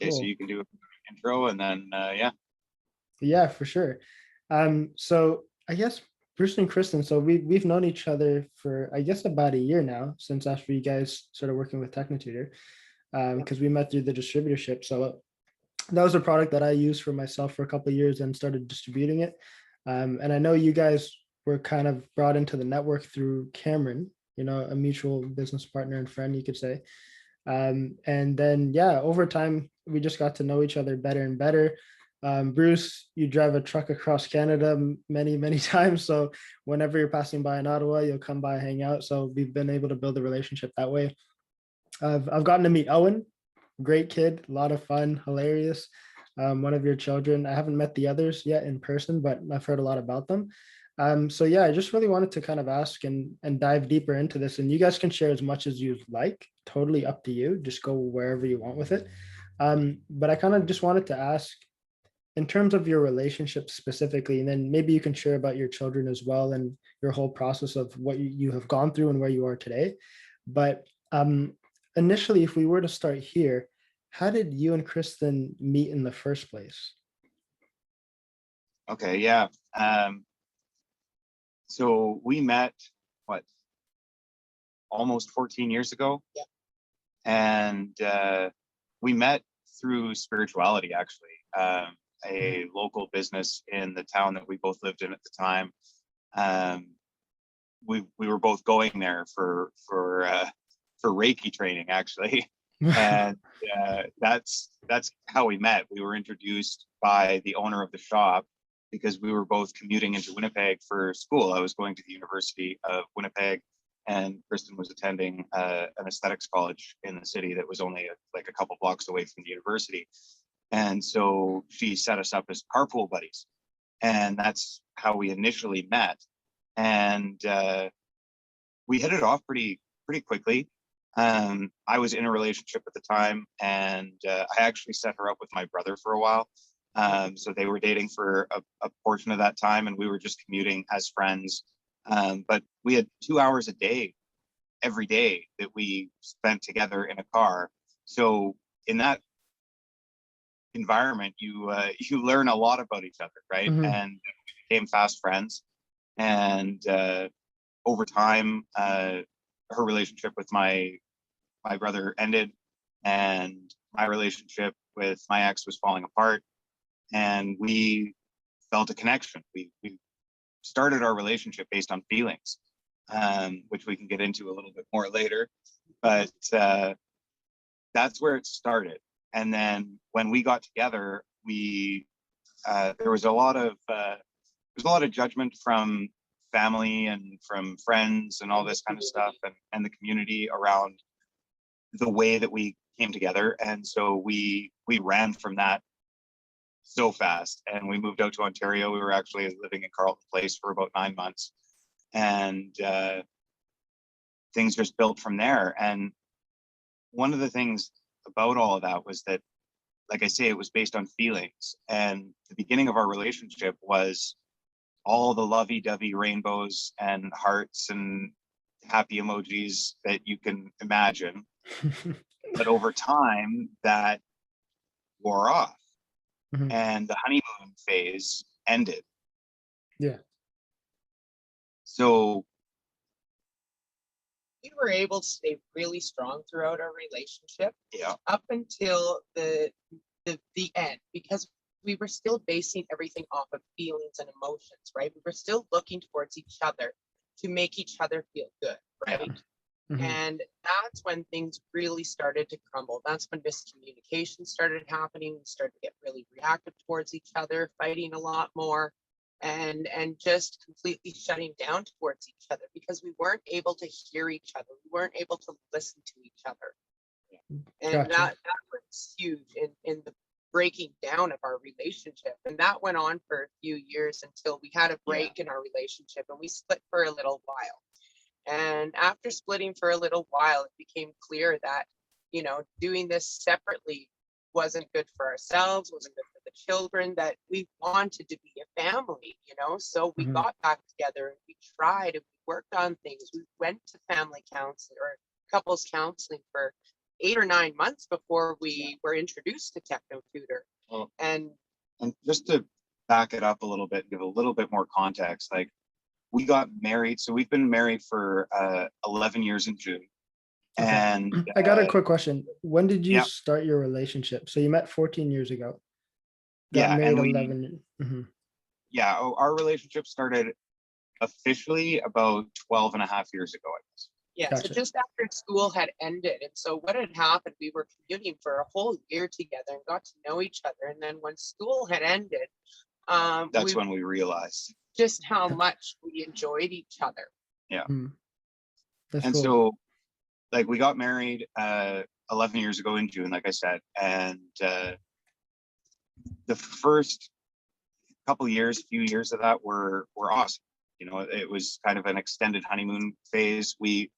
Okay, so Cool. you can do an intro and then, yeah. Yeah, for sure. So I guess Bruce and Kristen, so we've known each other for I guess about a year now, since after you guys started working with TechnoTutor, because we met through the distributorship. So that was a product that I used for myself for a couple of years and started distributing it. And I know you guys were kind of brought into the network through Cameron, a mutual business partner and friend, you could say. And then, yeah, over time, we just got to know each other better and better. Bruce, you drive a truck across Canada many, many times. So whenever you're passing by in Ottawa, you'll come by, hang out. So we've been able to build a relationship that way. I've gotten to meet Owen, great kid, a lot of fun, hilarious. One of your children. I haven't met the others yet in person, but I've heard a lot about them. So yeah, I just really wanted to kind of ask and dive deeper into this. And you guys can share as much as you like. Totally up to you. Just go wherever you want with it. But I kind of just wanted to ask, in terms of your relationship specifically, and then maybe you can share about your children as well and your whole process of what you have gone through and where you are today. But initially, if we were to start here, how did you and Kristen meet in the first place? Okay, yeah. So we met, what, almost 14 years ago? Yeah. And we met through spirituality, actually. A local business in the town that we both lived in at the time. We were both going there for Reiki training, actually. And that's how we met. We were introduced by the owner of the shop because we were both commuting into Winnipeg for school. I was going to the University of Winnipeg, and Kristen was attending an aesthetics college in the city that was only like a couple blocks away from the university. And so she set us up as carpool buddies, and that's how we initially met. And we hit it off pretty quickly. I was in a relationship at the time, and I actually set her up with my brother for a while. So they were dating for a portion of that time, and we were just commuting as friends. But we had 2 hours a day, every day, that we spent together in a car. So in that environment, you learn a lot about each other, right? Mhm. And we became fast friends. And over time, her relationship with my brother ended, and my relationship with my ex was falling apart, and we felt a connection. We started our relationship based on feelings, which we can get into a little bit more later, but that's where it started. And then when we got together, there was a lot of judgment from family and from friends and all this kind of stuff, and the community around the way that we came together. And so we ran from that so fast, and we moved out to Ontario. We were actually living in Carleton Place for about 9 months, and things just built from there. And one of the things about all of that was that, like I say, it was based on feelings. And the beginning of our relationship was all the lovey-dovey rainbows and hearts and happy emojis that you can imagine. But over time, that wore off, Mhm. and the honeymoon phase ended. Yeah. So We were able to stay really strong throughout our relationship yeah, up until the end, because we were still basing everything off of feelings and emotions, right? We were still looking towards each other to make each other feel good, right? Mhm. And that's when things really started to crumble. That's when miscommunication started happening. We started to get really reactive towards each other, fighting a lot more, and just completely shutting down towards each other because we weren't able to hear each other. We weren't able to listen to each other. And Gotcha. that was huge in the breaking down of our relationship. And that went on for a few years until we had a break in our relationship, and we split for a little while. And after splitting for a little while, it became clear that, doing this separately wasn't good for ourselves, wasn't good for the children, that we wanted to be a family, So we Mhm. got back together and we tried and we worked on things. We went to family counseling or couples counseling for 8 or 9 months before we were introduced to TechnoTutor. Well, And and just to back it up a little bit, give a little bit more context, like we got married. So we've been married for 11 years in June. Okay. And I got a quick question. When did you yeah. start your relationship? So you met 14 years ago. Got Yeah, married and we, 11. yeah, our relationship started officially about 12 and a half years ago, I guess. yeah, so Gotcha. just after school had ended. And so what had happened, we were commuting for a whole year together and got to know each other. And then when school had ended, That's we when we realized. just how much we enjoyed each other. That's And cool. so like we got married 11 years ago in June, like I said, and the first few years of that were awesome. You know, it was kind of an extended honeymoon phase. We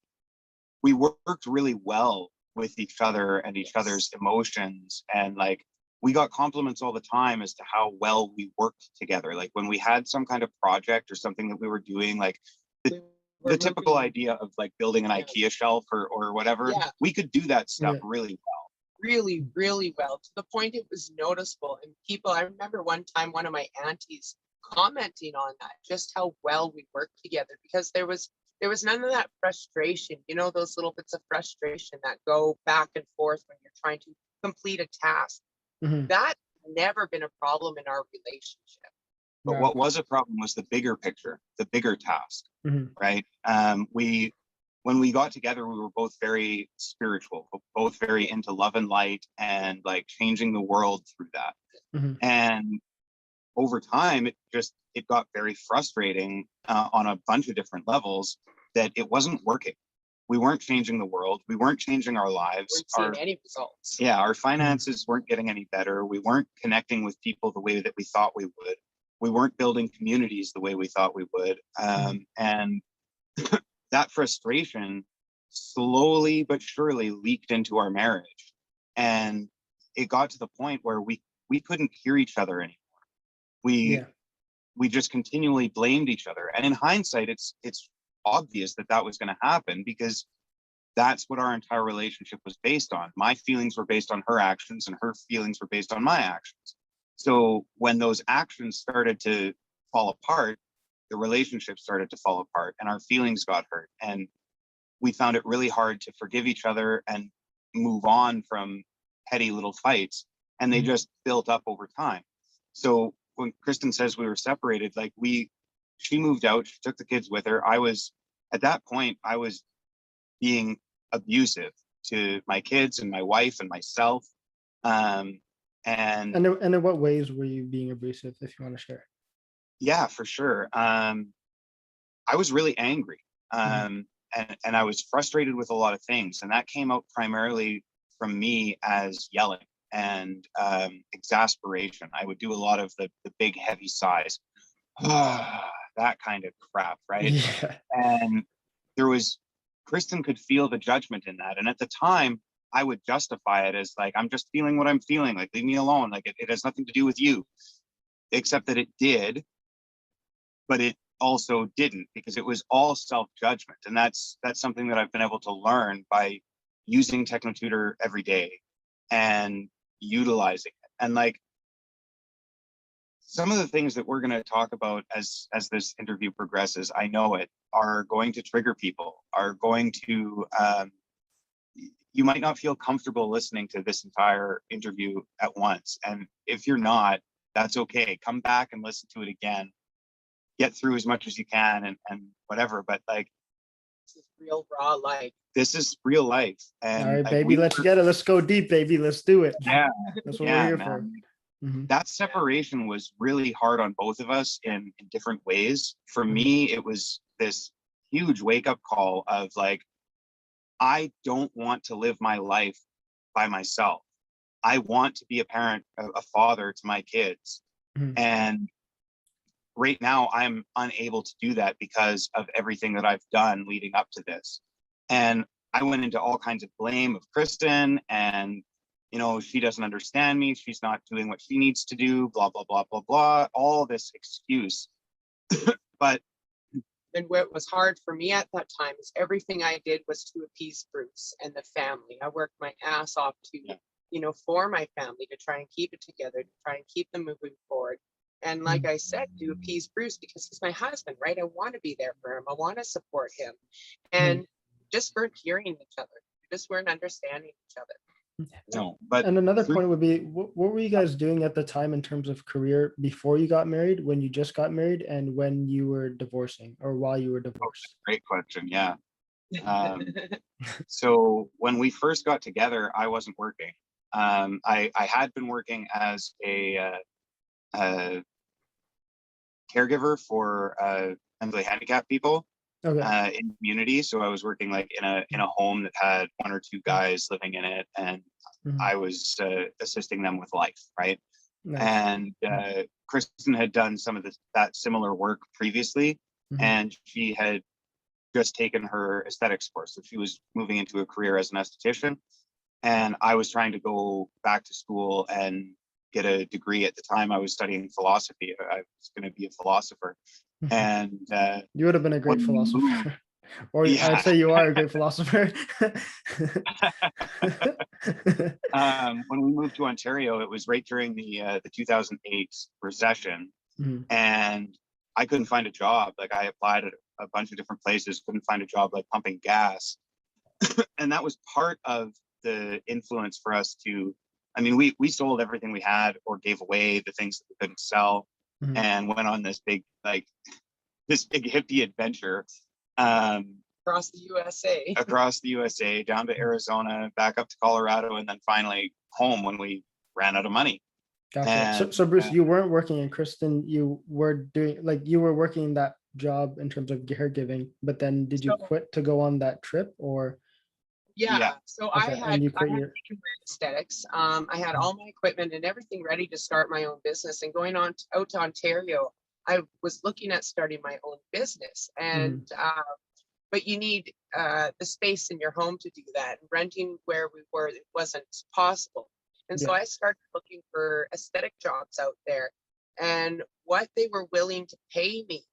worked really well with each other and each other's emotions, and like we got compliments all the time as to how well we worked together. Like when we had some kind of project or something that we were doing, like the typical idea of like building an IKEA shelf or whatever, Yeah. we could do that stuff Yeah. really well. Really, really well, to the point it was noticeable. And people, I remember one time one of my aunties commenting on that, just how well we worked together, because there was none of that frustration, you know, those little bits of frustration that go back and forth when you're trying to complete a task. Mhm. That never been a problem in our relationship. But Wow. what was a problem was the bigger picture, the bigger task, Mhm. right? When we got together, we were both very spiritual, both very into love and light and like changing the world through that. Mhm. And over time, it got very frustrating on a bunch of different levels that it wasn't working. We weren't changing the world. We weren't changing our lives. Weren't seeing any results. Yeah, our finances weren't getting any better. We weren't connecting with people the way that we thought we would. We weren't building communities the way we thought we would. And that frustration slowly but surely leaked into our marriage. And it got to the point where we couldn't hear each other anymore. We just continually blamed each other. And in hindsight, it's obvious that was going to happen, because that's what our entire relationship was based on. My feelings were based on her actions and her feelings were based on my actions. So when those actions started to fall apart, the relationship started to fall apart and our feelings got hurt. And we found it really hard to forgive each other and move on from petty little fights. And they just built up over time. So when Kristen says we were separated, like she moved out, she took the kids with her. At that point, I was being abusive to my kids and my wife and myself. And in what ways were you being abusive, if you want to share? Yeah, for sure. I was really angry. And I was frustrated with a lot of things. And that came out primarily from me as yelling and exasperation. I would do a lot of the big heavy sighs, that kind of crap, right? Yeah. And Kristen could feel the judgment in that. And at the time, I would justify it as like, I'm just feeling what I'm feeling, like, leave me alone. Like it has nothing to do with you, except that it did, but it also didn't, because it was all self-judgment. And that's something that I've been able to learn by using TechnoTutor every day and utilizing it. And like some of the things that we're going to talk about as this interview progresses, I know it, are going to trigger people, are going to, you might not feel comfortable listening to this entire interview at once. And if you're not, that's okay. Come back and listen to it again. Get through as much as you can and whatever. But like, This is real raw life. This is real life. And all right, like, baby, let's get it. Let's go deep, baby. Let's do it. Yeah. That's what we're here man. for. That separation was really hard on both of us in different ways. For me, it was this huge wake-up call of like, I don't want to live my life by myself. I want to be a parent, a father to my kids. And right now I'm unable to do that because of everything that I've done leading up to this. And I went into all kinds of blame of Kristen, and you know, she doesn't understand me, she's not doing what she needs to do, blah, blah, blah, blah, blah, all this excuse. But And what was hard for me at that time is everything I did was to appease Bruce and the family. I worked my ass off to, you know, for my family, to try and keep it together, to try and keep them moving forward. And like I said, to appease Bruce because he's my husband, right? I want to be there for him. I want to support him. And just weren't hearing each other. We just weren't understanding each other. No, but And another point would be, what were you guys doing at the time in terms of career before you got married, when you just got married, and when you were divorcing or while you were divorced? great question. Yeah. So when we first got together, I wasn't working. I had been working as a caregiver for mentally handicapped people in the community. So I was working like in a home that had 1 or 2 guys living in it, and I was assisting them with life, right? Nice. And Kristen had done some of that similar work previously, and she had just taken her aesthetics course. So she was moving into a career as an esthetician, and I was trying to go back to school and get a degree. At the time I was studying philosophy. I was going to be a philosopher. And you would have been a great philosopher. Or Yeah. I'd say you are a great philosopher. When we moved to Ontario, it was right during the 2008 recession, and I couldn't find a job. Like, I applied at a bunch of different places, couldn't find a job like pumping gas. And that was part of the influence for us to, I mean, we sold everything we had or gave away the things that we couldn't sell, and went on this big hippie adventure. Across the USA, down to Arizona, back up to Colorado, and then finally home when we ran out of money. Gotcha. And, so Bruce, you weren't working in Kristen, you were doing, like, you were working that job in terms of caregiving, but then did you quit to go on that trip, or? Yeah. So I had taken my aesthetics. I had all my equipment and everything ready to start my own business, and going on out to Ontario, I was looking at starting my own business, and but you need the space in your home to do that. Renting where we were, it wasn't possible. And so I started looking for aesthetic jobs out there, and what they were willing to pay me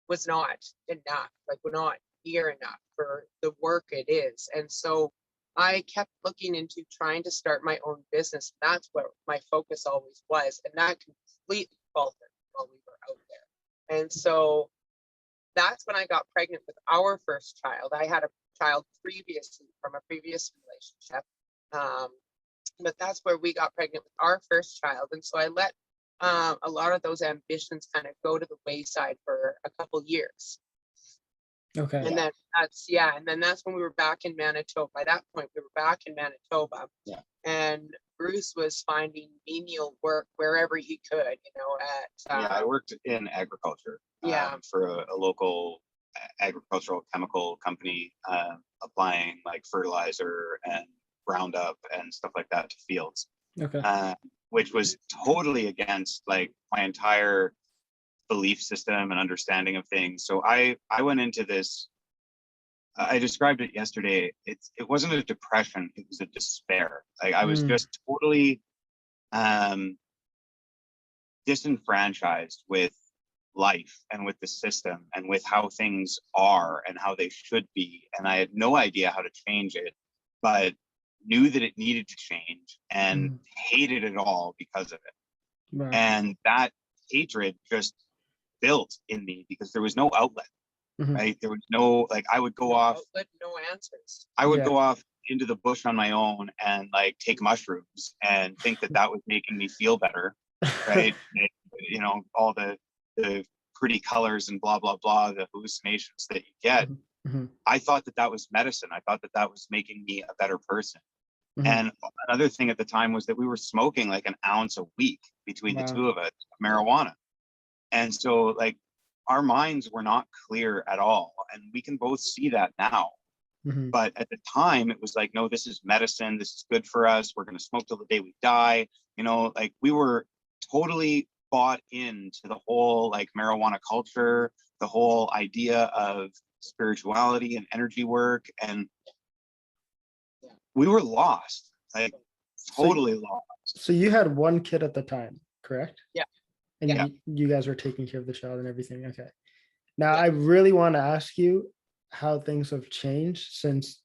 was not enough, like not near enough for the work it is. And so I kept looking into trying to start my own business. That's what my focus always was. And that completely faltered while we were out there. And so that's when I got pregnant with our first child. I had a child previously from a previous relationship. But that's where we got pregnant with our first child. And so I let a lot of those ambitions kind of go to the wayside for a couple years. Okay. And then that's when we were back in Manitoba. By that point, we were back in Manitoba. Yeah. And Bruce was finding menial work wherever he could, I worked in agriculture. For a local agricultural chemical company, applying like fertilizer and Roundup and stuff like that to fields. Okay. Which was totally against like my entire belief system and understanding of things. So I went into this, I described it yesterday. It wasn't a depression, it was a despair. Like, I was just totally disenfranchised with life and with the system and with how things are and how they should be. And I had no idea how to change it, but knew that it needed to change and hated it all because of it. Right. And that hatred just built in me because there was no outlet, right? There was no, like, I would go off, outlet, no answers. I would go off into the bush on my own and like take mushrooms and think that that was making me feel better, right? All the pretty colors and blah, blah, blah, the hallucinations that you get. I thought that was medicine. I thought that was making me a better person. And another thing at the time was that we were smoking like an ounce a week between the two of us, marijuana. And so like our minds were not clear at all. And we can both see that now. But at the time it was like, no, this is medicine. This is good for us. We're going to smoke till the day we die. Like we were totally bought into the whole like marijuana culture, the whole idea of spirituality and energy work. And we were lost, like totally lost. So you had one kid at the time, correct? Yeah. And you guys were taking care of the child and everything. Okay. Now, Yeah. I really want to ask you how things have changed since,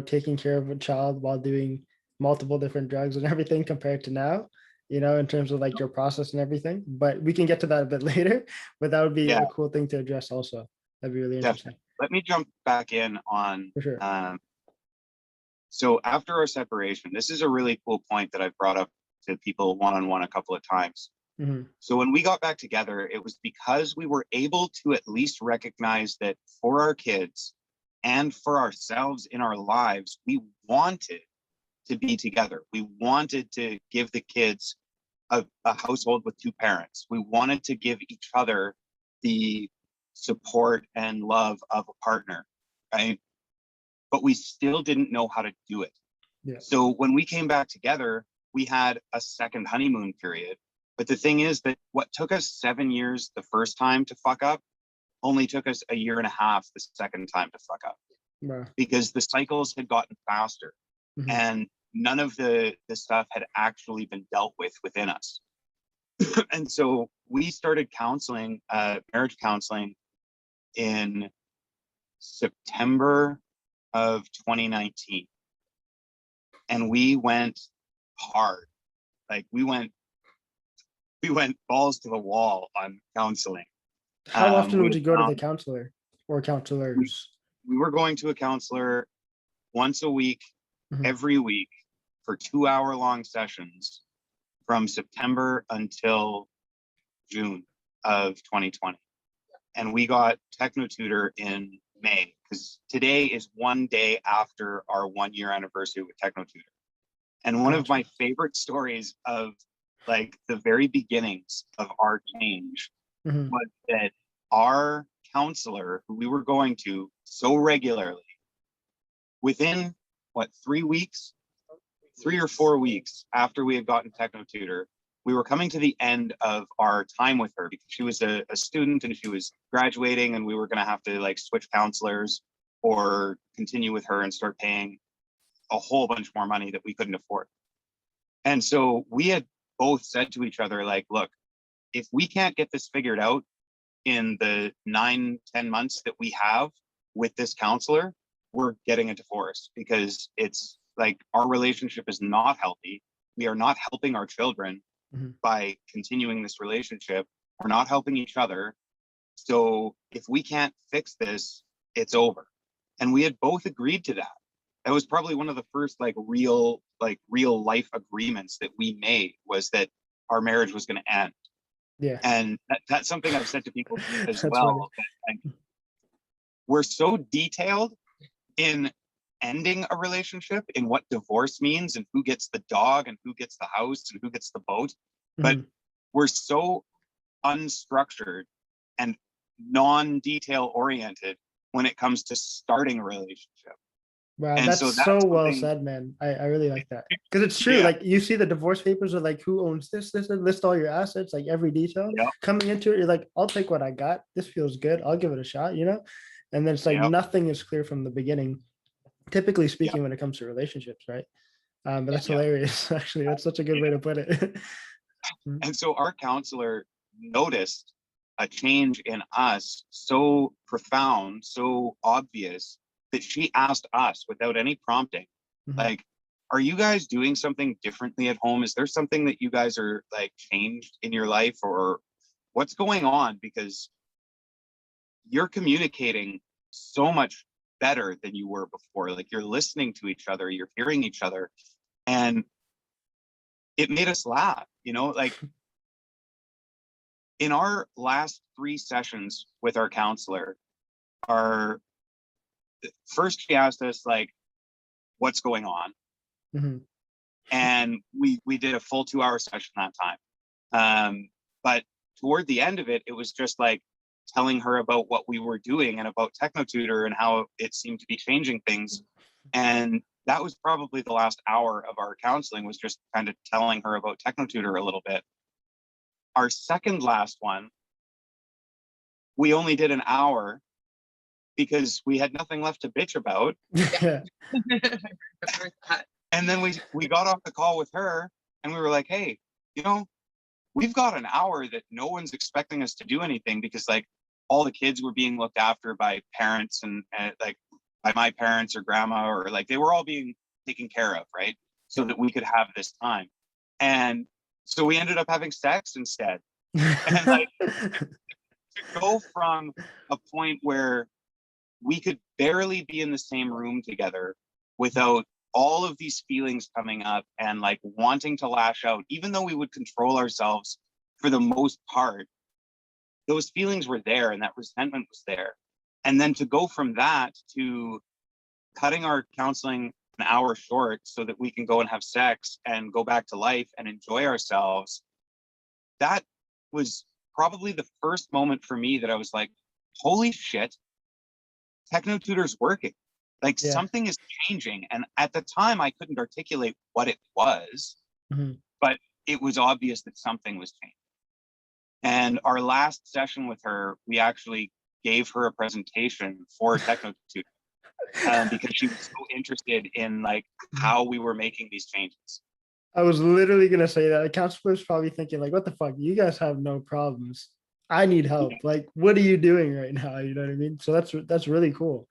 taking care of a child while doing multiple different drugs and everything compared to now, in terms of like your process and everything. But we can get to that a bit later, but that would be Yeah, a cool thing to address also. That'd be really interesting. definitely. Let me jump back in on, For sure. so after our separation, this is a really cool point that I've brought up to people one-on-one a couple of times. Hmm. So when we got back together, it was because we were able to at least recognize that for our kids and for ourselves in our lives, we wanted to be together. We wanted to give the kids a household with two parents. We wanted to give each other the support and love of a partner, right? But we still didn't know how to do it. Yeah. So when we came back together, we had a second honeymoon period. But the thing is that what took us 7 years the first time to fuck up only took us a year and a half the second time to fuck up, Wow. because the cycles had gotten faster Mhm. and none of the stuff had actually been dealt with within us. And so we started counseling, marriage counseling, in September of 2019. And we went hard. Like we went balls to the wall on counseling. How often we would you go to the found- counselor or counselors? we were going to a counselor once a week, Mhm. every week, for 2-hour-long sessions from September until June of 2020. And we got TechnoTutor in May, because today is one day after our 1-year anniversary with TechnoTutor. And one of Gotcha. my favorite stories of like the very beginnings of our change Mhm. was that our counselor, who we were going to so regularly, within what, 3 weeks, 3 or 4 weeks after we had gotten TechnoTutor, we were coming to the end of our time with her, because she was a student and she was graduating, and we were going to have to like switch counselors or continue with her and start paying a whole bunch more money that we couldn't afford. And so we had both said to each other, like, look, if we can't get this figured out in the 9-10 months that we have with this counselor, we're getting a divorce, because it's like our relationship is not healthy. We are not helping our children Mhm. by continuing this relationship. We're not helping each other. So if we can't fix this, it's over. And we had both agreed to that. That was probably one of the first real life agreements that we made, was that our marriage was going to end. Yeah. And that's something I've said to people as That's well. That, we're so detailed in ending a relationship, in what divorce means, and who gets the dog and who gets the house and who gets the boat. But Mhm. we're so unstructured and non-detail oriented when it comes to starting a relationship. Wow, And that's so that's so well something, said, man. I really like that, because it's true. yeah, Like you see the divorce papers are like, who owns this, and list all your assets, like every detail. yeah, Coming into it, you're like, I'll take what I got. This feels good. I'll give it a shot, And then it's like yeah, nothing is clear from the beginning, typically yeah, speaking, when it comes to relationships, right? But that's yeah. hilarious. Actually, that's such a good way to put it. Mm. And so our counselor noticed a change in us so profound, so obvious, that she asked us without any prompting, Mhm. like, are you guys doing something differently at home? Is there something that you guys are like changed in your life, or what's going on? Because you're communicating so much better than you were before. Like you're listening to each other, you're hearing each other. And it made us laugh, like in our last 3 sessions with our counselor, our first she asked us like, what's going on? Mhm. And we did a full 2-hour session that time. But toward the end of it, it was just like telling her about what we were doing and about TechnoTutor and how it seemed to be changing things. And that was probably the last hour of our counseling, was just kind of telling her about TechnoTutor a little bit. Our second last one, we only did an hour because we had nothing left to bitch about. Yeah. Remember that. And then we got off the call with her and we were like, hey, we've got an hour that no one's expecting us to do anything, because like all the kids were being looked after by parents and like by my parents or grandma, or like they were all being taken care of, right? So that we could have this time. And so we ended up having sex instead. And like to go from a point where we could barely be in the same room together without all of these feelings coming up and like wanting to lash out, even though we would control ourselves for the most part, those feelings were there and that resentment was there. And then to go from that to cutting our counseling an hour short so that we can go and have sex and go back to life and enjoy ourselves, that was probably the first moment for me that I was like, holy shit, TechnoTutor's working. Like something is changing. And at the time I couldn't articulate what it was, but it was obvious that something was changing. And our last session with her, we actually gave her a presentation for TechnoTutor because she was so interested in like how we were making these changes. I was literally gonna say that. The counselor's probably thinking like, what the fuck? You guys have no problems. I need help. Like, what are you doing right now? You know what I mean? So that's really cool.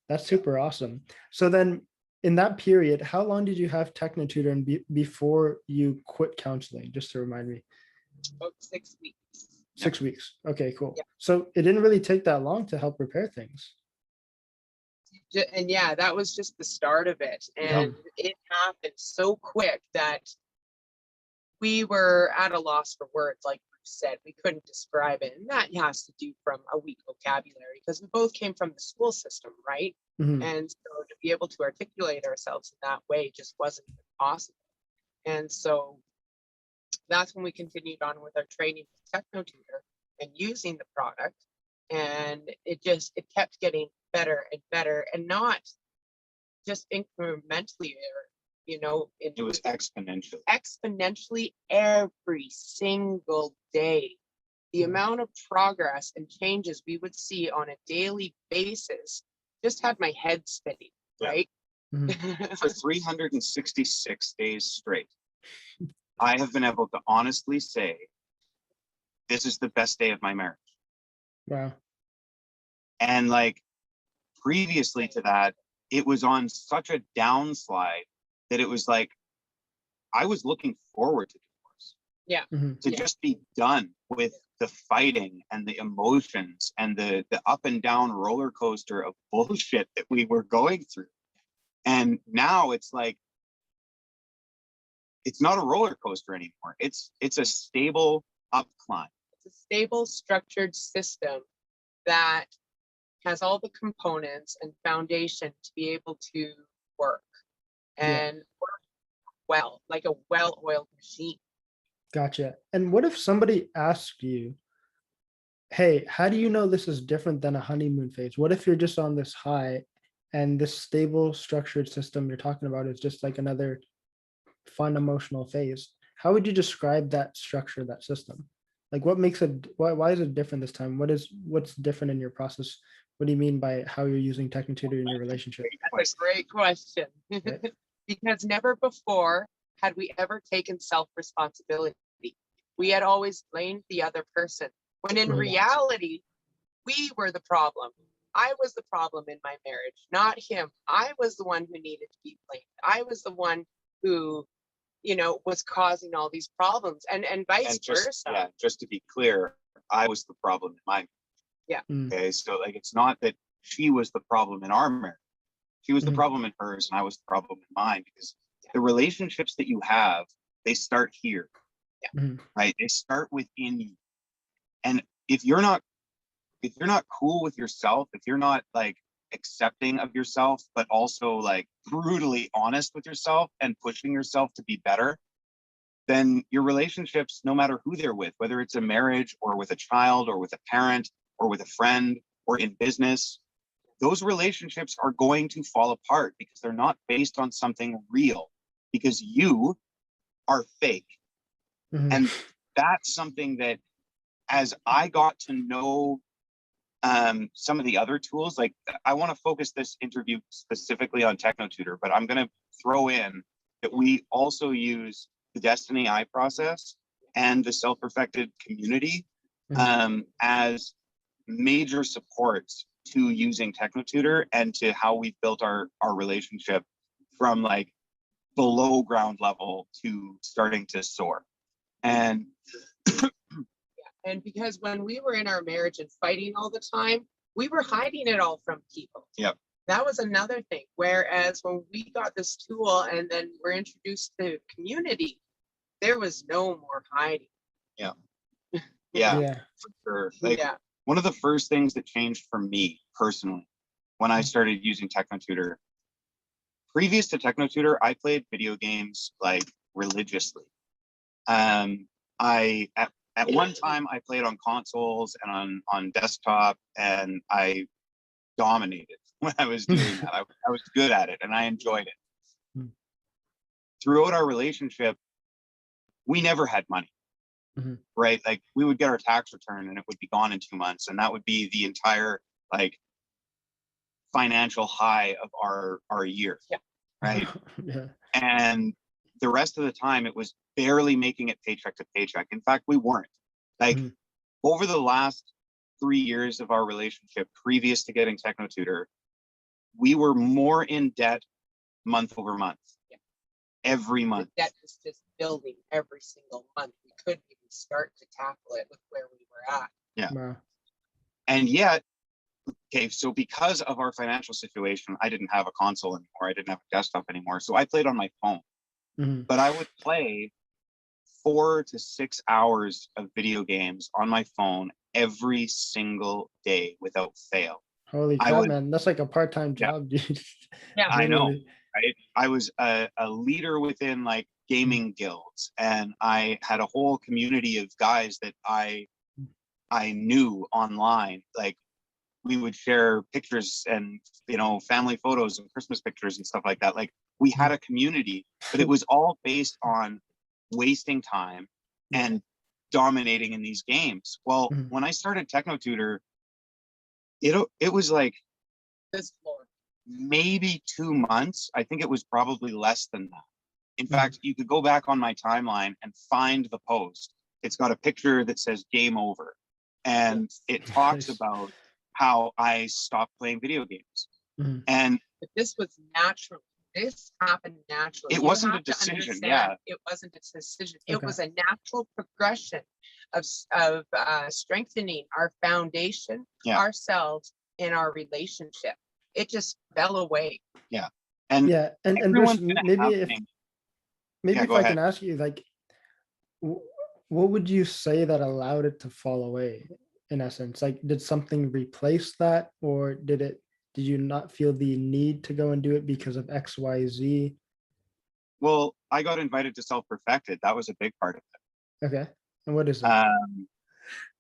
That's super awesome. So then in that period, how long did you have TechnoTutor and before you quit counseling? Just to remind me. About 6 weeks. 6 weeks. Okay, cool. Yeah. So it didn't really take that long to help repair things. And yeah, that was just the start of it. And it happened so quick that we were at a loss for words. Like Bruce said, we couldn't describe it. And that has to do from a weak vocabulary because we both came from the school system, right? And so to be able to articulate ourselves in that way just wasn't possible. And so that's when we continued on with our training with TechnoTutor and using the product. And it kept getting better and better, and not just incrementally, it was exponentially every single day. The amount of progress and changes we would see on a daily basis just had my head spinning, right? For 366 days straight, I have been able to honestly say, this is the best day of my marriage. Wow. And like previously to that, it was on such a downslide that it was like, I was looking forward to divorce. To just be done with the fighting and the emotions and the up and down roller coaster of bullshit that we were going through. And now it's like, it's not a roller coaster anymore. It's a stable up climb. It's a stable, structured system that has all the components and foundation to be able to work and work well, like a well-oiled machine. Gotcha. And what if somebody asked you, hey, how do you know this is different than a honeymoon phase? What if you're just on this high and this stable, structured system you're talking about is just like another fun emotional phase? How would you describe that structure, that system? Like what makes it, why is it different this time? What's different in your process? What do you mean by how you're using TechnoTutor in your relationship? That's a great question. Because never before had we ever taken self-responsibility. We had always blamed the other person, when in reality, we were the problem. I was the problem in my marriage, not him. I was the one who needed to be blamed. I was the one who, was causing all these problems, and vice versa. Yeah, just to be clear, I was the problem in my marriage. Yeah. Okay, so like it's not that she was the problem in our marriage. She was the problem in hers, and I was the problem in mine, because the relationships that you have, they start here. Right? They start within you. And if you're not cool with yourself, if you're not like accepting of yourself, but also like brutally honest with yourself and pushing yourself to be better, then your relationships, no matter who they're with, whether it's a marriage or with a child or with a parent or with a friend or in business, those relationships are going to fall apart because they're not based on something real, because you are fake. And that's something that, as I got to know some of the other tools, like I want to focus this interview specifically on TechnoTutor, but I'm going to throw in that we also use the Desteni I process and the self-perfected community as major support to using TechnoTutor and to how we've built our relationship from like below ground level to starting to soar. And and because when we were in our marriage and fighting all the time, we were hiding it all from people. Yep. That was another thing. Whereas when we got this tool and then we're introduced to community, there was no more hiding. Yeah. Yeah. For sure. Like, Yeah. one of the first things that changed for me personally when I started using TechnoTutor, previous to TechnoTutor, I played video games like religiously. At one time I played on consoles and on desktop, and I dominated when I was doing that. I was good at it and I enjoyed it. Throughout our relationship, we never had money. Right? Like, we would get our tax return and it would be gone in 2 months, and that would be the entire like financial high of our year. Yeah. Right. Yeah. And the rest of the time it was barely making it paycheck to paycheck. In fact, we weren't. Like, over the last 3 years of our relationship previous to getting TechnoTutor, we were more in debt month over month. Yeah. Every month. The debt was just building every single month. We couldn't even start to tackle it with where we were at. Yeah. Wow. And yet, okay, so because of our financial situation, I didn't have a console anymore. I didn't have a desktop anymore. So I played on my phone. But I would play 4 to 6 hours of video games on my phone every single day without fail. Holy crap, man. That's like a part-time job, dude. Yeah. I know, Literally. right? I was a leader within like gaming guilds, and I had a whole community of guys that I knew online. Like, we would share pictures and, you know, family photos and Christmas pictures and stuff like that. Like, we had a community, but it was all based on wasting time and dominating in these games. Well, when I started TechnoTutor, it was like This floor. maybe 2 months. I think it was probably less than that. In fact, you could go back on my timeline and find the post. It's got a picture that says game over, and it talks about how I stopped playing video games. And but this was natural. This happened naturally. It wasn't a decision. Yeah. It wasn't a decision. It was a natural progression of strengthening our foundation, ourselves, in our relationship. It just fell away. Yeah. And and Bruce, maybe if I can ask you, like, what would you say that allowed it to fall away, in essence? Like, did something replace that, or did you not feel the need to go and do it because of X, Y, Z? Well, I got invited to Self-Perfected. That was a big part of it. Okay. And what is that?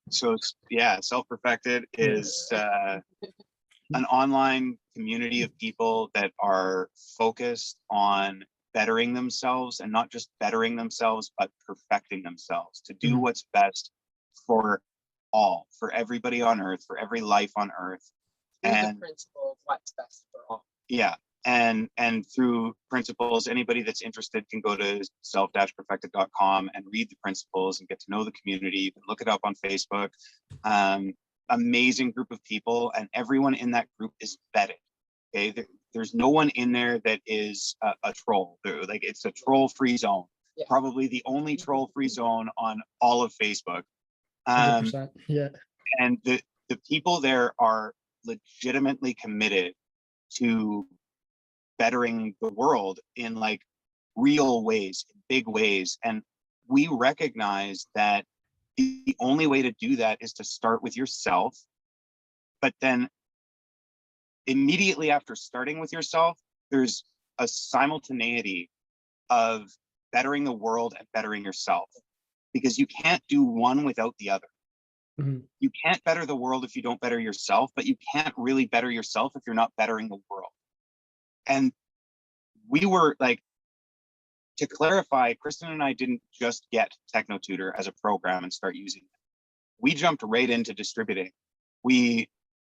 So yeah, Self-Perfected is an online community of people that are focused on bettering themselves, and not just bettering themselves, but perfecting themselves to do what's best for all, for everybody on earth, for every life on earth. And the principle of what's best for all. Yeah. And through principles, anybody that's interested can go to self-perfected.com and read the principles and get to know the community. You can look it up on Facebook. Amazing group of people, and everyone in that group is vetted. Okay, there's no one in there that is a troll. Like, it's a troll-free zone. Yeah. Probably the only troll-free zone on all of Facebook. 100%. Yeah. And the people there are legitimately committed to bettering the world in like real ways, in big ways. And we recognize that the only way to do that is to start with yourself. But then immediately after starting with yourself, there's a simultaneity of bettering the world and bettering yourself, because you can't do one without the other. You can't better the world if you don't better yourself, but you can't really better yourself if you're not bettering the world. And we were like, to clarify, Kristen and I didn't just get TechnoTutor as a program and start using it. We jumped right into distributing. We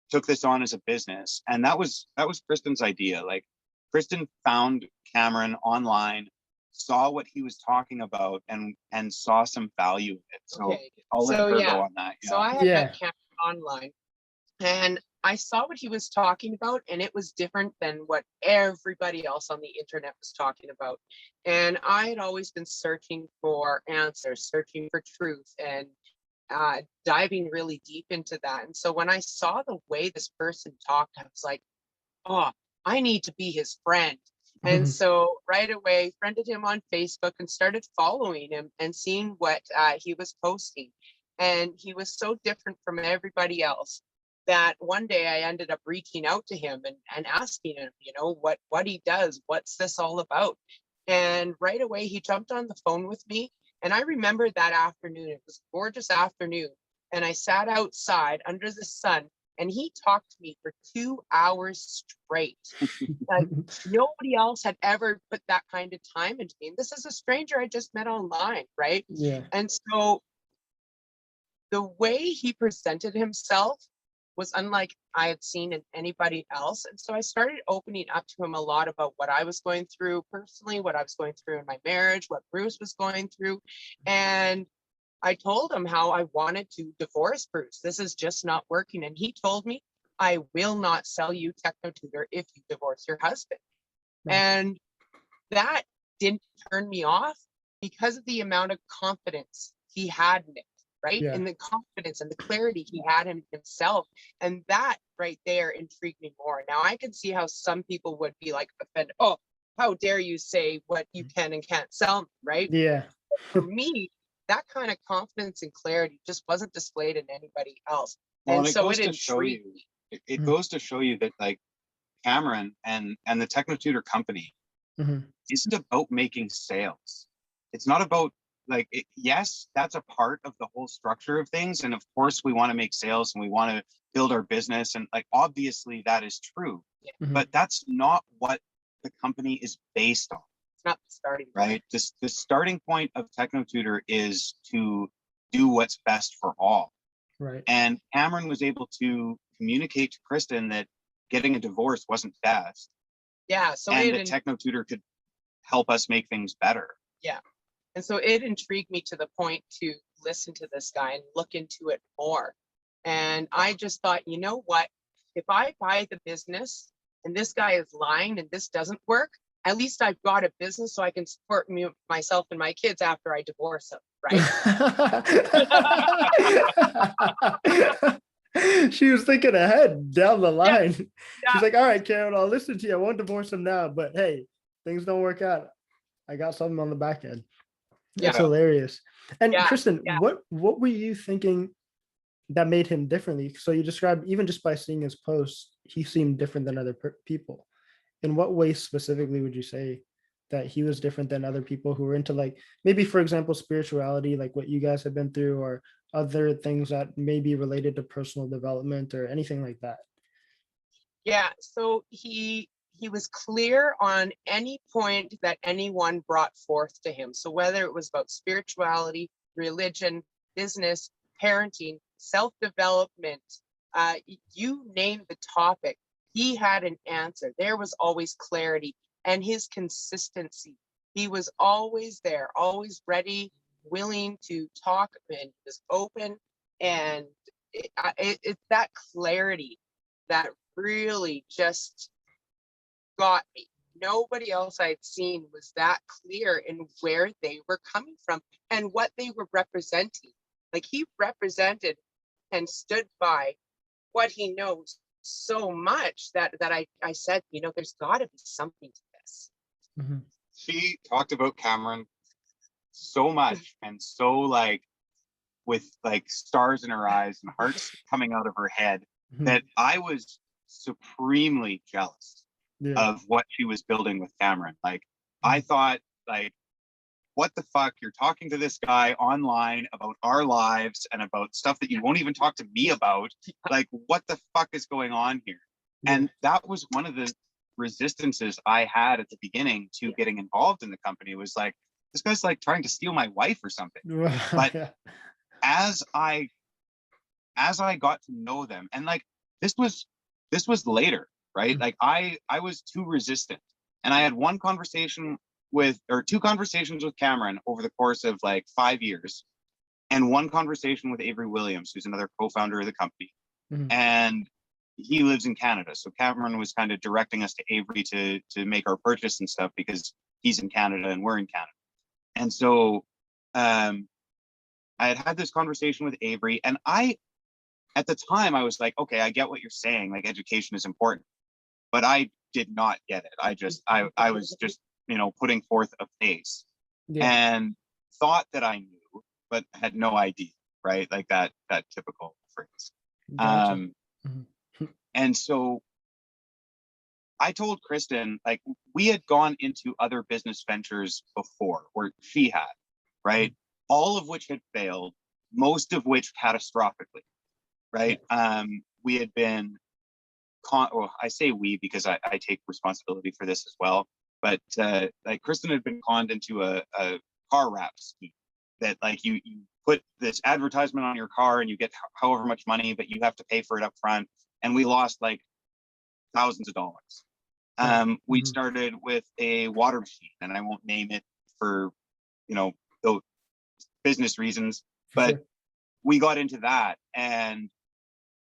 took this on as a business, and that was Kristen's idea. Like, Kristen found Cameron online, saw what he was talking about, and saw some value in it. So I'll let her go on that. So I had met Cameron online, And I saw what he was talking about, and it was different than what everybody else on the internet was talking about. And I had always been searching for answers, searching for truth, and diving really deep into that. And so when I saw the way this person talked, I was like, oh, I need to be his friend. And so right away, friended him on Facebook and started following him and seeing what he was posting. And he was so different from everybody else that one day I ended up reaching out to him and asking him, you know, what he does, what's this all about? And right away, he jumped on the phone with me. And I remember that afternoon, it was a gorgeous afternoon. And I sat outside under the sun, and he talked to me for 2 hours straight. Like nobody else had ever put that kind of time into me. And this is a stranger I just met online, right? Yeah. And so the way he presented himself was unlike I had seen in anybody else. And so I started opening up to him a lot about what I was going through personally, what I was going through in my marriage, what Bruce was going through. And I told him how I wanted to divorce Bruce. This is just not working. And he told me, I will not sell you TechnoTutor if you divorce your husband. Right. And that didn't turn me off because of the amount of confidence he had in it, right? Yeah. And the confidence and the clarity he had in himself. And that right there intrigued me more. Now I can see how some people would be like offended. Oh, how dare you say what you can and can't sell, right? Yeah. For me, that kind of confidence and clarity just wasn't displayed in anybody else. Well, And it so goes it to show you, intrigued me. it goes to show you that like Cameron and the TechnoTutor company isn't about making sales. It's not about like, yes, that's a part of the whole structure of things. And of course we want to make sales and we want to build our business. And like, obviously that is true, but that's not what the company is based on. It's not the starting point. Right? The starting point of TechnoTutor is to do what's best for all. Right. And Cameron was able to communicate to Kristen that getting a divorce wasn't best. Yeah. So and that TechnoTutor could help us make things better. Yeah. And so it intrigued me to the point to listen to this guy and look into it more. And I just thought, you know what? If I buy the business and this guy is lying and this doesn't work, at least I've got a business so I can support myself and my kids after I divorce them, right? She was thinking ahead down the line. Yeah. She's like, all right, Karen, I'll listen to you. I won't divorce him now, but hey, things don't work out. I got something on the back end. It's hilarious. And Kristen, what were you thinking that made him differently? So you described, even just by seeing his posts, he seemed different than other people. In what way specifically would you say that he was different than other people who were into, like, maybe, for example, spirituality, like what you guys have been through, or other things that may be related to personal development or anything like that? Yeah, so he was clear on any point that anyone brought forth to him. So whether it was about spirituality, religion, business, parenting, self-development, you name the topic, he had an answer. There was always clarity, and his consistency. He was always there, always ready, willing to talk, and was open. And it's that clarity that really just got me. Nobody else I'd seen was that clear in where they were coming from and what they were representing. Like, he represented and stood by what he knows so much that I said, you know, there's got to be something to this. She talked about Cameron so much and so, like, with like stars in her eyes and hearts coming out of her head, that I was supremely jealous of what she was building with Cameron. Like, I thought, like, what the fuck? You're talking to this guy online about our lives and about stuff that you won't even talk to me about. Like, what the fuck is going on here? And that was one of the resistances I had at the beginning to getting involved in the company. It was like, this guy's like trying to steal my wife or something. But as I got to know them, and like, this was later, right? Like, I was too resistant, and I had two conversations with Cameron over the course of like 5 years, and one conversation with Avery Williams, who's another co-founder of the company. Mhm. and he lives in Canada. So Cameron was kind of directing us to Avery to make our purchase and stuff because he's in Canada and we're in Canada. And so I had this conversation with Avery, and at the time I was like, okay, I get what you're saying. Like, education is important, but I did not get it. I was just, putting forth a face Yeah. and thought that I knew, but had no idea, right? Like that typical phrase. Gotcha. Mhm. And so I told Kristen, like, we had gone into other business ventures before, or she had, right? All of which had failed, most of which catastrophically, right? We had been, well, I say we because I take responsibility for this as well, but like Kristen had been conned into a car wrap scheme that, like, you put this advertisement on your car and you get however much money, but you have to pay for it up front. And we lost like thousands of dollars. We started with a water machine, and I won't name it for, those business reasons, but Sure. we got into that and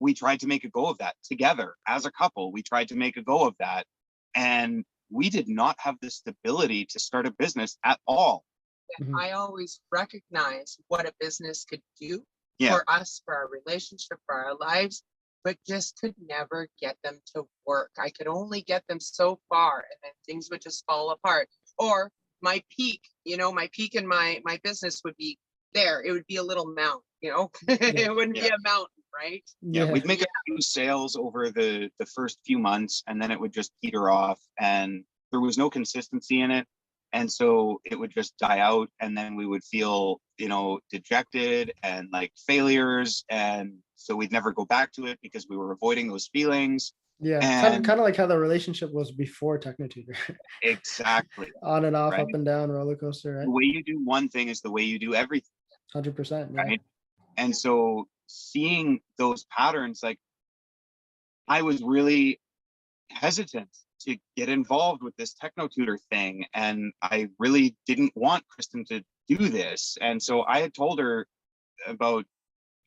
we tried to make a go of that together as a couple. We tried to make a go of that, and we did not have the stability to start a business at all. Mhm. I always recognize what a business could do Yeah. for us, for our relationship, for our lives, but just could never get them to work. I could only get them so far, and then things would just fall apart. Or my peak, my peak in my business would be there. It would be a little mountain, it wouldn't be Yeah. a mountain, right? Yeah, we'd make a few sales over the first few months, and then it would just peter off, and there was no consistency in it. And so it would just die out, and then we would feel, dejected and like failures. And so we'd never go back to it because we were avoiding those feelings. Yeah, And kind of like how the relationship was before TechnoTutor. exactly. On and off, Right. up and down, roller coaster, The right? way you do one thing is the way you do everything. 100%. Yeah. Right. And so seeing those patterns, like, I was really hesitant to get involved with this TechnoTutor thing, and I really didn't want Kristen to do this. And so I had told her about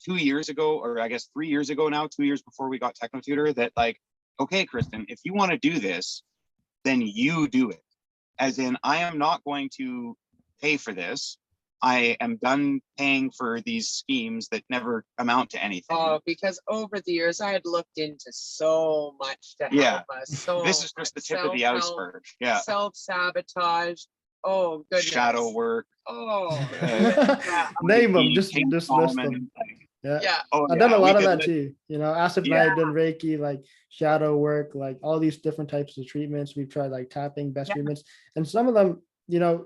2 years ago, or I guess 3 years ago now, 2 years before we got TechnoTutor, that, like, okay, Kristen, if you want to do this, then you do it. As in, I am not going to pay for this. I am done paying for these schemes that never amount to anything. Because over the years I had looked into so much to Yeah. help us. So This is just the tip of the self-help, iceberg. Yeah. self-sabotage. Oh goodness. Shadow work. Oh, Name them, Be just King list Solomon, them. like, Yeah. yeah. oh, I've done a we lot of could that let- too. Asif and I have done Reiki, like shadow work, like all these different types of treatments. We've tried like tapping, best Yeah. treatments, and some of them,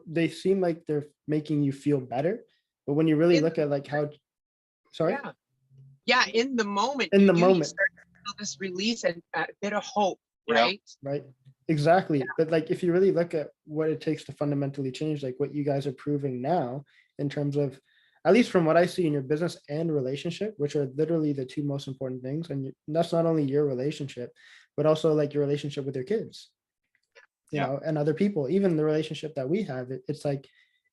they seem like they're making you feel better. But when you really look at like how, sorry, Yeah, in the moment. In the you moment. start to feel this release and a bit of hope, Yeah. right? right? Exactly. But like if you really look at what it takes to fundamentally change, like what you guys are proving now in terms of, at least from what I see in your business and relationship, which are literally the two most important things. And that's not only your relationship, but also like your relationship with your kids, and other people, even the relationship that we have, it's like,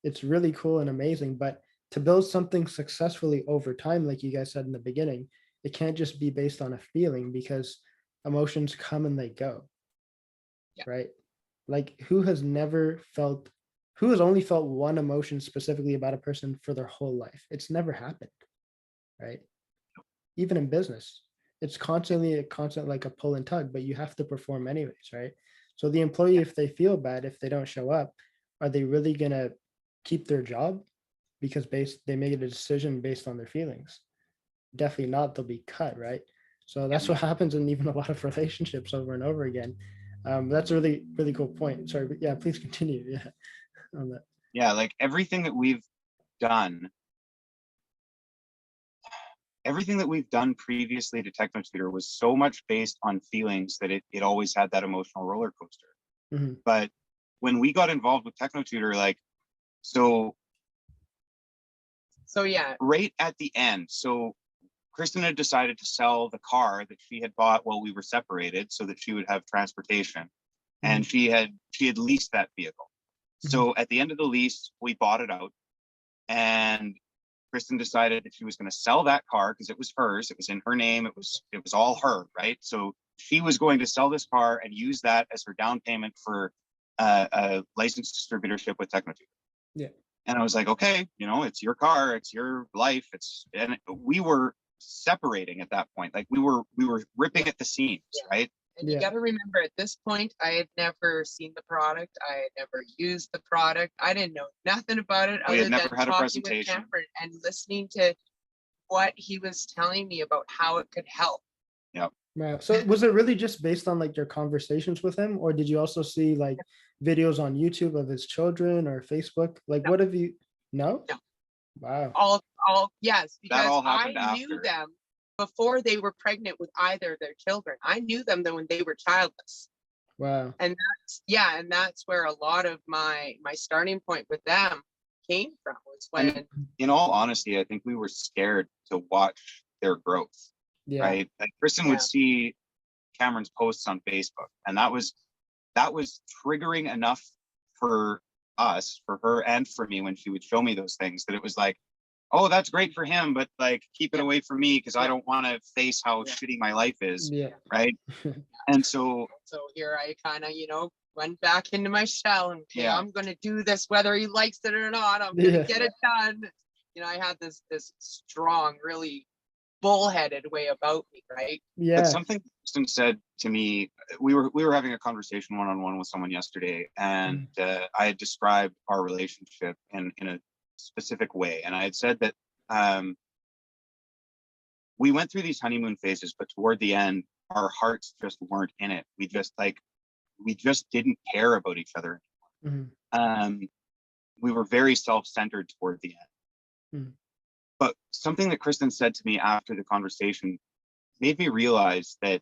it's really cool and amazing. But to build something successfully over time, like you guys said in the beginning, it can't just be based on a feeling, because emotions come and they go. Yeah. Right? Like who has only felt one emotion specifically about a person for their whole life? It's never happened. Right? Even in business, it's constantly a constant, like a pull and tug, but you have to perform anyways, right? So the employee, if they feel bad, if they don't show up, are they really gonna keep their job because they made a decision based on their feelings? Definitely not. They'll be cut, right? So that's what happens in even a lot of relationships over and over again. That's a really, really cool point. Sorry, but yeah, please continue. Yeah, on that. Yeah, like everything that we've done previously to TechnoTutor was so much based on feelings that it always had that emotional roller coaster. Mhm. But when we got involved with TechnoTutor, like, so yeah, right at the end, so Kristen had decided to sell the car that she had bought while we were separated so that she would have transportation. And she had leased that vehicle. So at the end of the lease, we bought it out, and Kristen decided that she was going to sell that car because it was hers. It was in her name. It was all her, right? So she was going to sell this car and use that as her down payment for a licensed distributorship with TechnoTutor. Yeah. And I was like, okay, it's your car, it's your life. And we were separating at that point. Like we were ripping at the seams, right? And you got to remember, at this point, I had never seen the product. I had never used the product. I didn't know nothing about it We other had never than had a talking presentation. with Cameron and listening to what he was telling me about how it could help. Yeah. Wow. So was it really just based on like your conversations with him, or did you also see like videos on YouTube of his children or Facebook? Like, what have you? No. No. Wow. All yes, because all I happened knew after. them before they were pregnant with either of their children. I knew them then when they were childless. Wow. And that's where a lot of my starting point with them came from, was when, in all honesty, I think we were scared to watch their growth. Yeah. Right. Like Kristen would see Cameron's posts on Facebook, and that was triggering enough for us, for her and for me, when she would show me those things, that it was like, oh, that's great for him, but like keep it away from me, because I don't want to face how shitty my life is. Yeah. Right. And so here I kind of, went back into my shell and I'm going to do this, whether he likes it or not. I'm going to get it done. I had this strong, really bullheaded way about me, right? Yeah. But something Kristen said to me, we were having a conversation one-on-one with someone yesterday, and I had described our relationship in a specific way, and I had said that we went through these honeymoon phases, but toward the end, our hearts just weren't in it. We just didn't care about each other anymore. Mm-hmm. We were very self-centered toward the end. Mm-hmm. But something that Kristen said to me after the conversation made me realize that,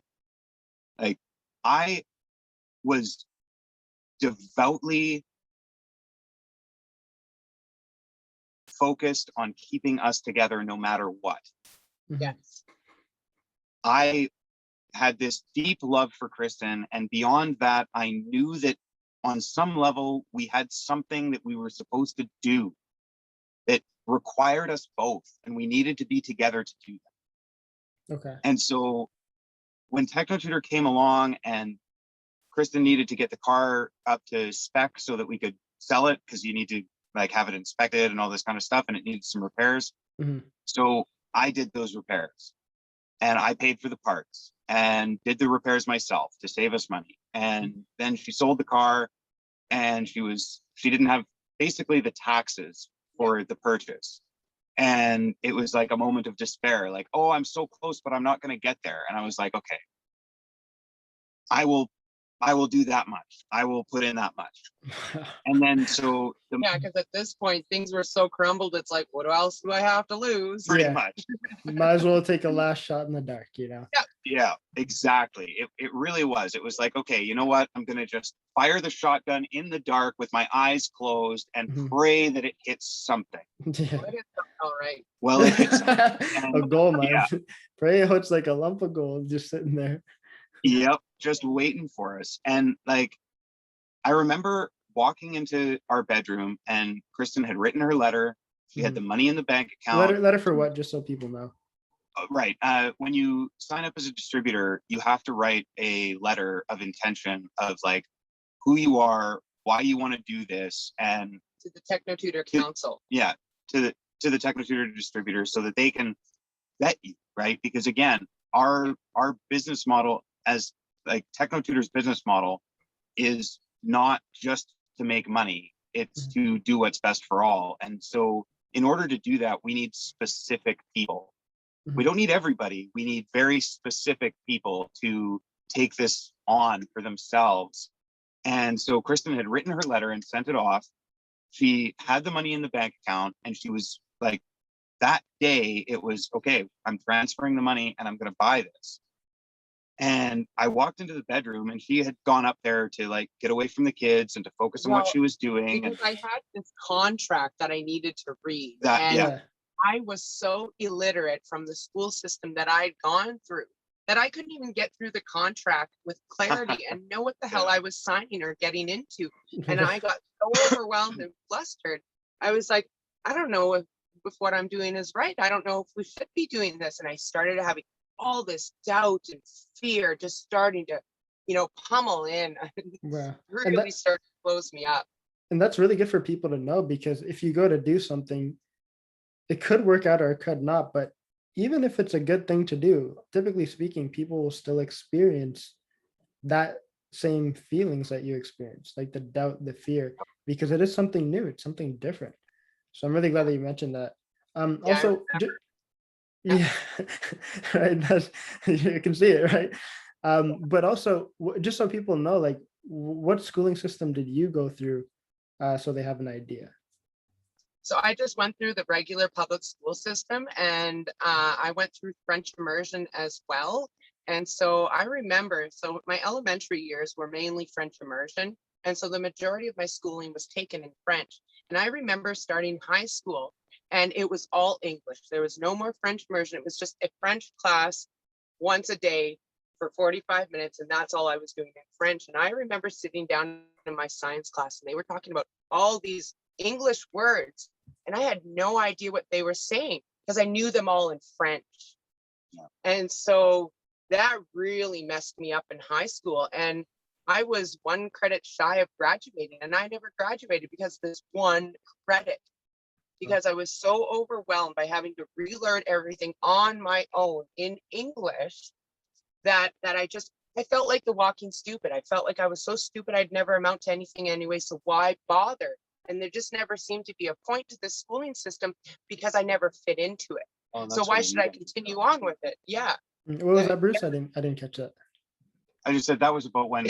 like, I was devoutly focused on keeping us together no matter what. Yes. I had this deep love for Kristen, and beyond that, I knew that on some level we had something that we were supposed to do that required us both, and we needed to be together to do that. Okay. And so when TechnoTutor came along and Kristen needed to get the car up to spec so that we could sell it, because you need to like have it inspected and all this kind of stuff, and it needed some repairs. Mm-hmm. So I did those repairs, and I paid for the parts and did the repairs myself to save us money. And then she sold the car, and she didn't have basically the taxes for the purchase. And it was like a moment of despair, like, oh, I'm so close, but I'm not going to get there. And I was like, okay, I will do that much. I will put in that much. And then because at this point things were so crumbled, it's like, what else do I have to lose? Pretty much. Might as well take a last shot in the dark, Yeah, exactly. It really was. It was like, okay, you know what? I'm gonna just fire the shotgun in the dark with my eyes closed and pray that it hits something. Yeah. All right. Well, it hit something. A gold mine. Yeah. Pray it hits like a lump of gold just sitting there. Yep, just waiting for us. And like, I remember walking into our bedroom, and Kristen had written her letter. She had the money in the bank account. Letter for what? Just so people know. Right. When you sign up as a distributor, you have to write a letter of intention of like who you are, why you want to do this, and to the TechnoTutor Council. Yeah, to the TechnoTutor distributor, so that they can vet you, right? Because again, our business model, as like TechnoTutor's business model, is not just to make money, it's to do what's best for all. And so in order to do that, we need specific people. We don't need everybody. We need very specific people to take this on for themselves. And so Kristen had written her letter and sent it off. She had the money in the bank account, and she was like, that day it was, okay, I'm transferring the money and I'm going to buy this. And I walked into the bedroom, and she had gone up there to like get away from the kids and to focus on what she was doing. Because I had this contract that I needed to read. I was so illiterate from the school system that I'd gone through that I couldn't even get through the contract with clarity and know what the hell I was signing or getting into. And I got so overwhelmed and flustered. I was like, I don't know if what I'm doing is right. I don't know if we should be doing this. And I started having all this doubt and fear just starting to, pummel in. Wow. Really start to close me up. And that's really good for people to know, because if you go to do something, it could work out or it could not. But even if it's a good thing to do, typically speaking, people will still experience that same feelings that you experience, like the doubt, the fear, because it is something new, it's something different. So I'm really glad that you mentioned that. Yeah, Also, yeah, right. That's, you can see it, right? But also, just so people know, like, what schooling system did you go through, so they have an idea? So I just went through the regular public school system, and I went through French immersion as well. And so I remember, so my elementary years were mainly French immersion. And so the majority of my schooling was taken in French. And I remember starting high school and it was all English. There was no more French immersion. It was just a French class once a day for 45 minutes. And that's all I was doing in French. And I remember sitting down in my science class and they were talking about all these English words. And I had no idea what they were saying because I knew them all in French. Yeah. And so that really messed me up in high school. And I was one credit shy of graduating, and I never graduated because of this one credit, because I was so overwhelmed by having to relearn everything on my own in English that I felt like the walking stupid. I felt like I was so stupid I'd never amount to anything anyway, so why bother? And there just never seemed to be a point to the schooling system because I never fit into it. Oh, So why should I continue on with it? Yeah. What was that, Bruce? I didn't catch that. I just said that was about when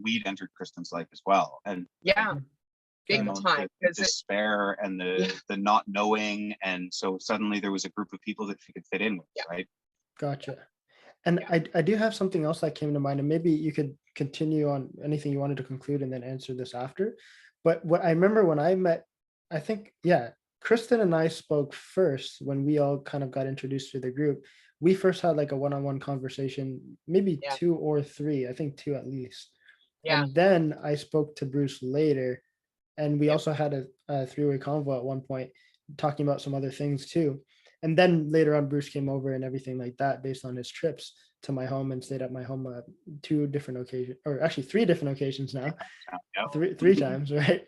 weed entered Kristen's life as well, and Yeah, big you know, time. the despair and the not knowing, and so suddenly there was a group of people that she could fit in with, right? Gotcha. And I do have something else that came to mind, and maybe you could continue on anything you wanted to conclude and then answer this after. But what I remember when I met, I think, yeah, Kristen and I spoke first when we all kind of got introduced to the group. We first had like a one-on-one conversation, maybe 2 or 3, I think 2 at least. Yeah. And then I spoke to Bruce later, and we also had a three-way convo at one point, talking about some other things too. And then later on, Bruce came over and everything like that, based on his trips to my home, and stayed at my home 2 different occasions, or actually 3 different occasions now, three times, right?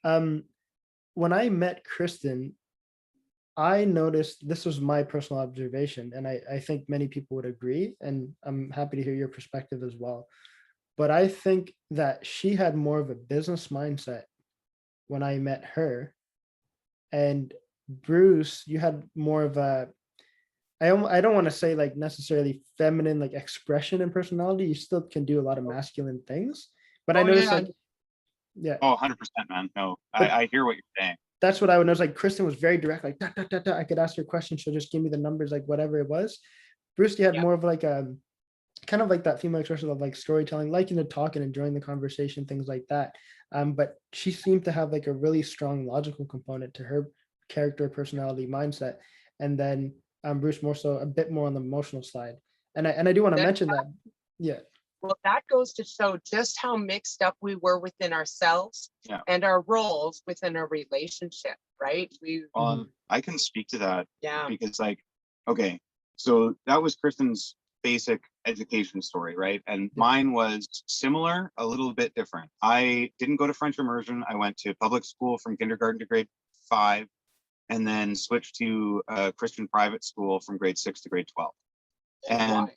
When I met Kristen, I noticed, this was my personal observation, and I think many people would agree, and I'm happy to hear your perspective as well. But I think that she had more of a business mindset when I met her, and Bruce, you had more of a, I don't want to say like necessarily feminine like expression and personality. You still can do a lot of masculine things, but I noticed like, yeah. Oh, 100%, man. No, I hear what you're saying. That's what I would notice. Like Kristen was very direct, like da, da, da, da. I could ask her questions, she'll just give me the numbers, like whatever it was. Bruce, you had more of like a kind of like that female expression of like storytelling, liking to talk and enjoying the conversation, things like that. But she seemed to have like a really strong logical component to her character, personality, mindset. And then Bruce more so a bit more on the emotional side. And I do want to mention that. Yeah. Well, that goes to show just how mixed up we were within ourselves and our roles within a relationship, right? I can speak to that. Yeah. Because like, okay, so that was Kristen's basic education story, right? And mine was similar, a little bit different. I didn't go to French immersion. I went to public school from kindergarten to grade 5, and then switched to a Christian private school from grade 6 to grade 12. And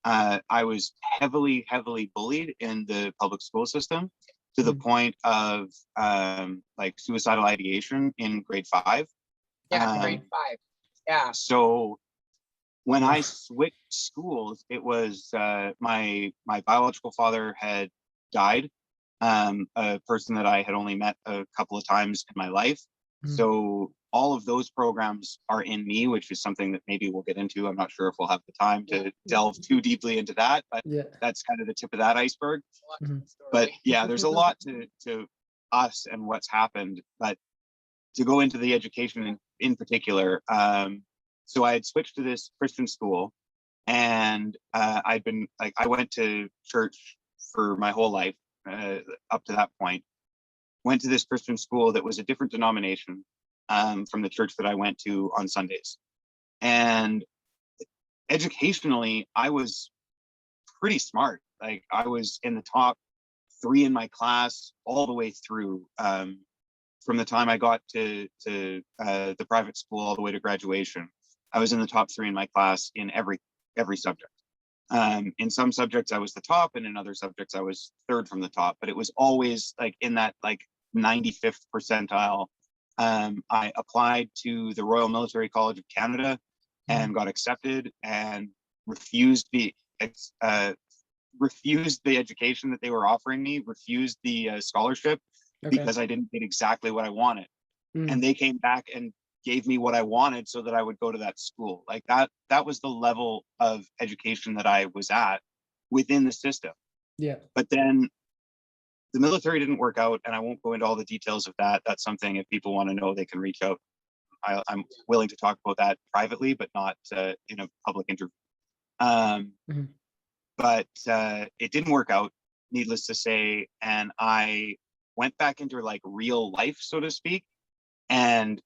I was heavily bullied in the public school system to the point of like suicidal ideation in grade 5. Yeah, grade 5. Yeah. So when I switched schools, it was my biological father had died, a person that I had only met a couple of times in my life. So all of those programs are in me, which is something that maybe we'll get into. I'm not sure if we'll have the time to delve too deeply into that, but that's kind of the tip of that iceberg. But yeah, there's a lot to us and what's happened. But to go into the education in particular, so I had switched to this Christian school, and I'd been like, I went to church for my whole life up to that point. Went to this Christian school that was a different denomination. from the church that I went to on Sundays. And educationally, I was pretty smart. Like I was in the top 3 in my class all the way through, from the time I got to the private school all the way to graduation. I was in the top 3 in my class in every subject. In some subjects I was the top, and in other subjects I was 3rd from the top, but it was always like in that like 95th percentile. I applied to the Royal Military College of Canada and got accepted, and refused the education that they were offering me, refused the scholarship, Okay. because I didn't get exactly what I wanted. Mm. And they came back and gave me what I wanted so that I would go to that school. Like that was the level of education that I was at within the system. Yeah. But then the military didn't work out, and I won't go into all the details of that. That's something, if people want to know, they can reach out. I'm willing to talk about that privately, but not in a public interview. But it didn't work out, needless to say, and I went back into like real life, so to speak, and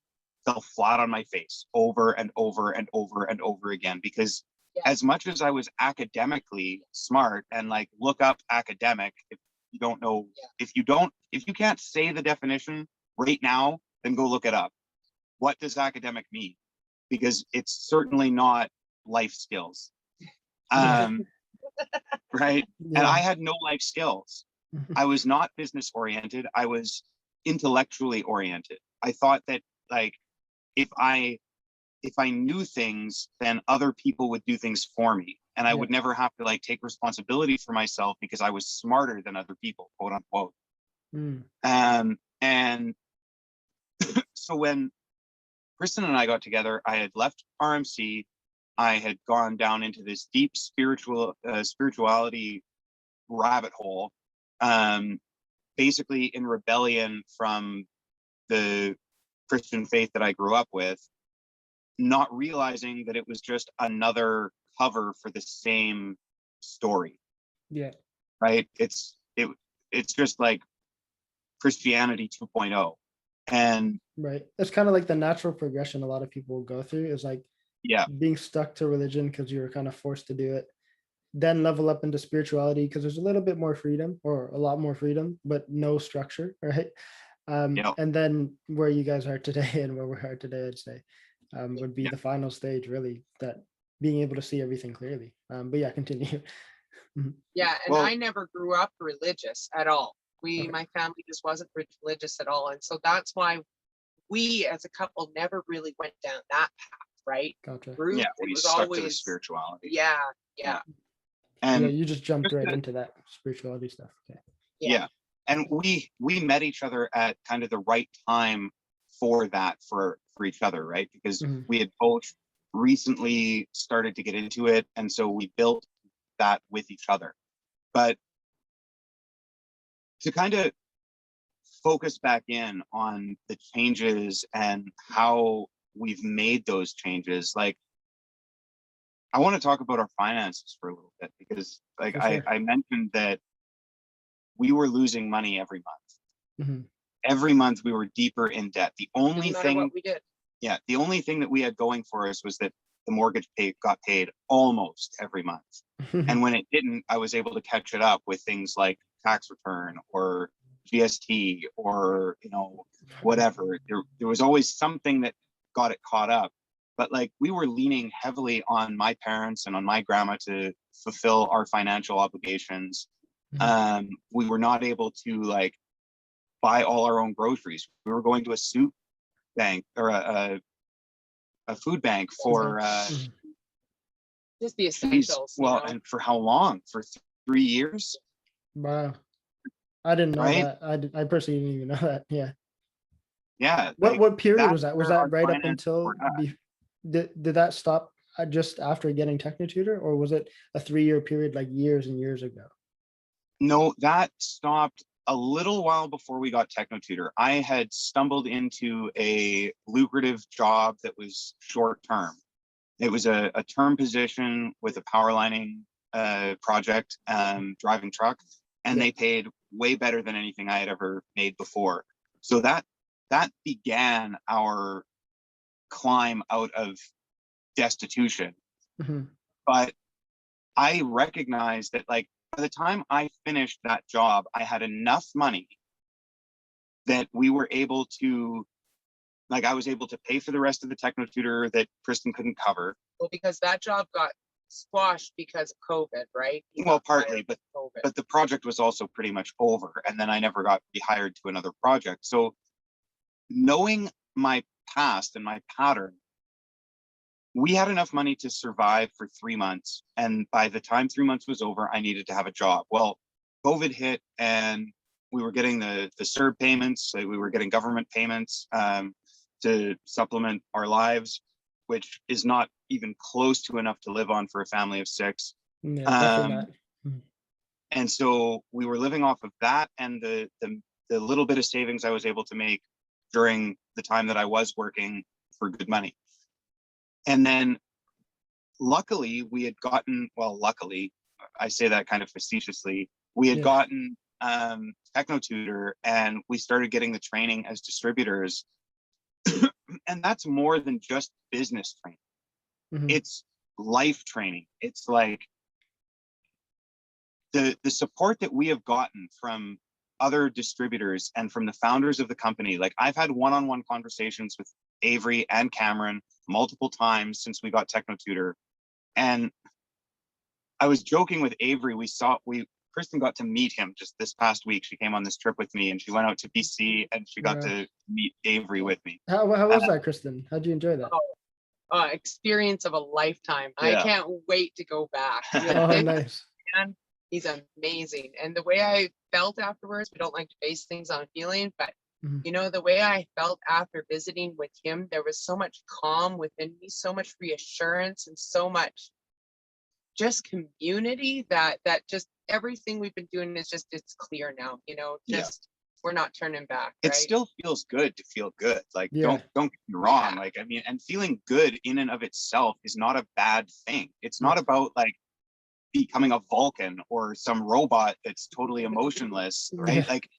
fell flat on my face over and over and over and over again. Because as much as I was academically smart, and like look up academic, if you don't know, if you can't say the definition right now, then go look it up. What does academic mean? Because it's certainly not life skills. Right? Yeah. And I had no life skills. I was not business oriented. I was intellectually oriented. I thought that like if I knew things, then other people would do things for me, and I would never have to like take responsibility for myself because I was smarter than other people, quote unquote. And so when Kristen and I got together, I had left RMC. I had gone down into this deep spirituality rabbit hole, basically in rebellion from the Christian faith that I grew up with, not realizing that it was just another cover for the same story. Yeah. Right? It's just like Christianity 2.0. And right. It's kind of like the natural progression a lot of people go through, is like being stuck to religion because you were kind of forced to do it, then level up into spirituality because there's a little bit more freedom, or a lot more freedom, but no structure, right? And then where you guys are today and where we are today, I'd say, would be the final stage, really, that being able to see everything clearly. But yeah, continue. Yeah, and I never grew up religious at all. My family just wasn't religious at all, and so that's why we as a couple never really went down that path, right? Gotcha. We stuck to the spirituality. Yeah. And you just jumped right into that spirituality stuff. Okay. Yeah. And we met each other at kind of the right time for that, for each other, right? Because we had both recently started to get into it, and so we built that with each other. But to kind of focus back in on the changes and how we've made those changes, like I want to talk about our finances for a little bit, because like I mentioned that we were losing money every month. Every month we were deeper in debt. The only thing the only thing that we had going for us was that the mortgage got paid almost every month. And when it didn't, I was able to catch it up with things like tax return or GST or, whatever. There was always something that got it caught up. But like we were leaning heavily on my parents and on my grandma to fulfill our financial obligations. We were not able to like buy all our own groceries. We were going to a soup bank or a food bank for just the essentials. And for how long? For 3 years? Wow. I didn't know that. I personally didn't even know that. Yeah. Yeah. What period was that? Was that right up until did that stop just after getting TechnoTutor, or was it a 3-year period like years and years ago? No, that stopped a little while before we got TechnoTutor. I had stumbled into a lucrative job that was short term. It was a term position with a power lining project, driving truck, and they paid way better than anything I had ever made before. So that that began our climb out of destitution. Mhm. But I recognized that, like, by the time I finished that job, I had enough money that we were able to, like, I was able to pay for the rest of the TechnoTutor that Kristen couldn't cover. Well, because that job got squashed because of COVID, right? You Well, got fired partly, but with COVID. but the project was also pretty much over, and then I never got rehired to another project. So knowing my past and my pattern, we had enough money to survive for 3 months. And by the time 3 months was over, I needed to have a job. Well, COVID hit, and we were getting the CERB payments. So we were getting government payments to supplement our lives, which is not even close to enough to live on for a family of 6. Yeah, definitely not. And so we were living off of that and the little bit of savings I was able to make during the time that I was working for good money. And then luckily we had gotten, well, luckily, I say that kind of facetiously, we had Yeah. gotten TechnoTutor, and we started getting the training as distributors. And that's more than just business training. Mhm. It's life training. It's like the support that we have gotten from other distributors and from the founders of the company. Like, I've had one-on-one conversations with Avery and Cameron multiple times since we got TechnoTutor. And I was joking with Avery, Kristen got to meet him just this past week. She came on this trip with me, and she went out to BC, and she got to meet Avery with me. How was that, Kristen? How'd you enjoy that? Experience of a lifetime. Yeah. I can't wait to go back. Oh, nice. Man, he's amazing. And the way I felt afterwards, we don't like to base things on feeling, but Mhm. you know, the way I felt after visiting with him, there was so much calm within me, so much reassurance, and so much just community that just everything we've been doing is just, it's clear now, you know, just we're not turning back. It right? still feels good to feel good. Like, Yeah. don't get me wrong. Yeah. Like, I mean, and feeling good in and of itself is not a bad thing. It's not about like becoming a Vulcan or some robot that's totally emotionless, right? Yeah. Like,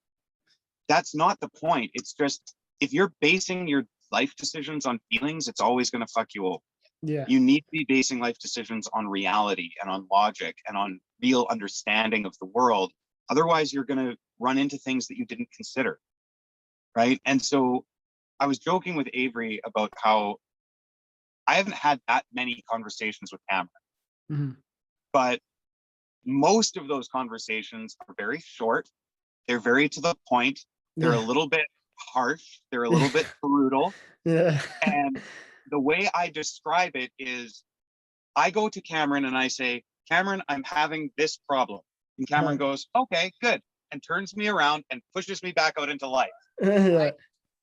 that's not the point. It's just, if you're basing your life decisions on feelings, it's always going to fuck you over. Yeah. You need to be basing life decisions on reality and on logic and on real understanding of the world. Otherwise, you're going to run into things that you didn't consider, right? And so I was joking with Avery about how I haven't had that many conversations with Cameron, Mhm. but most of those conversations are very short. They're very to the point. They're a Yeah. little bit harsh. They're a little bit brutal. Yeah. And the way I describe it is, I go to Cameron and I say, Cameron, I'm having this problem. And Cameron Right. goes, okay, good. And turns me around and pushes me back out into life. Yeah.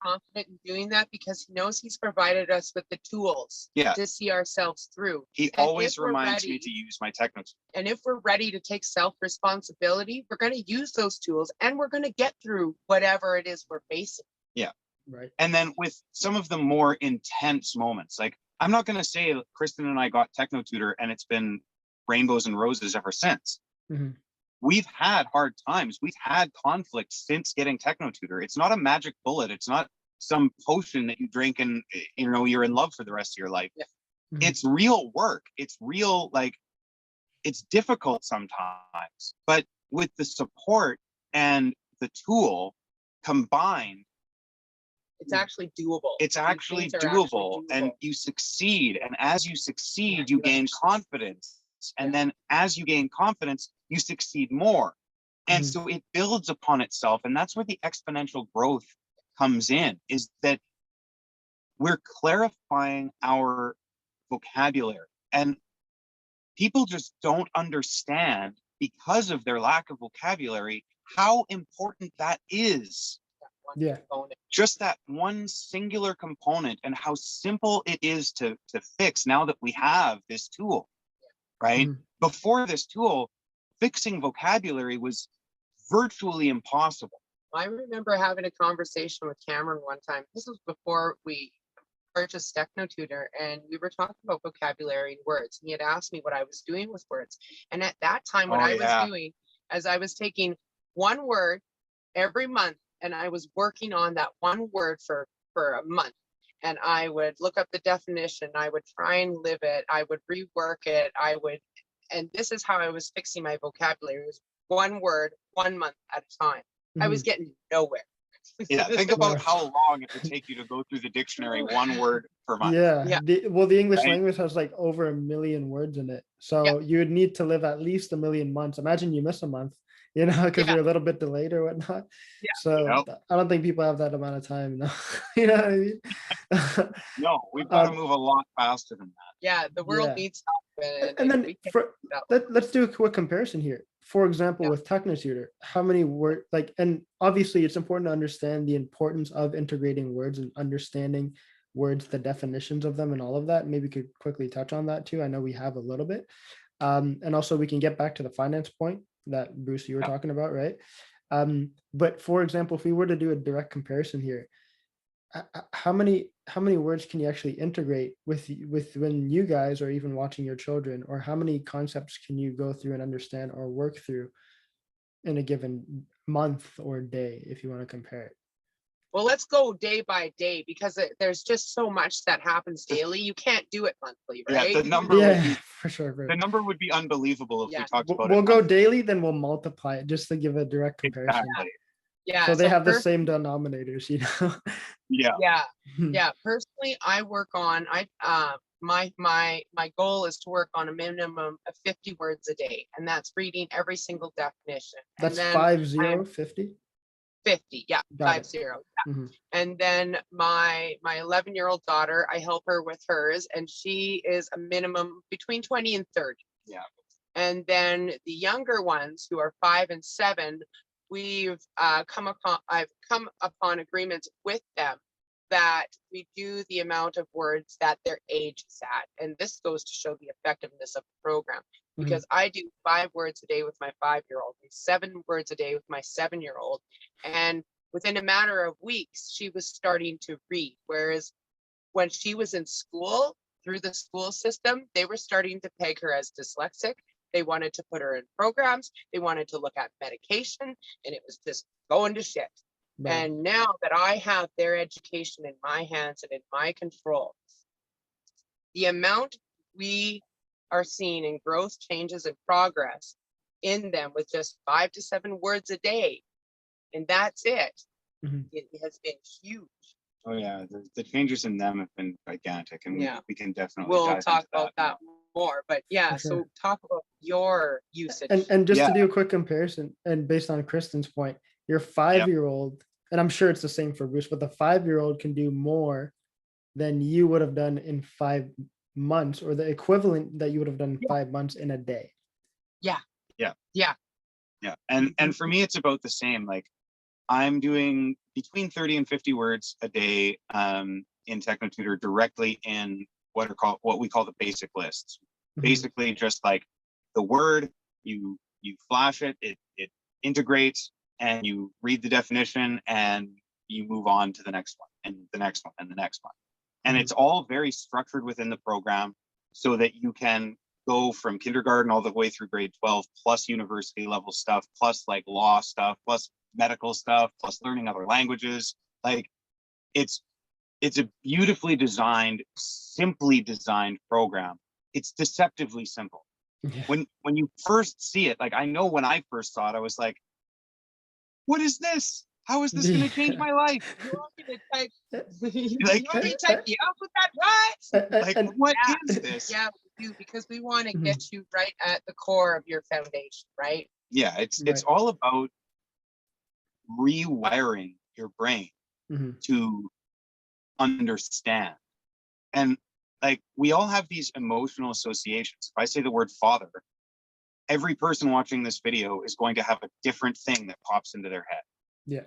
Confident in doing that because he knows he's provided us with the tools to see ourselves through. He And always if we're reminds me ready- to use my TechnoTutor. And if we're ready to take self-responsibility, we're going to use those tools and we're going to get through whatever it is we're facing. Right. And then with some of the more intense moments, like, I'm not going to say Kristen and I got TechnoTutor and it's been rainbows and roses ever since. Mhm. We've had hard times. We've had conflict since getting TechnoTutor. It's not a magic bullet. It's not some potion that you drink and, you know, you're in love for the rest of your life. Yeah. Mhm. It's real work. It's real, like, it's difficult sometimes, but with the support and the tool combined, It's actually doable. it's These actually things are actually doable, and doable. you succeed. And as you succeed, Yeah, you you gain understand. confidence. And then as you gain confidence, you succeed more. And Mhm. so it builds upon itself. And that's where the exponential growth comes in, is that we're clarifying our vocabulary. And people just don't understand, because of their lack of vocabulary, how important that is. That one Yeah. component. Just that one singular component, and how simple it is to fix now that we have this tool, right? Mhm. Before this tool, fixing vocabulary was virtually impossible. I remember having a conversation with Cameron one time. This was before we purchased TechnoTutor, and we were talking about vocabulary and words. And he had asked me what I was doing with words. And at that time, what Oh, I yeah. was doing, as I was taking one word every month and I was working on that one word for a month. And I would look up the definition, I would try and live it, I would rework it, and this is how I was fixing my vocabulary. It was one word, 1 month at a time. I was getting nowhere. Yeah, think about how long it would take you to go through the dictionary 1 word per month. Yeah. Well, the English Right? language has like over 1 million words in it. So you would need to live at least 1 million months. Imagine you miss a month, you know, because you're a little bit delayed or whatnot. Yeah. So I don't think people have that amount of time. No. You know what I mean? No, we've got to move a lot faster than that. Yeah, the world needs help. And then let's do a quick comparison here. For example, with TechnoTutor, how many words, like, and obviously it's important to understand the importance of integrating words and understanding words, the definitions of them and all of that. Maybe we could quickly touch on that too. I know we have a little bit. And also we can get back to the finance point that Bruce, you were talking about, right? But for example, if we were to do a direct comparison here, how many words can you actually integrate with when you guys are even watching your children, or how many concepts can you go through and understand or work through in a given month or day, if you want to compare it? Well, let's go day by day, because there's just so much that happens daily. You can't do it monthly, right? Yeah, the number would be for sure. The number would be unbelievable if we talked about it. We'll go daily, then we'll multiply it just to give a direct comparison. Exactly. Yeah. So they have the same denominators, you know? Yeah. Personally, I work on, my goal is to work on a minimum of 50 words a day, and that's reading every single definition. That's and 50? 50, yeah, 50. Yeah. And then my 11-year-old daughter, I help her with hers, and she is a minimum between 20 and 30. Yeah. And then the younger ones, who are 5 and 7, I've come upon agreements with them that we do the amount of words that their age is at. And this goes to show the effectiveness of the program, because I do 5 words a day with my 5-year-old and 7 words a day with my 7-year-old. And within a matter of weeks, she was starting to read. Whereas when she was in school, through the school system, they were starting to peg her as dyslexic. They wanted to put her in programs. They wanted to look at medication, and it was just going to shit. Right. And now that I have their education in my hands and in my control, the amount we are seeing in growth, changes, and progress in them with just 5 to 7 words a day, and that's it. It has been huge. Oh yeah, the changes in them have been gigantic, and we can definitely talk about that more. But so talk about your usage. And just to do a quick comparison, and based on Kristen's point, your 5-year-old, and I'm sure it's the same for Bruce, but the 5-year-old can do more than you would have done in 5 months, or the equivalent that you would have done in 5 months in a day. Yeah. And for me, it's about the same. Like, I'm doing between 30 and 50 words a day in TechnoTutor directly in what we call the basic lists. Basically, just like the word, you flash it, it integrates, and you read the definition, and you move on to the next one, and the next one, and the next one. And it's all very structured within the program, so that you can go from kindergarten all the way through grade 12, plus university level stuff, plus like law stuff, plus medical stuff, plus learning other languages. Like, it's a beautifully designed, simply designed program. It's deceptively simple. When you first see it, like, I know when I first saw it, I was like, what is this? How is this going to change my life? You want me to type? You want me to type the alphabet? What? Like, what is this? Yeah, we do, because we want to get you right at the core of your foundation, right? Yeah, it's all about rewiring your brain to understand. And like, we all have these emotional associations. If I say the word father, every person watching this video is going to have a different thing that pops into their head. Yeah.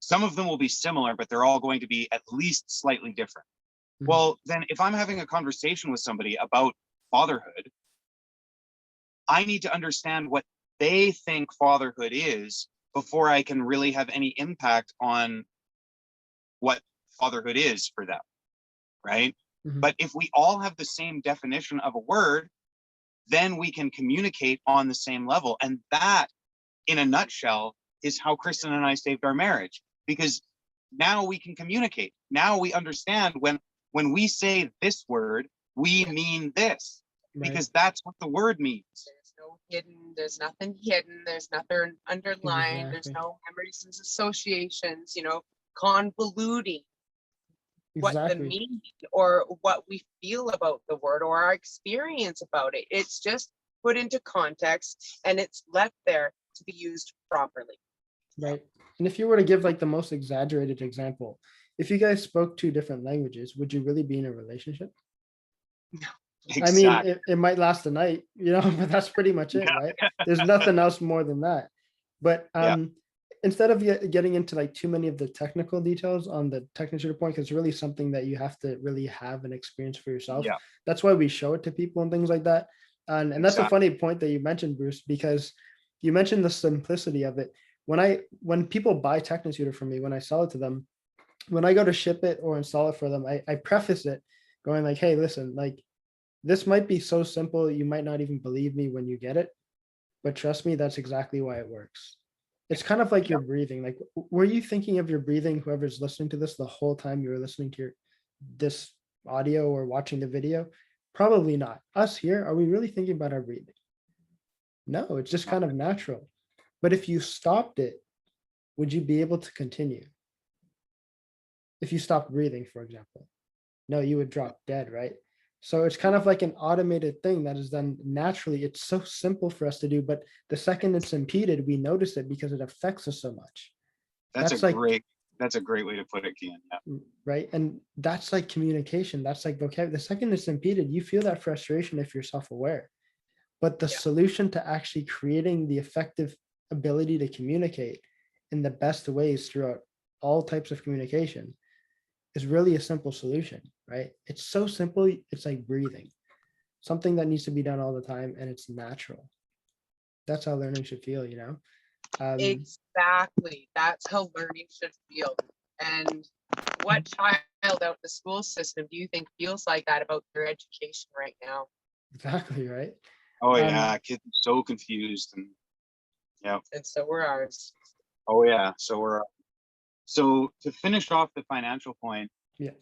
Some of them will be similar, but they're all going to be at least slightly different. Well, then if I'm having a conversation with somebody about fatherhood, I need to understand what they think fatherhood is before I can really have any impact on what fatherhood is for them, right? But if we all have the same definition of a word, then we can communicate on the same level. And that, in a nutshell, is how Kristen and I saved our marriage. because now we can communicate. Now we understand when we say this word, we mean this, Right. because that's what the word means. There's no hidden, there's nothing hidden, there's nothing underlined, there's Exactly. no memories and associations, convoluting what the Exactly. meaning or what we feel about the word or our experience about it. It's just put into context and it's left there to be used properly. Right. And if you were to give like the most exaggerated example, if you guys spoke two different languages, would you really be in a relationship? I mean, Exactly. it might last a night, but that's pretty much it, Yeah. right? There's nothing else more than that. But Yeah. instead of getting into like too many of the technical details on the TechnoTutor point, because it's really something that you have to really have an experience for yourself. Yeah. That's why we show it to people and things like that. And that's a Exactly. funny point that you mentioned, Bruce, because you mentioned the simplicity of it. When people buy TechnoTutor from me, when I sell it to them, when I go to ship it or install it for them, I preface it going like, hey, listen, like this might be so simple, you might not even believe me when you get it, but trust me, that's exactly why it works. It's kind of like Yeah. your breathing. Like, were you thinking of your breathing, whoever's listening to this, the whole time you were listening to this audio or watching the video? Probably not. Us here, are we really thinking about our breathing? No, it's just kind of natural. But if you stopped it, would you be able to continue? If you stopped breathing, for example, no, you would drop dead, right? So it's kind of like an automated thing that is done naturally. It's so simple for us to do, but the second it's impeded, we notice it because it affects us so much. That's That's a like, great way to put it, Kian. Yeah. right? And that's like communication. That's like vocabulary. The second it's impeded, you feel that frustration if you're self-aware. But the Yeah. solution to actually creating the effective ability to communicate in the best ways throughout all types of communication is really a simple solution, right? It's so simple. It's like breathing, something that needs to be done all the time, and it's natural. That's how learning should feel, Exactly. That's how learning should feel. And what child out in the school system do you think feels like that about their education right now? Exactly, right? Oh yeah, kids are so confused, and yeah. And so we're ours. Oh yeah, so to finish off the financial point, Yeah.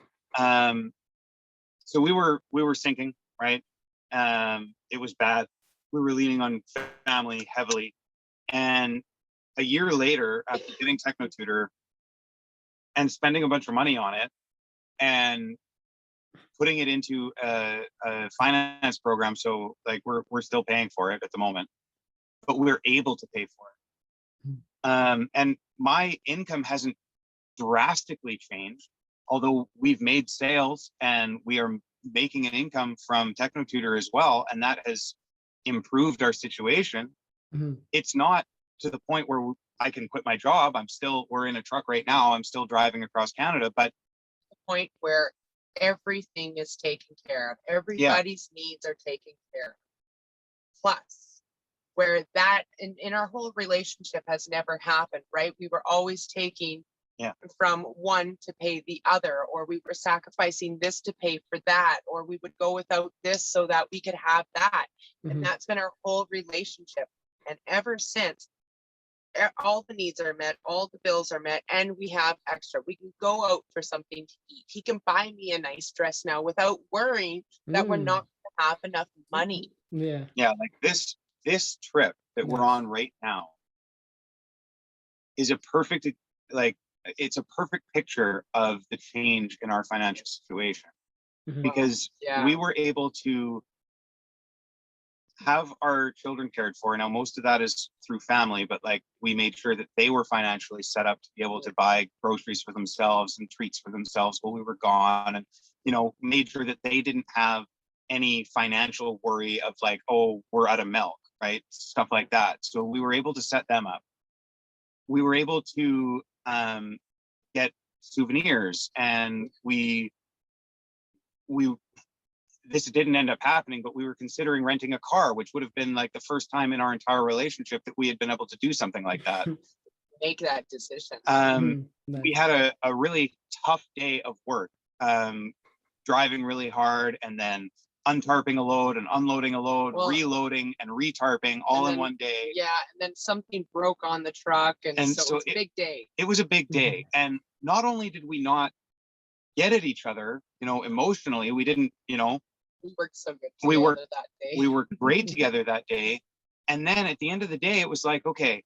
So we were sinking, right? It was bad. We were leaning on family heavily, and a year later, after getting TechnoTutor and spending a bunch of money on it, and putting it into a finance program, so like we're still paying for it at the moment, but we're able to pay for it. And my income hasn't drastically changed, although we've made sales and we are making an income from TechnoTutor as well, and that has improved our situation. Mhm. It's not to the point where I can quit my job. We're in a truck right now. I'm still driving across Canada, but The point where everything is taken care of. Everybody's needs are taken care of. Plus, where that in our whole relationship has never happened, right? We were always taking from one to pay the other, or we were sacrificing this to pay for that, or we would go without this so that we could have that. And that's been our whole relationship. And ever since, all the needs are met, all the bills are met, and we have extra. We can go out for something to eat. He can buy me a nice dress now without worrying that we're not going to have enough money. Yeah. Yeah, like this trip that we're on right now is a perfect, like, it's a perfect picture of the change in our financial situation, because we were able to have our children cared for. Now, most of that is through family, but like we made sure that they were financially set up to be able to buy groceries for themselves and treats for themselves while we were gone, and made sure that they didn't have any financial worry of like, oh, we're out of milk, right? Stuff like that. So we were able to set them up. We were able to get souvenirs, and this didn't end up happening, but we were considering renting a car, which would have been like the first time in our entire relationship that we had been able to do something like that. Make that decision. We had a really tough day of work, driving really hard, and then untarping a load and unloading a load, Well, reloading and retarping all in then- one day. Yeah, and then something broke on the truck, and so it was a big day. It was a big day. And not only did we not get at each other, you know, emotionally, we didn't, you know, We worked so good We together worked- that day. we worked great together that day. And then at the end of the day, it was like, okay,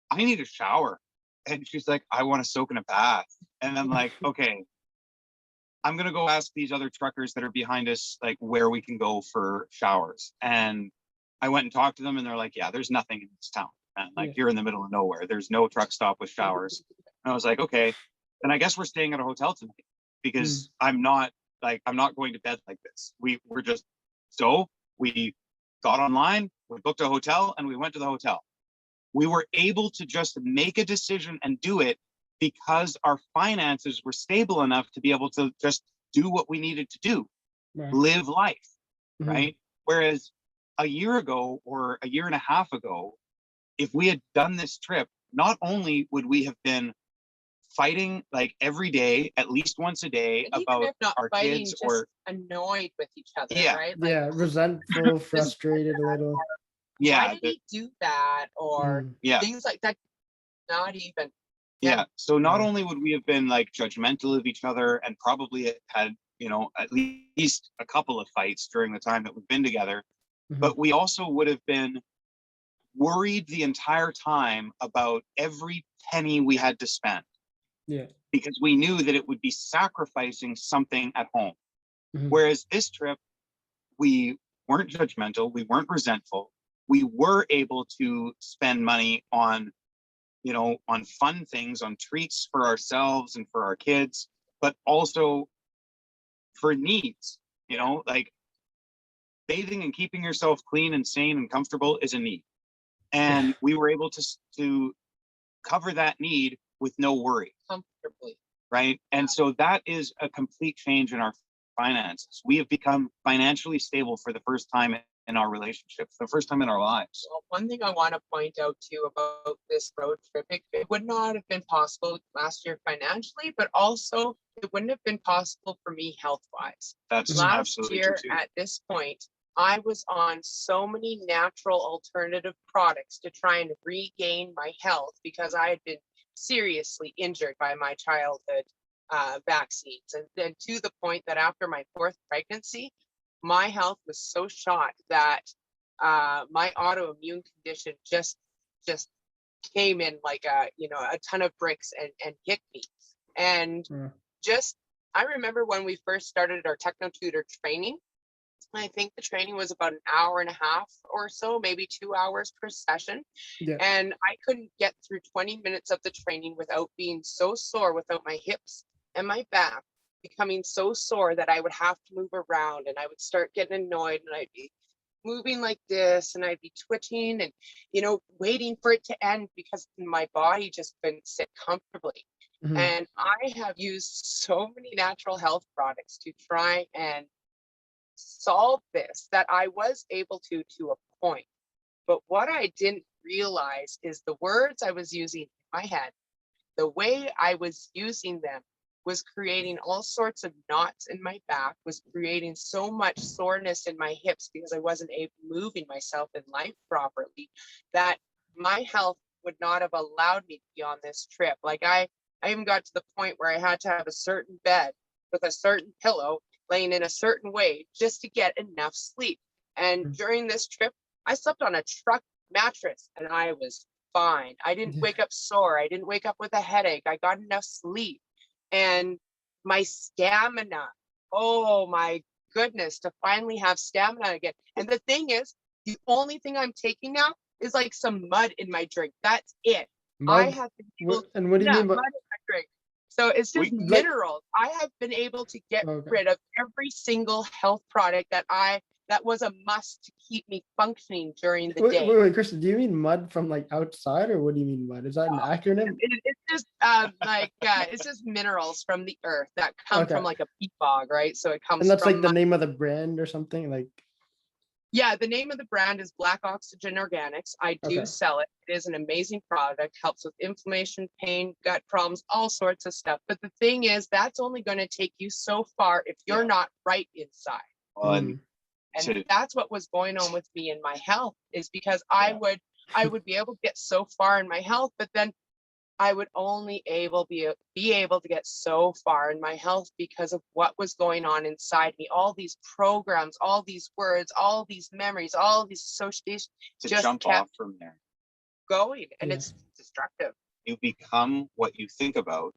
I need a shower. And she's like, I want to soak in a bath. And I'm like, okay, I'm going to go ask these other truckers that are behind us, like where we can go for showers. And I went and talked to them and they're like, yeah, there's nothing in this town. And like, Yeah. you're in the middle of nowhere. There's no truck stop with showers. And I was like, okay, then I guess we're staying at a hotel tonight because I'm not going to bed like this. We're just, so we got online, we booked a hotel and we went to the hotel. We were able to just make a decision and do it because our finances were stable enough to be able to just do what we needed to do, Right. live life, Mhm. right? Whereas a year ago or a year and a half ago, if we had done this trip, not only would we have been fighting like every day, at least once a day, And even about if not our fighting, kids just or annoyed with each other, Yeah. right? Yeah, resentful, frustrated a little. yeah, Why did he do that? Or yeah. things like that. Not even. Yeah. So not Yeah. only would we have been like judgmental of each other and probably had, you know, at least a couple of fights during the time that we've been together, Mhm. but we also would have been worried the entire time about every penny we had to spend Yeah. because we knew that it would be sacrificing something at home. Mhm. Whereas this trip, we weren't judgmental, we weren't resentful. We were able to spend money on, you know, on fun things, on treats for ourselves and for our kids, but also for needs, you know, like bathing and keeping yourself clean and sane and comfortable is a need. And we were able to cover that need with no worry, Comfortably. right? And so that is a complete change in our finances. We have become financially stable for the first time in our relationship, for the first time in our lives. Well, one thing I want to point out too about this road trip, it would not have been possible last year financially, but also it wouldn't have been possible for me health wise. That's Last absolutely true year too. at this point, I was on so many natural alternative products to try and regain my health because I had been seriously injured by my childhood vaccines. And then to the point that after my 4th pregnancy, my health was so shot that my autoimmune condition just came in like a ton of bricks and hit me. And just, I remember when we first started our TechnoTutor training, I think the training was about an hour and a half or so, maybe 2 hours per session. Yeah. And I couldn't get through 20 minutes of the training without being so sore, without my hips and my back becoming so sore that I would have to move around and I would start getting annoyed and I'd be moving like this and I'd be twitching and, waiting for it to end because my body just couldn't sit comfortably. Mhm. And I have used so many natural health products to try and solve this that I was able to a point. But what I didn't realize is the words I was using in my head, the way I was using them was creating all sorts of knots in my back, was creating so much soreness in my hips because I wasn't moving myself in life properly, that my health would not have allowed me to be on this trip. Like I even got to the point where I had to have a certain bed with a certain pillow laying in a certain way just to get enough sleep. And during this trip, I slept on a truck mattress and I was fine. I didn't wake up sore. I didn't wake up with a headache. I got enough sleep. And my stamina, oh my goodness, to finally have stamina again. And the thing is, the only thing I'm taking now is like some mud in my drink. That's it. I Mud? have been able And what do you mean by mud in my drink. So it's just minerals. I have been able to get rid of every single health product that was a must to keep me functioning during the day. Wait, Kristen, do you mean mud from like outside or what do you mean mud? Is that an acronym? It's just it's just minerals from the earth that come from like a peat bog, right? So it comes And that's from like the name of the brand or something like. Yeah, the name of the brand is Black Oxygen Organics. I do sell it. It is an amazing product, helps with inflammation, pain, gut problems, all sorts of stuff. But the thing is, that's only going to take you so far if you're not right inside. Well, and And to- that's what was going on with me in my health, is because I would be able to get so far in my health, but then I would only be able to get so far in my health because of what was going on inside me. All these programs, all these words, all these memories, all these associations to just jump kept off from there. going, and Yeah. it's destructive. You become what you think about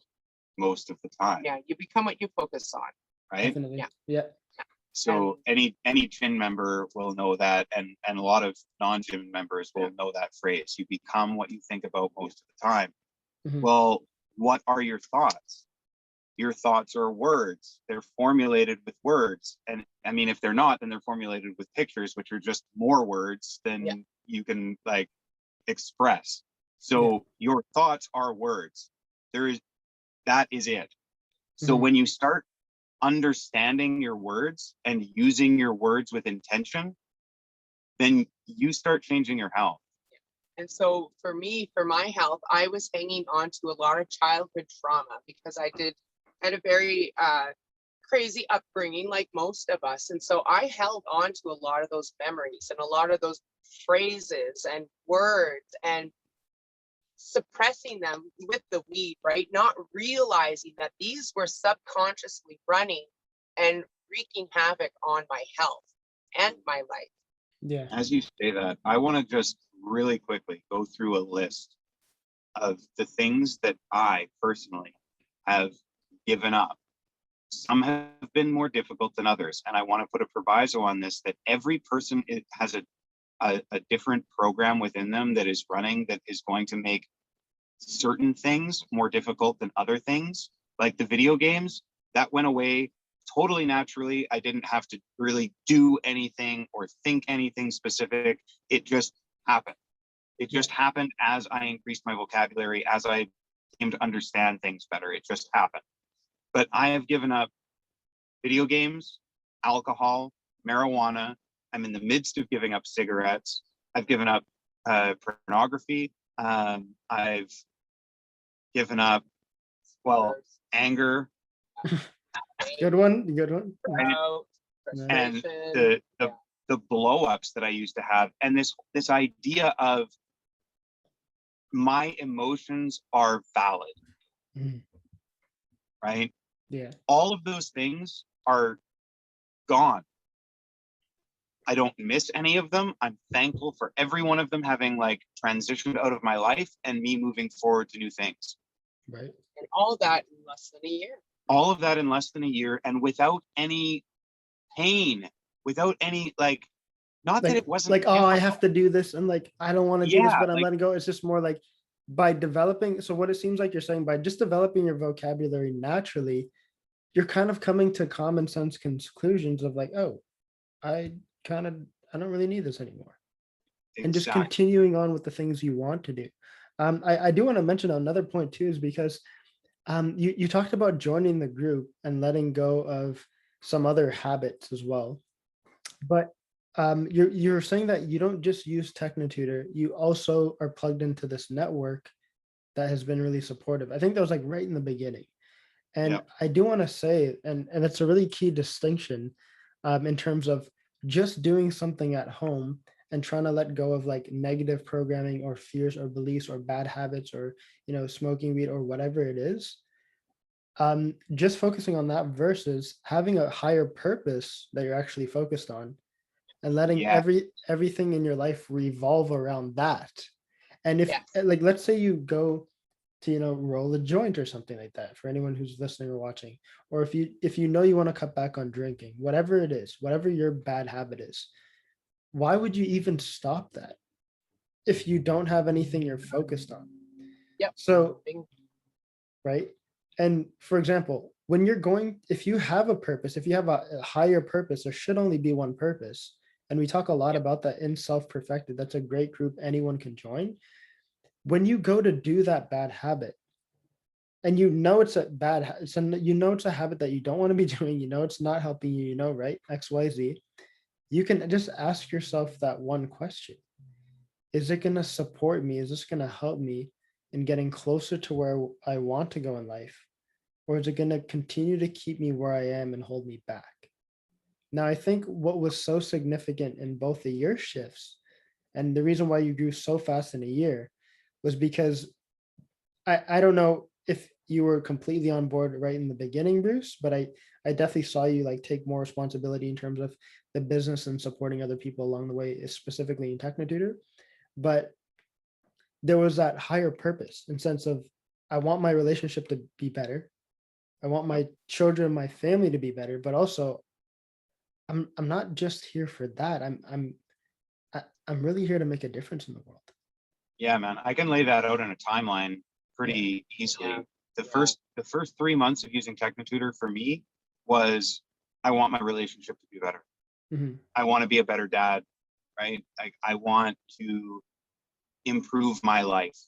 most of the time, Yeah, you become what you focus on. right? Definitely. Yeah. Yeah. So any gym member will know that, and a lot of non-gym members will know that phrase. You become what you think about most of the time. Mhm. Well, what are your thoughts? Your thoughts are words. They're formulated with words. And I mean, if they're not, then they're formulated with pictures, which are just more words than you can like express. So your thoughts are words. That is it. So Mhm. when you start understanding your words and using your words with intention, then you start changing your health. And so for me, for my health, I was hanging on to a lot of childhood trauma because had a very crazy upbringing like most of us. And so I held on to a lot of those memories and a lot of those phrases and words and suppressing them with the weed, right? Not realizing that these were subconsciously running and wreaking havoc on my health and my life. Yeah. As you say that, I want to just really quickly go through a list of the things that I personally have given up. Some have been more difficult than others. And I want to put a proviso on this, that every person has a different program within them that is running that is going to make certain things more difficult than other things. Like the video games, that went away totally naturally. I didn't have to really do anything or think anything specific. It just happened. It just happened as I increased my vocabulary, as I came to understand things better. It just happened. But I have given up video games, alcohol, marijuana. I'm in the midst of giving up cigarettes. I've given up pornography. I've given up, well, anger. Good one. Good one. Doubt, And frustration. the blow-ups that I used to have, and this idea of my emotions are valid, Mhm. right? Yeah. All of those things are gone. I don't miss any of them. I'm thankful for every one of them having like transitioned out of my life and me moving forward to new things. Right. And all that in less than a year. All of that in less than a year, and without any pain, without any like, not that it wasn't like, oh, I difficult. have to do this, and like I don't want to do this, Yeah, but I'm like- letting go. It's just more like by developing. So what it seems like you're saying, by just developing your vocabulary naturally, you're kind of coming to common sense conclusions of like, oh, I don't really need this anymore. And just Exactly. continuing on with the things you want to do. I do want to mention another point too, is because you talked about joining the group and letting go of some other habits as well. But you're saying that you don't just use TechnoTutor, you also are plugged into this network that has been really supportive. I think that was like right in the beginning. And Yep. I do want to say, and it's a really key distinction in terms of just doing something at home and trying to let go of like negative programming or fears or beliefs or bad habits or, smoking weed or whatever it is. Just focusing on that versus having a higher purpose that you're actually focused on and letting Yeah. everything in your life revolve around that. And if Yes. like, let's say you go to, roll a joint or something like that, for anyone who's listening or watching, or if you know you want to cut back on drinking, whatever it is, whatever your bad habit is, why would you even stop that if you don't have anything you're focused on? Yep. So, Bing. right. And for example, if you have a purpose, if you have a higher purpose, there should only be one purpose. And we talk a lot about that in Self-Perfected. That's a great group anyone can join. When you go to do that bad habit, and it's a bad, it's a habit that you don't want to be doing, it's not helping you, right? XYZ. You can just ask yourself that one question. Is it going to support me? Is this going to help me in getting closer to where I want to go in life? Or is it going to continue to keep me where I am and hold me back? Now, I think what was so significant in both the year shifts and the reason why you grew so fast in a year was because I don't know if you were completely on board right in the beginning, Bruce, but I definitely saw you like take more responsibility in terms of the business and supporting other people along the way, specifically in TechnoTutor. But there was that higher purpose in sense of I want my relationship to be better. I want my children, my family to be better, but also I'm not just here for that. I'm really here to make a difference in the world. Yeah, man, I can lay that out in a timeline pretty easily. The first 3 months of using TechnoTutor for me was I want my relationship to be better. Mhm. I want to be a better dad, right? I want to improve my life.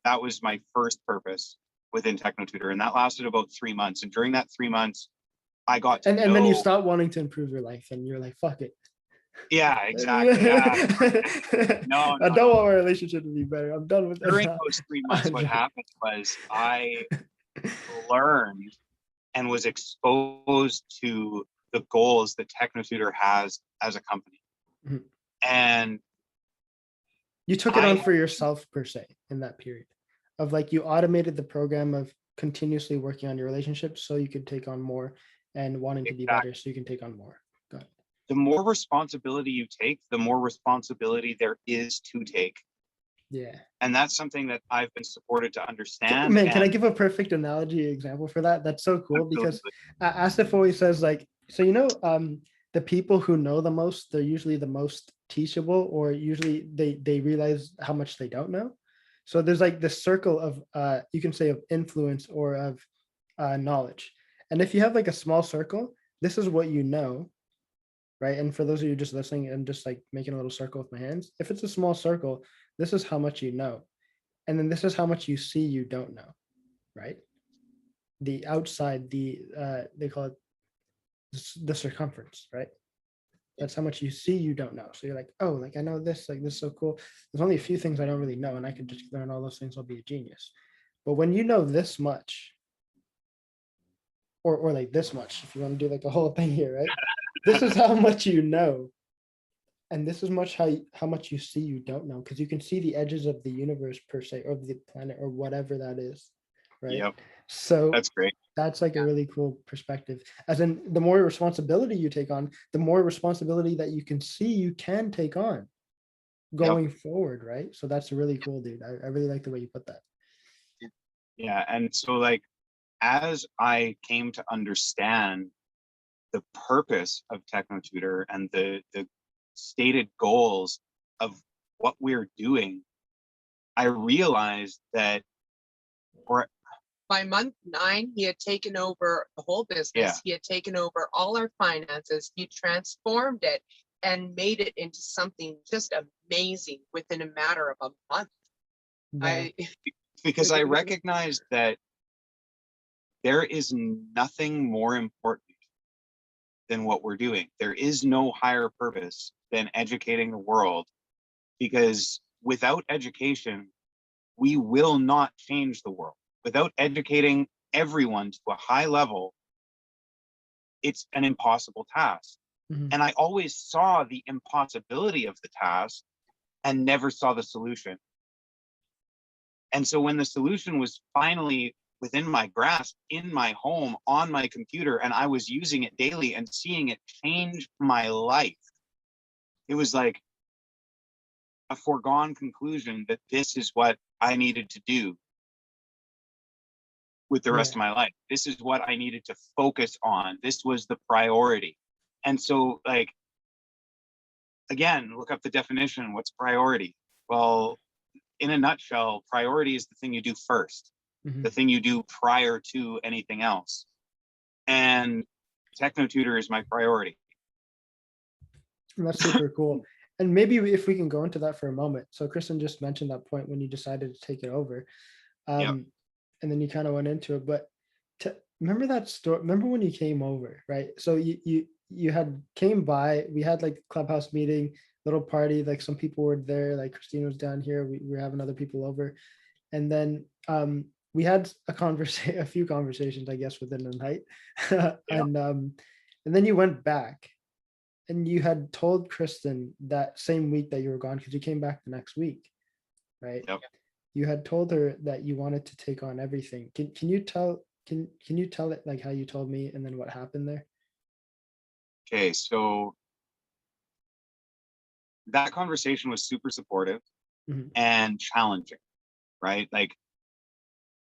That was my first purpose within TechnoTutor, and that lasted about 3 months. And during that 3 months, I got to And then you know. stop wanting to improve your life and you're like, fuck it. Yeah, exactly. Yeah. No, I don't want my relationship to be better. I'm done with it. during now. those 3 months, what happened was I learned and was exposed to the goals that TechnoTutor has as a company. Mhm. And You took it on for yourself per se in that period of like you automated the program of continuously working on your relationship so you could take on more and wanting to be better so you can take on more. Go ahead. the more responsibility you take, the more responsibility there is to take. Yeah. And that's something that I've been supported to understand. Man, can I give a perfect analogy example for that? That's so cool because Asif always says like, so the people who know the most, they're usually the most teachable, or usually they realize how much they don't know. So there's like this circle of you can say of influence or of knowledge. And if you have like a small circle, this is what you know, right? And for those of you just listening and just like making a little circle with my hands, if it's a small circle, this is how much you know. And then this is how much you see you don't know, right? The outside, they call it the circumference, right? That's how much you see you don't know. So you're like, oh, like I know this, like this is so cool. There's only a few things I don't really know, and I could just learn all those things, I'll be a genius. But when you know this much, or like this much, if you want to do like a whole thing here, right? This is how much you know. And this is how much you see you don't know, because you can see the edges of the universe per se, or the planet, or whatever that is, right? Yep. So That's great. that's like a really cool perspective. As in, the more responsibility you take on, the more responsibility that you can see you can take on going forward, right? So that's really cool, dude. I really like the way you put that. Yeah. And so like, as I came to understand the purpose of TechnoTutor and the stated goals of what we're doing, I realized that By month 9, he had taken over the whole business. Yeah. He had taken over all our finances. He transformed it and made it into something just amazing within a matter of a month. Yeah. Because I recognized that there is nothing more important than what we're doing. There is no higher purpose than educating the world, because without education, we will not change the world. Without educating everyone to a high level, it's an impossible task. Mhm. And I always saw the impossibility of the task and never saw the solution. And so when the solution was finally within my grasp, in my home, on my computer, and I was using it daily and seeing it change my life, it was like a foregone conclusion that this is what I needed to do with the rest of my life. This is what I needed to focus on. This was the priority. And so, like, again, look up the definition. What's priority? Well, in a nutshell, priority is the thing you do first, the thing you do prior to anything else. And TechnoTutor is my priority. And that's super cool. And maybe if we can go into that for a moment. So Kristen just mentioned that point when you decided to take it over. And then you kind of went into it, but remember that story, remember when you came over, right? So you had came by, we had like clubhouse meeting, little party, like some people were there, like Christine was down here, we were having other people over. And then we had a few conversations, I guess, within the night. And then you went back and you had told Kristen that same week that you were gone, because you came back the next week, right? Yep. You had told her that you wanted to take on everything. Can you tell it like how you told me, and then what happened there? Okay, so that conversation was super supportive Mhm. and challenging, right? Like,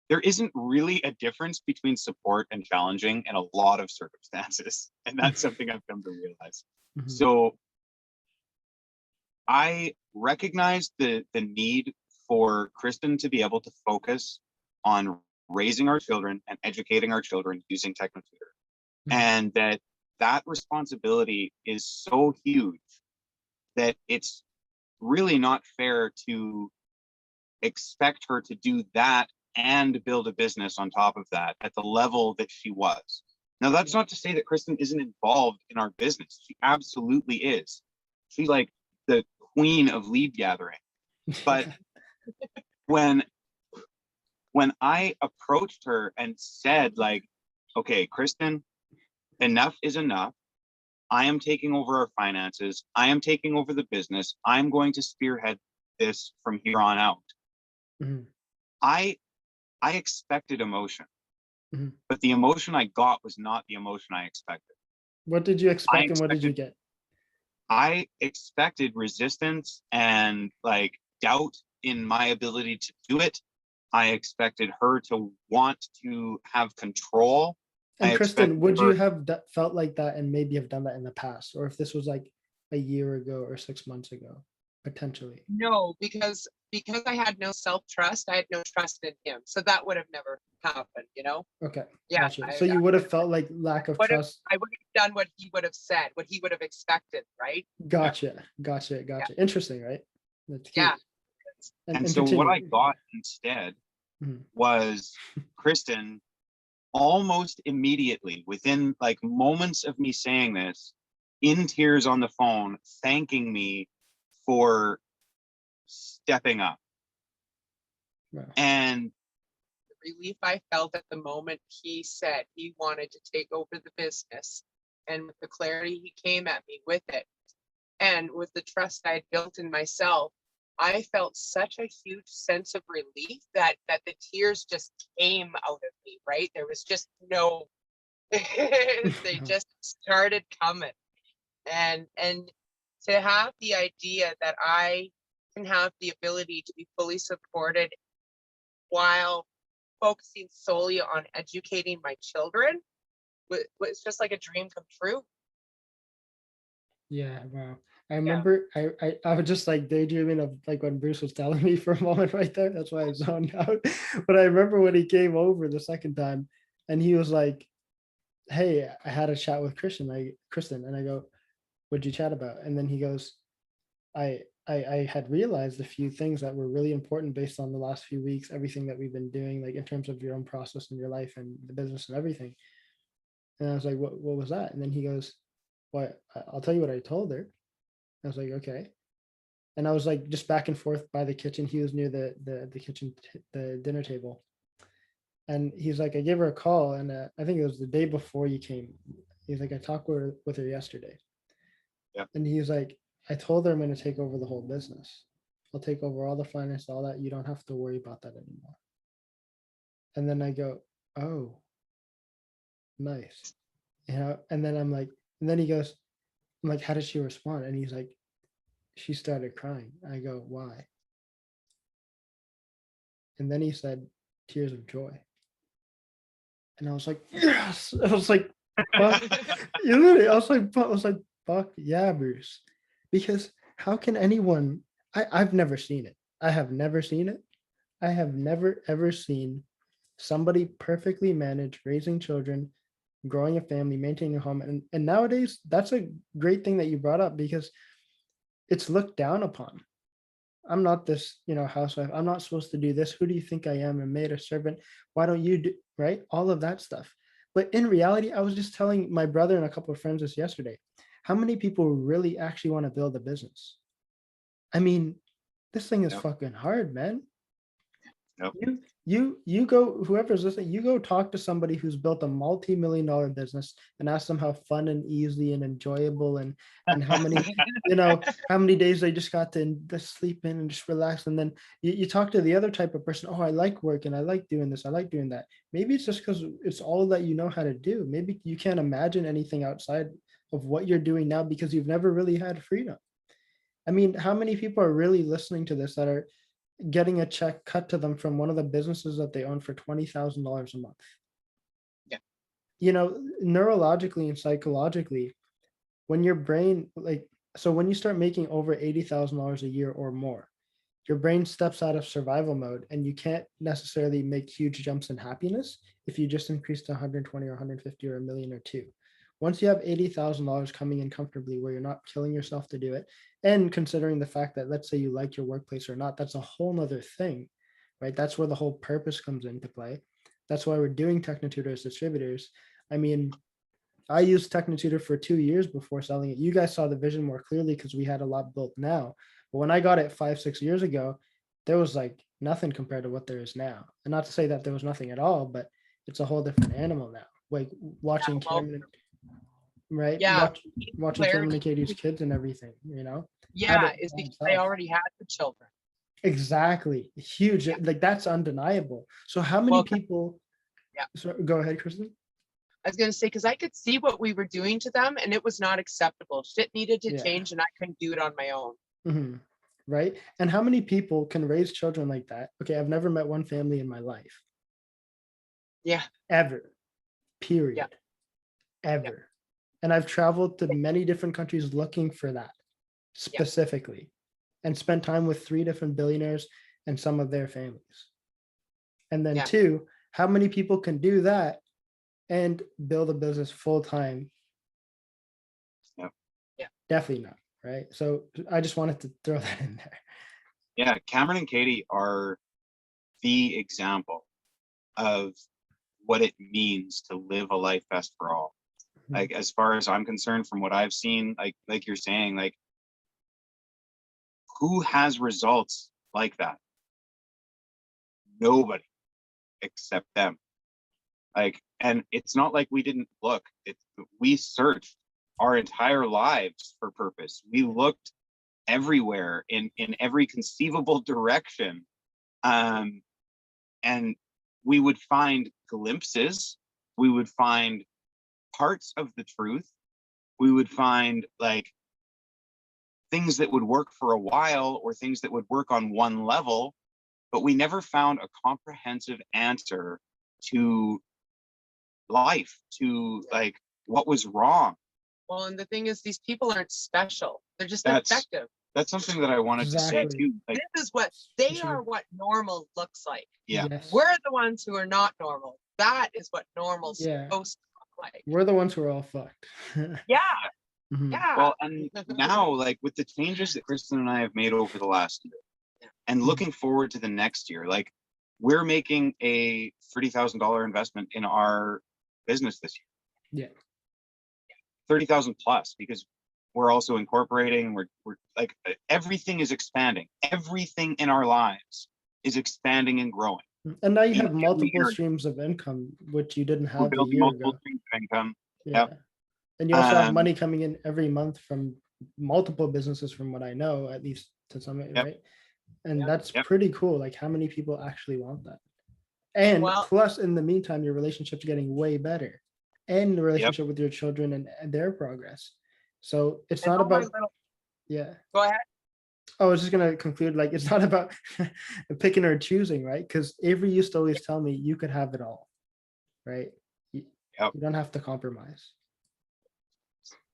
there isn't really a difference between support and challenging in a lot of circumstances. And that's something I've come to realize. Mhm. So I recognize the need for Kristen to be able to focus on raising our children and educating our children using TechnoTutor. Mhm. And that responsibility is so huge that it's really not fair to expect her to do that and build a business on top of that at the level that she was. Now, that's not to say that Kristen isn't involved in our business. She absolutely is. She's like the queen of lead gathering. But when I approached her and said, like, okay, Kristen, enough is enough. I am taking over our finances. I am taking over the business. I'm going to spearhead this from here on out. Mhm. I expected emotion, Mhm. but the emotion I got was not the emotion I expected. What did you expect, and what did you get? I expected resistance and like doubt in my ability to do it. I expected her to want to have control. And I Kristen, expected would her, you have felt like that and maybe have done that in the past, or if this was like a year ago or 6 months ago, potentially? No, because I had no self-trust, I had no trust in him. So that would have never happened, you know? Okay, Yeah. gotcha. So you would have felt like lack of trust. I would have done what he would have said, what he would have expected, right? Gotcha. Yeah. Interesting, right? That's cute. Yeah. and so continue. what I got instead Mhm. was Kristen almost immediately, within like moments of me saying this, in tears on the phone, thanking me for stepping up. Wow. And The relief I felt at the moment he said he wanted to take over the business, and with the clarity he came at me with it, and with the trust I had built in myself, I felt such a huge sense of relief that the tears just came out of me, right? There was just no, they just started coming. And to have the idea that I can have the ability to be fully supported while focusing solely on educating my children was just like a dream come true. Yeah, wow. I remember I was just like daydreaming of like when Bruce was telling me for a moment right there. That's why I zoned out. But I remember when he came over the second time and he was like, "Hey, I had a chat with Kristen," and I go, "What'd you chat about?" And then he goes, I had realized a few things that were really important based on the last few weeks, everything that we've been doing, like in terms of your own process in your life and the business and everything. And I was like, what was that? And then he goes, "What? I'll tell you what I told her." I was like, "Okay." And I was like just back and forth by the kitchen. He was near the kitchen, the dinner table. And he's like, "I gave her a call, and I think it was the day before you came." He's like, "I talked with her yesterday." yeah, And he's like, "I told her I'm going to take over the whole business. I'll take over all the finance, all that. You don't have to worry about that anymore." And then I go, "Oh, nice." And then I'm like, and then he goes, I'm like, "How did she respond?" And he's like, "She started crying." I go, "Why?" And then he said, "Tears of joy." And I was like, "Yes." I was like, "Fuck." You literally, I was like, "Fuck yeah, Bruce." Because how can anyone, I've never seen it. I have never seen it. I have never ever seen somebody perfectly manage raising children, growing a family, maintaining a home. And nowadays, that's a great thing that you brought up because it's looked down upon. I'm not this, housewife. I'm not supposed to do this. Who do you think I am? A maid, a servant? Why don't you do, right? All of that stuff. But in reality, I was just telling my brother and a couple of friends this yesterday. How many people really actually want to build a business? I mean, this thing is yeah, fucking hard, man. Yep. You go, whoever's listening, you go talk to somebody who's built a multi-million-dollar business and ask them how fun and easy and enjoyable and how many, how many days they just got to sleep in and just relax. And then you talk to the other type of person, oh, I like work and I like doing this, I like doing that. Maybe it's just because it's all that you know how to do. Maybe you can't imagine anything outside of what you're doing now because you've never really had freedom. I mean, how many people are really listening to this that are getting a check cut to them from one of the businesses that they own for $20,000 a month? Yeah. Neurologically and psychologically, when your brain, so when you start making over $80,000 a year or more, your brain steps out of survival mode and you can't necessarily make huge jumps in happiness if you just increase to 120 or 150 or a million or two. Once you have $80,000 coming in comfortably where you're not killing yourself to do it, and considering the fact that, let's say you like your workplace or not, that's a whole nother thing, right? That's where the whole purpose comes into play. That's why we're doing TechnoTutor as distributors. I mean, I used TechnoTutor for 2 years before selling it. You guys saw the vision more clearly because we had a lot built now. But when I got it 5-6 years ago, there was like nothing compared to what there is now. And not to say that there was nothing at all, but it's a whole different animal now. Like watching Cameron, right? Yeah. Watching Cameron and Katie's kids and everything, Yeah, is because they already had the children. Exactly. Huge. Yeah. Like that's undeniable. So how many people? Yeah. So go ahead, Kristen. I was going to say, because I could see what we were doing to them and it was not acceptable. Shit needed to Yeah. change and I couldn't do it on my own. Mm-hmm. Right. And how many people can raise children like that? Okay, I've never met one family in my life. Yeah. Ever. Period. Yeah. Ever. Yeah. And I've traveled to many different countries looking for that specifically, and spent time with 3 different billionaires and some of their families. And then 2, how many people can do that and build a business full time? Yep. Yeah. Definitely not. Right. So I just wanted to throw that in there. Yeah. Cameron and Katie are the example of what it means to live a life best for all. Mm-hmm. Like, as far as I'm concerned, from what I've seen, like you're saying, like, who has results like that? Nobody except them. Like, and it's not like we didn't look. We searched our entire lives for purpose. We looked everywhere in every conceivable direction. And we would find glimpses. We would find parts of the truth. We would find like things that would work for a while or things that would work on one level, but we never found a comprehensive answer to life, to like what was wrong. Well, and the thing is, these people aren't special. They're just effective. That's something that I wanted to say too. Like, this is what they are, what normal looks like. Yeah. Yes. We're the ones who are not normal. That is what normal's supposed to look like. We're the ones who are all fucked. Yeah. Mm-hmm. Yeah. Well, and now, like with the changes that Kristen and I have made over the last year, and looking forward to the next year, like we're making a $30,000 investment in our business this year. Yeah. 30,000 plus, because we're also incorporating. We're like everything is expanding. Everything in our lives is expanding and growing. And now you have multiple streams of income, which you didn't have a year ago. Streams of income. Yeah. Yep. And you also have money coming in every month from multiple businesses, from what I know, at least to some, right? And that's pretty cool. Like, how many people actually want that? And plus, in the meantime, your relationship's getting way better, and the relationship with your children and their progress. So it's not about, Go ahead. I was just gonna conclude, like, it's not about picking or choosing, right? Because Avery used to always tell me you could have it all, right? You don't have to compromise.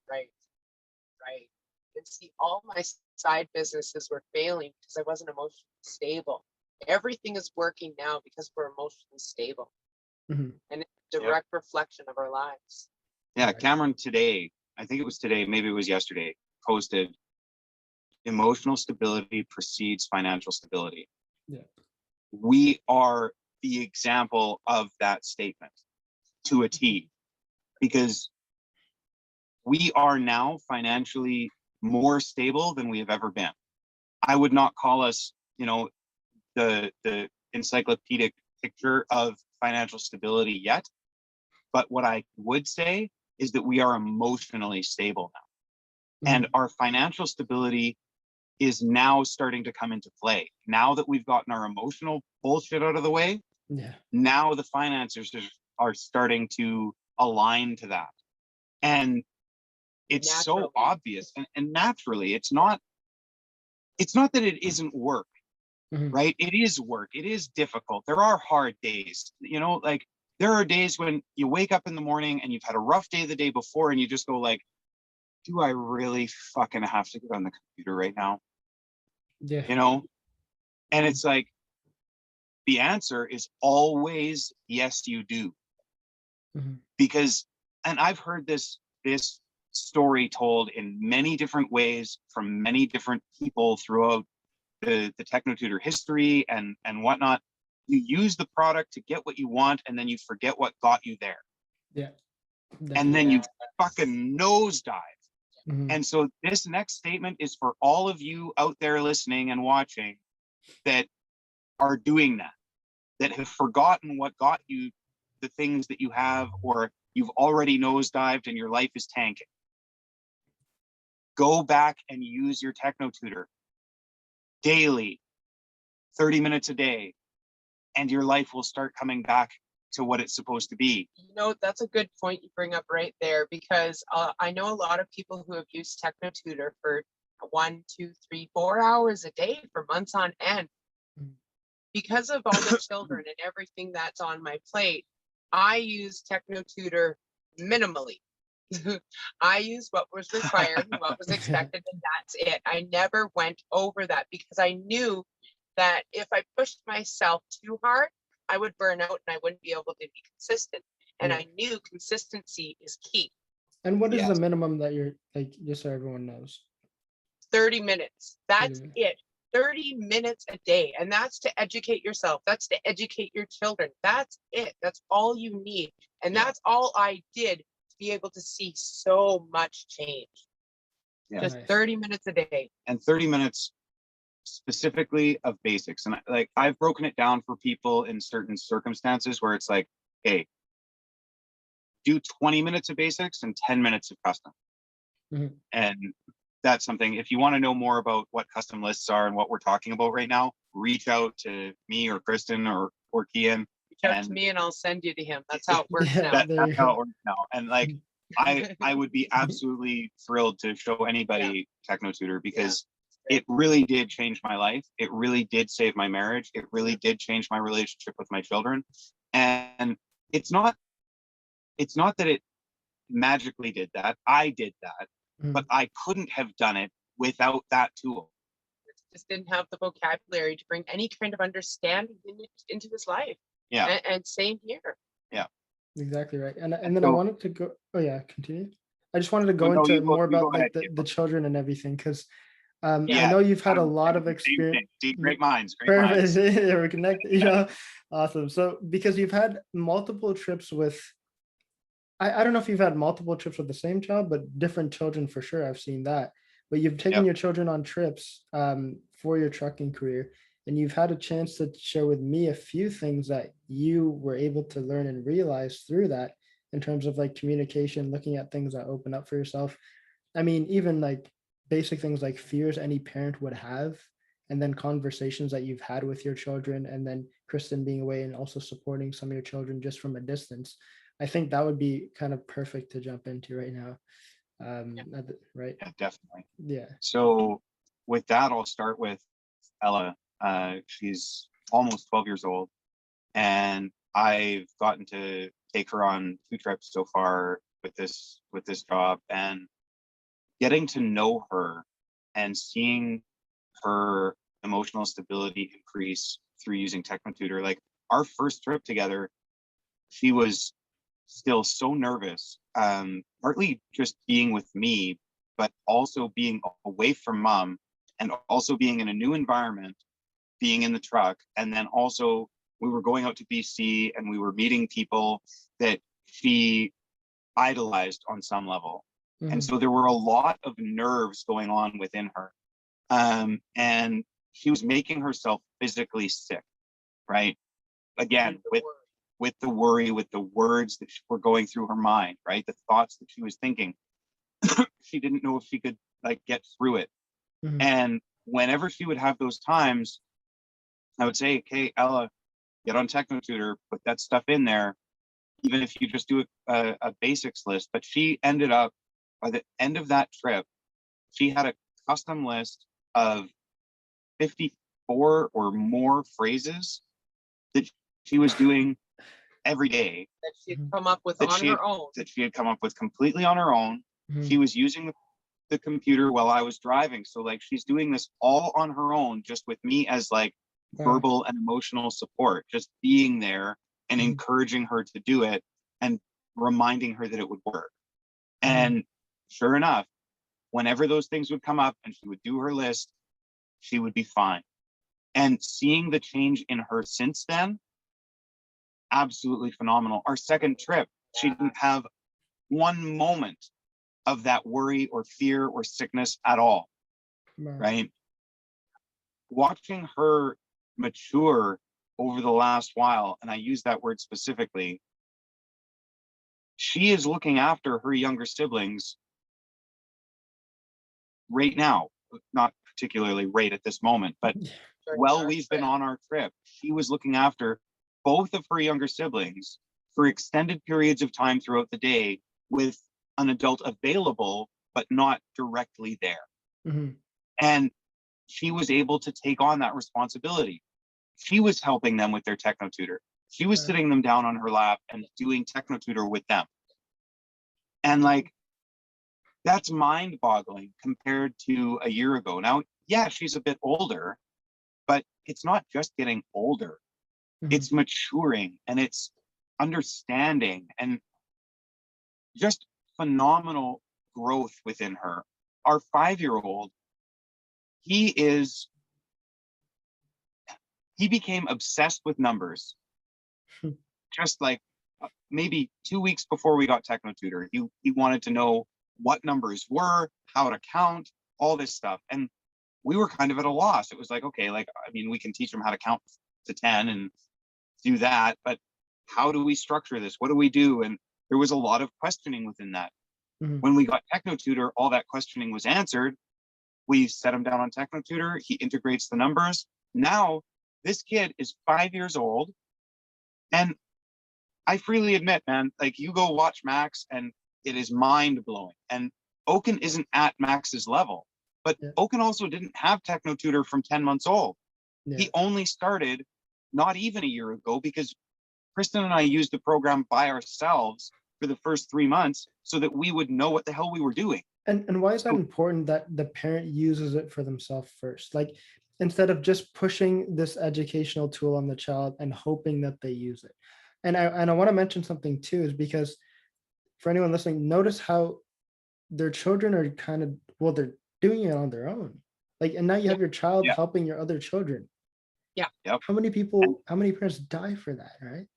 Right. And see, all my side businesses were failing because I wasn't emotionally stable. Everything is working now because we're emotionally stable. Mm-hmm. And it's a direct reflection of our lives. Yeah, Cameron today, I think it was today, maybe it was yesterday, posted, emotional stability precedes financial stability. Yeah. We are the example of that statement to a T, because we are now financially more stable than we have ever been. I would not call us, the encyclopedic picture of financial stability yet. But what I would say is that we are emotionally stable now. And our financial stability is now starting to come into play. Now that we've gotten our emotional bullshit out of the way, now the finances are starting to align to that. And it's so obvious and naturally, it's not that it isn't work, right? It is work. It is difficult. There are hard days, you know, like there are days when you wake up in the morning and you've had a rough day the day before and you just go like, do I really fucking have to get on the computer right now? Yeah. You know? And it's like, the answer is always, yes, you do. Because, and I've heard this story told in many different ways from many different people throughout the TechnoTutor history and whatnot. You use the product to get what you want, and then you forget what got you there. Yeah. And then you fucking nosedive. And so this next statement is for all of you out there listening and watching that are doing that have forgotten what got you the things that you have, or you've already nosedived and your life is tanking. Go back and use your TechnoTutor daily, 30 minutes a day, and your life will start coming back to what it's supposed to be. You know, that's a good point you bring up right there, because I know a lot of people who have used TechnoTutor for 1, 2, 3, 4 hours a day for months on end. Because of all the children and everything that's on my plate, I use TechnoTutor minimally. I use what was required and what was expected, and that's it. I never went over that because I knew that if I pushed myself too hard, I would burn out and I wouldn't be able to be consistent. And I knew consistency is key. And what is the minimum that you're like, just so everyone knows? 30 minutes. That's it. 30 minutes a day. And that's to educate yourself. That's to educate your children. That's it. That's all you need. And that's all I did to be able to see so much change. Just 30 minutes a day. And 30 minutes specifically of basics. And like I've broken it down for people in certain circumstances where it's like, hey, do 20 minutes of basics and 10 minutes of custom. And that's something, if you want to know more about what custom lists are and what we're talking about right now, reach out to me or Kristen or Kian. Reach out to me and I'll send you to him. That's how it works now. That's how it works now. And like, I would be absolutely thrilled to show anybody TechnoTutor because it really did change my life. It really did save my marriage. It really did change my relationship with my children. And it's not that it magically did that. I did that, but I couldn't have done it without that tool. Just didn't have the vocabulary to bring any kind of understanding into his life. Yeah. And same here. Yeah. Exactly right. And then I wanted to go, continue. I just wanted to go into more about like the children and everything, because I know you've had a lot of experience. Great minds. We're connected, you know. Awesome. So because you've had multiple trips with, I don't know if you've had multiple trips with the same child, but different children for sure. I've seen that. But you've taken your children on trips for your trucking career, and you've had a chance to share with me a few things that you were able to learn and realize through that in terms of like communication, looking at things that open up for yourself. I mean, even like basic things like fears any parent would have, and then conversations that you've had with your children, and then Kristen being away and also supporting some of your children just from a distance. I think that would be kind of perfect to jump into right now. Right? Yeah, definitely. Yeah. So with that, I'll start with Ella. She's almost 12 years old, and I've gotten to take her on 2 trips so far with this job, and getting to know her and seeing her emotional stability increase through using TechnoTutor. Like our first trip together, she was still so nervous, partly just being with me, but also being away from mom, and also being in a new environment, being in the truck. And then also we were going out to BC and we were meeting people that she idolized on some level. And so there were a lot of nerves going on within her. And she was making herself physically sick. right? Again, And the with the worry, with the words that were going through her mind, right? The thoughts that she was thinking. She didn't know if she could like get through it. Mhm. And whenever she would have those times, I would say, okay, Ella, get on TechnoTutor, put that stuff in there, even if you just do a basics list. But she ended up, by the end of that trip, she had a custom list of 54 or more phrases that she was doing every day, that she'd Mhm. come up with that on she her own. that she had come up with completely on her own. Mhm. She was using the computer while I was driving. So like she's doing this all on her own, just with me as like Wow. verbal and emotional support, just being there and Mhm. encouraging her to do it and reminding her that it would work. Mhm. And sure enough, whenever those things would come up and she would do her list, she would be fine. And seeing the change in her since then, absolutely phenomenal. Our second trip, she didn't have one moment of that worry or fear or sickness at all, Wow. right? Watching her mature over the last while, and I use that word specifically, she is looking after her younger siblings right now, not particularly right at this moment, but during while our we've been trip. on our trip, she was looking after both of her younger siblings for extended periods of time throughout the day with an adult available, but not directly there. Mhm. And she was able to take on that responsibility. She was helping them with their TechnoTutor. She was Right. sitting them down on her lap and doing TechnoTutor with them. And like, that's mind boggling compared to a year ago. Now, yeah, she's a bit older, but it's not just getting older. Mhm. It's maturing and it's understanding and just phenomenal growth within her. Our 5-year-old, he became obsessed with numbers Hmm. just like maybe 2 weeks before we got TechnoTutor. He wanted to know what numbers were, how to count, all this stuff. And we were kind of at a loss. It was like, okay, like, I mean, we can teach him how to count to 10 and do that, but how do we structure this? What do we do? And there was a lot of questioning within that. Mhm. When we got TechnoTutor, all that questioning was answered. We set him down on TechnoTutor. He integrates the numbers. Now, this kid is 5 years old. And I freely admit, man, like you go watch Max and it is mind blowing. And Oaken isn't at Max's level, but Yeah. Oaken also didn't have TechnoTutor from 10 months old. Yeah. He only started not even a year ago because Kristen and I used the program by ourselves for the first 3 months so that we would know what the hell we were doing. And why is that So- important that the parent uses it for themselves first? Like instead of just pushing this educational tool on the child and hoping that they use it. And I want to mention something too, is because for anyone listening, notice how their children are kind of, well, they're doing it on their own. Like, and now you have your child Yeah. helping your other children. Yeah. Yep. How many people, how many parents die for that, right?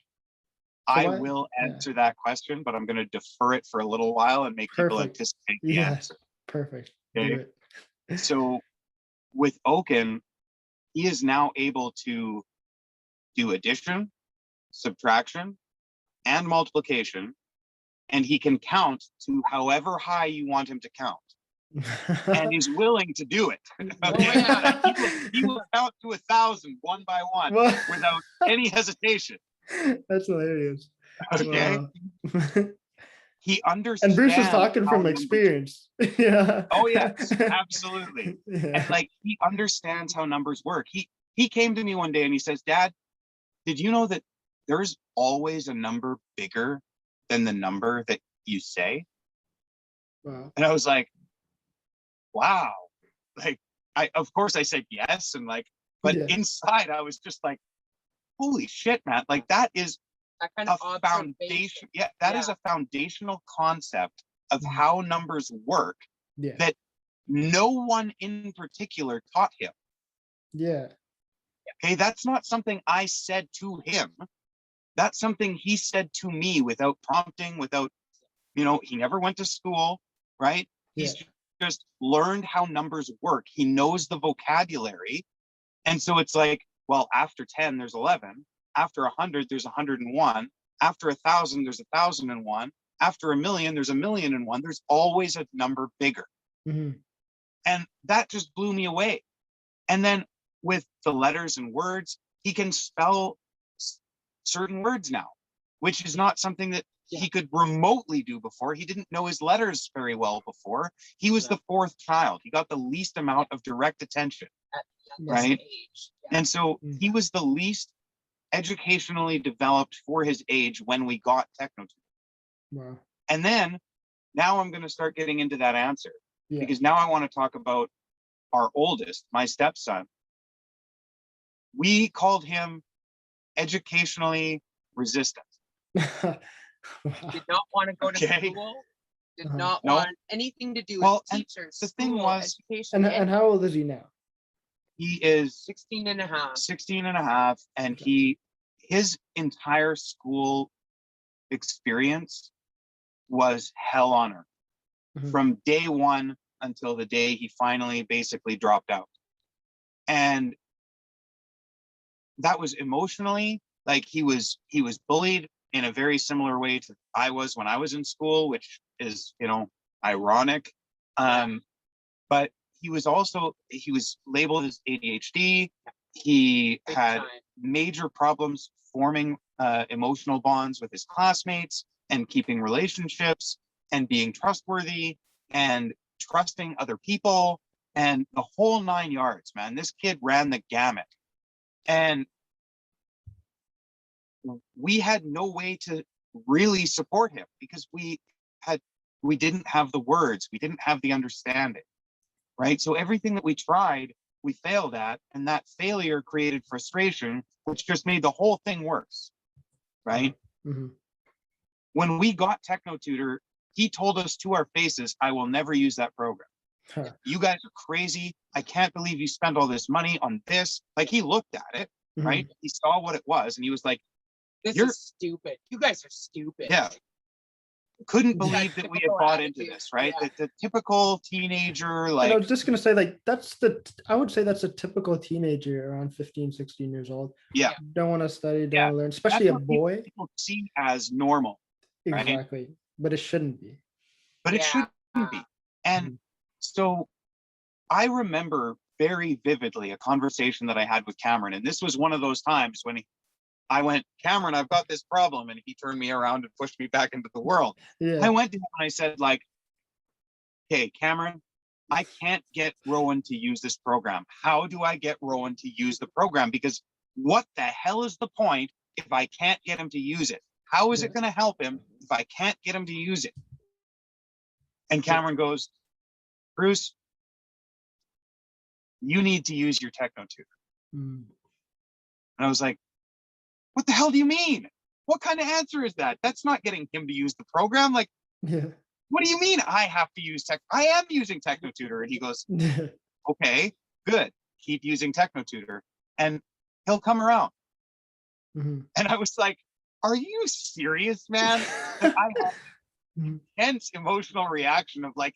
So I why- will yeah. answer that question, but I'm going to defer it for a little while and make people Perfect. anticipate the Yeah. answer. Perfect. Okay. Do it. So with Oaken, he is now able to do addition, subtraction, and multiplication, and he can count to however high you want him to count, and he's willing to do it. Oh, Okay? yeah. He will count to 1,000 one by one Well, without any hesitation. that's hilarious. Okay, Wow. he understands. And Bruce is talking how from numbers- experience. Yeah. Oh yes, absolutely. Yeah. And like he understands how numbers work. He came to me one day and he says, "Dad, did you know that there's always a number bigger than the number that you say?" Wow. And I was like, wow. Like of course I said yes, and like, but Yeah. inside I was just like, holy shit, man. Like that is That kind a of observation. foundation. Yeah, that is Yeah. a foundational concept of Mhm. how numbers work Yeah. that no one in particular taught him. Yeah. Okay, that's not something I said to him. That's something he said to me without prompting, without, he never went to school, right? He's just learned how numbers work. He knows the vocabulary. And so it's like, well, after 10, there's 11. After 100, there's 101. After 1,000, there's 1,001. After 1,000,000, there's 1,000,001. There's always a number bigger. Mhm. And that just blew me away. And then with the letters and words, he can spell certain words now, which is not something that he could remotely do before. He didn't know his letters very well before. He was the fourth child. He got the least amount of direct attention, At the youngest right? age. Yeah. And so he was the least educationally developed for his age when we got TechnoTutor. Wow. And then now I'm going to start getting into that answer, Yeah. because now I want to talk about our oldest, my stepson. We called him educationally resistant. Wow. Did not want to go to Okay. school. Did Uh-huh. not No. want anything to do Well, with and teachers. the thing school, was- education. And how old is he now? He is 16 and a half. 16 and a half, and Okay. his entire school experience was hell on earth Mhm. from day one until the day he finally basically dropped out. And that was emotionally, like, he was bullied in a very similar way to I was when I was in school, which is, ironic. But he was labeled as ADHD. He Big had time. major problems forming emotional bonds with his classmates and keeping relationships and being trustworthy and trusting other people and the whole 9 yards, man. This kid ran the gamut. And we had no way to really support him because we didn't have the words, we didn't have the understanding, right? So everything that we tried, we failed at, and that failure created frustration, which just made the whole thing worse, right? Mhm. When we got TechnoTutor, he told us to our faces, I will never use that program. Huh. You guys are crazy. I can't believe you spent all this money on this. Like, he looked at it, Mhm. right? He saw what it was, and he was like, This You're- is stupid. You guys are stupid. yeah. Couldn't Yeah. believe that we had Typical bought into attitude, this, right? yeah. The typical teenager, And I like, was just gonna say, like, I would say that's a typical teenager around 15, 16 years old. yeah, Don't want to study, don't Yeah. want to learn, especially a what boy. people see as normal, right? Exactly. But it shouldn't be. but it Yeah. shouldn't be. And so I remember very vividly a conversation that I had with Cameron. And this was one of those times when I went, Cameron, I've got this problem. And he turned me around and pushed me back into the world. Yeah. I went to him and I said, like, hey, Cameron, I can't get Rowan to use this program. How do I get Rowan to use the program? Because what the hell is the point if I can't get him to use it? How is it going to help him if I can't get him to use it? And Cameron goes, Bruce, you need to use your TechnoTutor. Mm. And I was like, what the hell do you mean? What kind of answer is that? That's not getting him to use the program. Like, Yeah. what do you mean I have to use I am using TechnoTutor. And he goes, okay, good. Keep using TechnoTutor and he'll come around. Mhm. And I was like, are you serious, man? And I had Mhm. intense emotional reaction of like,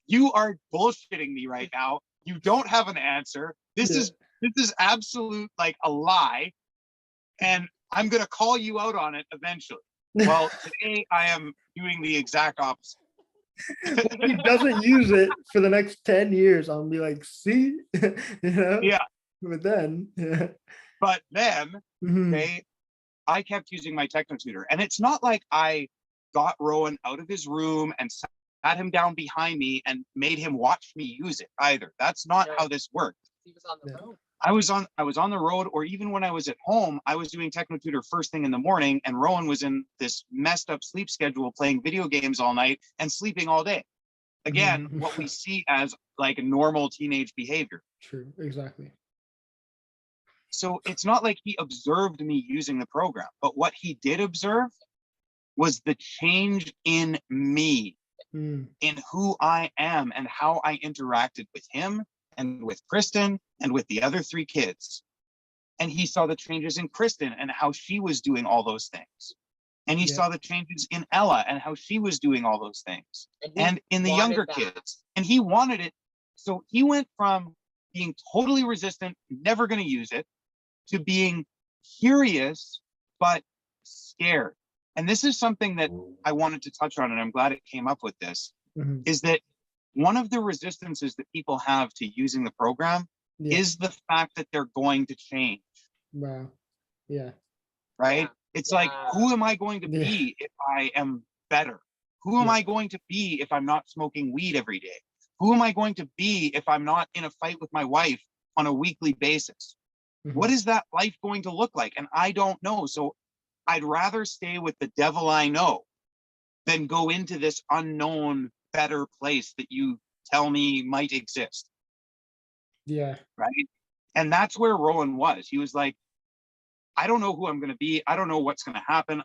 you are bullshitting me right now. You don't have an answer. This Yeah. is absolute like a lie. And I'm gonna call you out on it eventually. Well, today I am doing the exact opposite. If he doesn't use it for the next 10 years, I'll be like, see, Yeah. But then, yeah. But then, Mhm. okay, I kept using my TechnoTutor. And it's not like I got Rowan out of his room and sat him down behind me and made him watch me use it either. That's not Yeah. how this worked. He was on the Yeah. road. I was on the road, or even when I was at home, I was doing TechnoTutor first thing in the morning, and Rowan was in this messed up sleep schedule, playing video games all night and sleeping all day. Again, Mhm. what we see as like normal teenage behavior. True, exactly. So it's not like he observed me using the program, but what he did observe was the change in me, Mm. in who I am and how I interacted with him and with Kristen and with the other 3 kids. And he saw the changes in Kristen and how she was doing all those things. And he Yeah. saw the changes in Ella and how she was doing all those things. he And in the wanted younger that. kids. And he wanted it. So he went from being totally resistant, never going to use it, to being curious but scared. And this is something that I wanted to touch on, and I'm glad it came up with this, is that one of the resistances that people have to using the program is the fact that they're going to change. Wow. Yeah. Right? It's like, who am I going to be if I am better? Who am I going to be if I'm not smoking weed every day? Who am I going to be if I'm not in a fight with my wife on a weekly basis? What is that life going to look like? And I don't know. So I'd rather stay with the devil I know than go into this unknown, better place that you tell me might exist. Yeah. Right. And that's where Rowan was. He was like, I don't know who I'm going to be. I don't know what's going to happen.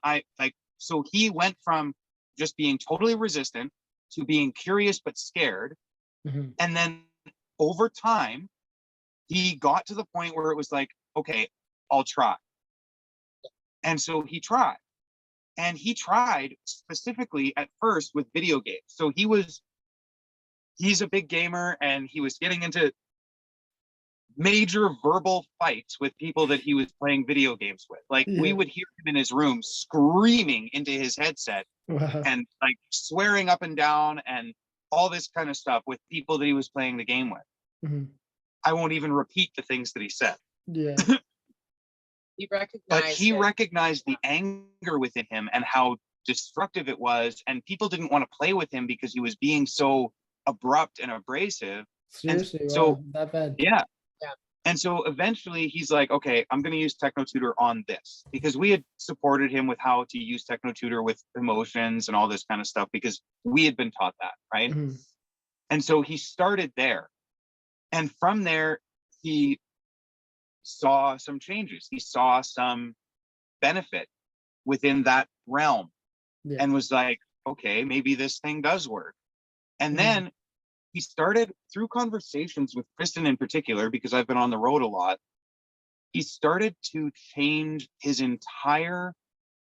So he went from just being totally resistant to being curious but scared. And then over time, he got to the point where it was like, okay, I'll try. And so he tried. And he tried specifically at first with video games. So he's a big gamer, and he was getting into major verbal fights with people that he was playing video games with. Like we would hear him in his room screaming into his headset and like swearing up and down and all this kind of stuff with people that he was playing the game with. I won't even repeat the things that he said. Yeah. He recognized the anger within him and how destructive it was, and people didn't want to play with him because he was being so abrupt and abrasive. Seriously, and so that bad. Yeah. And so eventually he's like, okay, I'm going to use TechnoTutor on this, because we had supported him with how to use TechnoTutor with emotions and all this kind of stuff, because we had been taught that, right? And so he started there. And from there, he saw some changes. He saw some benefit within that realm and was like, okay, maybe this thing does work. And then he started, through conversations with Kristen in particular, because I've been on the road a lot, he started to change his entire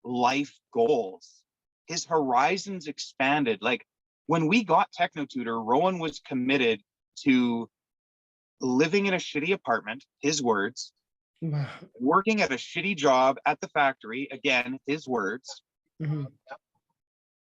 life goals. His horizons expanded. Like when we got TechnoTutor, Rowan was committed to living in a shitty apartment, his words, working at a shitty job at the factory, again, his words,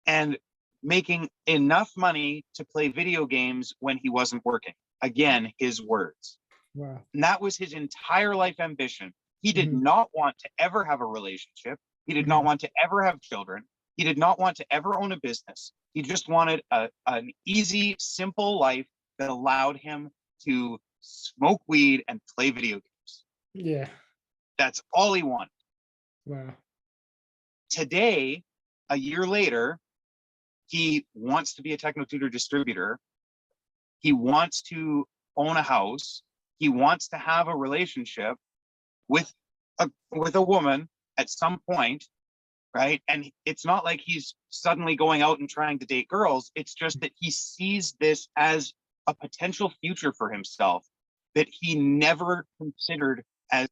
and making enough money to play video games when he wasn't working, again, his words. Wow. And that was his entire life ambition. He did not want to ever have a relationship. He did not want to ever have children. He did not want to ever own a business. He just wanted an easy, simple life that allowed him to smoke weed and play video games. Yeah. That's all he wanted. Wow. Today, a year later, he wants to be a TechnoTutor distributor. He wants to own a house. He wants to have a relationship with a woman at some point, right? And it's not like he's suddenly going out and trying to date girls. It's just that he sees this as a potential future for himself that he never considered as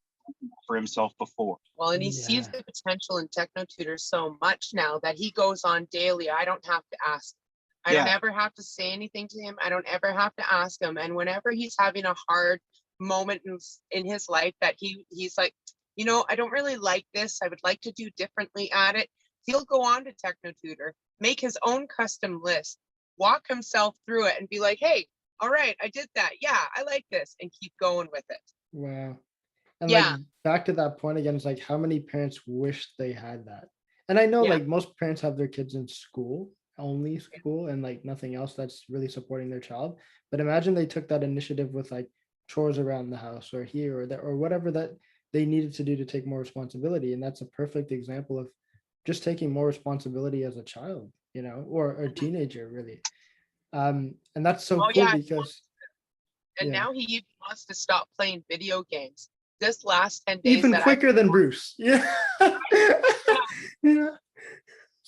for himself before. Well, and he sees the potential in TechnoTutor so much now that he goes on daily. I don't have to ask. I don't ever have to say anything to him. I don't ever have to ask him. And whenever he's having a hard moment in his life that he's like, you know, I don't really like this. I would like to do differently at it. He'll go on to TechnoTutor, make his own custom list, walk himself through it and be like, hey, all right, I did that. Yeah, I like this, and keep going with it. Wow. And like back to that point again, it's like how many parents wish they had that. And I know like most parents have their kids in school, only school, and like nothing else that's really supporting their child. But imagine they took that initiative with like chores around the house or here or there or whatever that they needed to do to take more responsibility. And that's a perfect example of just taking more responsibility as a child, you know, or a teenager really. And that's so cool because now he even wants to stop playing video games. This last 10 days, even quicker than Bruce. Yeah. The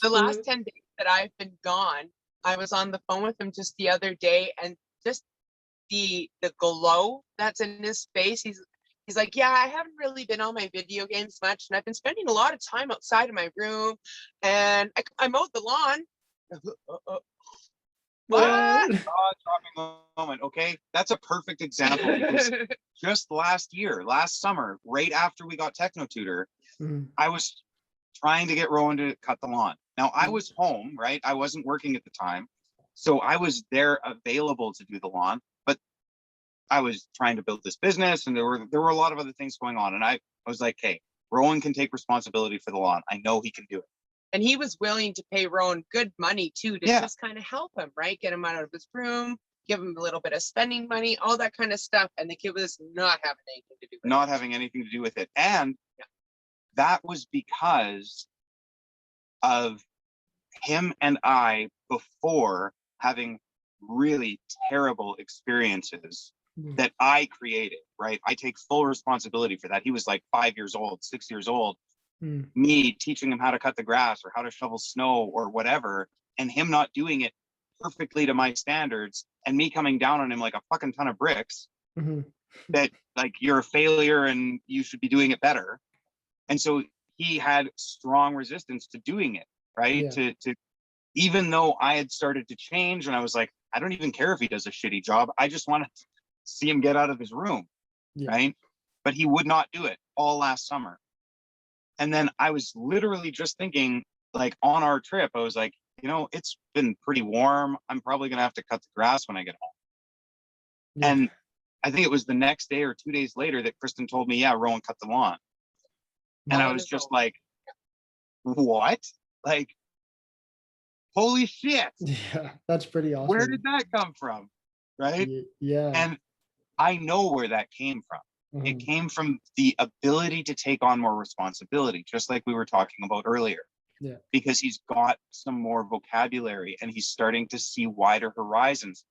last 10 days that I've been gone, I was on the phone with him just the other day, and just the glow that's in his face. He's like, yeah, I haven't really been on my video games much, and I've been spending a lot of time outside of my room, and I mowed the lawn. What? Jaw-dropping moment. Okay, that's a perfect example because just last summer, right after we got TechnoTutor, Mhm. I was trying to get Rowan to cut the lawn. Now I Mhm. was home, right? I wasn't working at the time, so I was there available to do the lawn, but I was trying to build this business, and there were a lot of other things going on, and I was like, hey, Rowan can take responsibility for the lawn. I know he can do it. And he was willing to pay Rowan good money too to Yeah. just kind of help him, right? Get him out of his room, give him a little bit of spending money, all that kind of stuff. And the kid was not having anything to do with Not having anything to do with it. And that was because of him and I before having really terrible experiences Mhm. that I created, right? I take full responsibility for that. He was like 5 years old, 6 years old, Mhm. me teaching him how to cut the grass or how to shovel snow or whatever, and him not doing it perfectly to my standards, and me coming down on him like a fucking ton of bricks Mhm. that like you're a failure and you should be doing it better. And so he had strong resistance to doing it, right? Yeah. To even though I had started to change and I was like, I don't even care if he does a shitty job. I just want to see him get out of his room, Yeah. right? But he would not do it all last summer. And then I was literally just thinking, like on our trip, I was like, it's been pretty warm. I'm probably gonna have to cut the grass when I get home. Yeah. And I think it was the next day or 2 days later that Kristen told me, yeah, Rowan cut the lawn. And All I on was his just own. like, what? Like, holy shit, Yeah. That's pretty awesome. where did that come from? Right? Yeah. And I know where that came from. It Mhm. came from the ability to take on more responsibility, just like we were talking about earlier. Yeah. Because he's got some more vocabulary and he's starting to see wider horizons.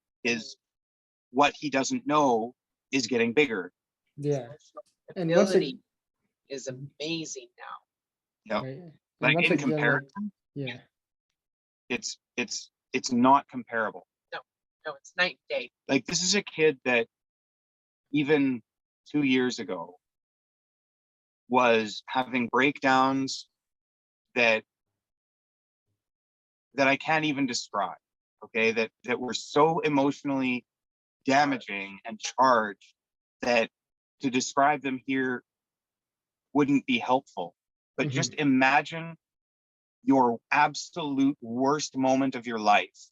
What he doesn't know is getting bigger. Yeah. The And once ability again, is amazing now. Yeah. right. And Like once in again, comparison, yeah. it's not comparable. No, it's night and day. Like this is a kid that even 2 years ago was having breakdowns that I can't even describe. Okay, that were so emotionally damaging and charged that to describe them here wouldn't be helpful. But Mhm. just imagine your absolute worst moment of your life.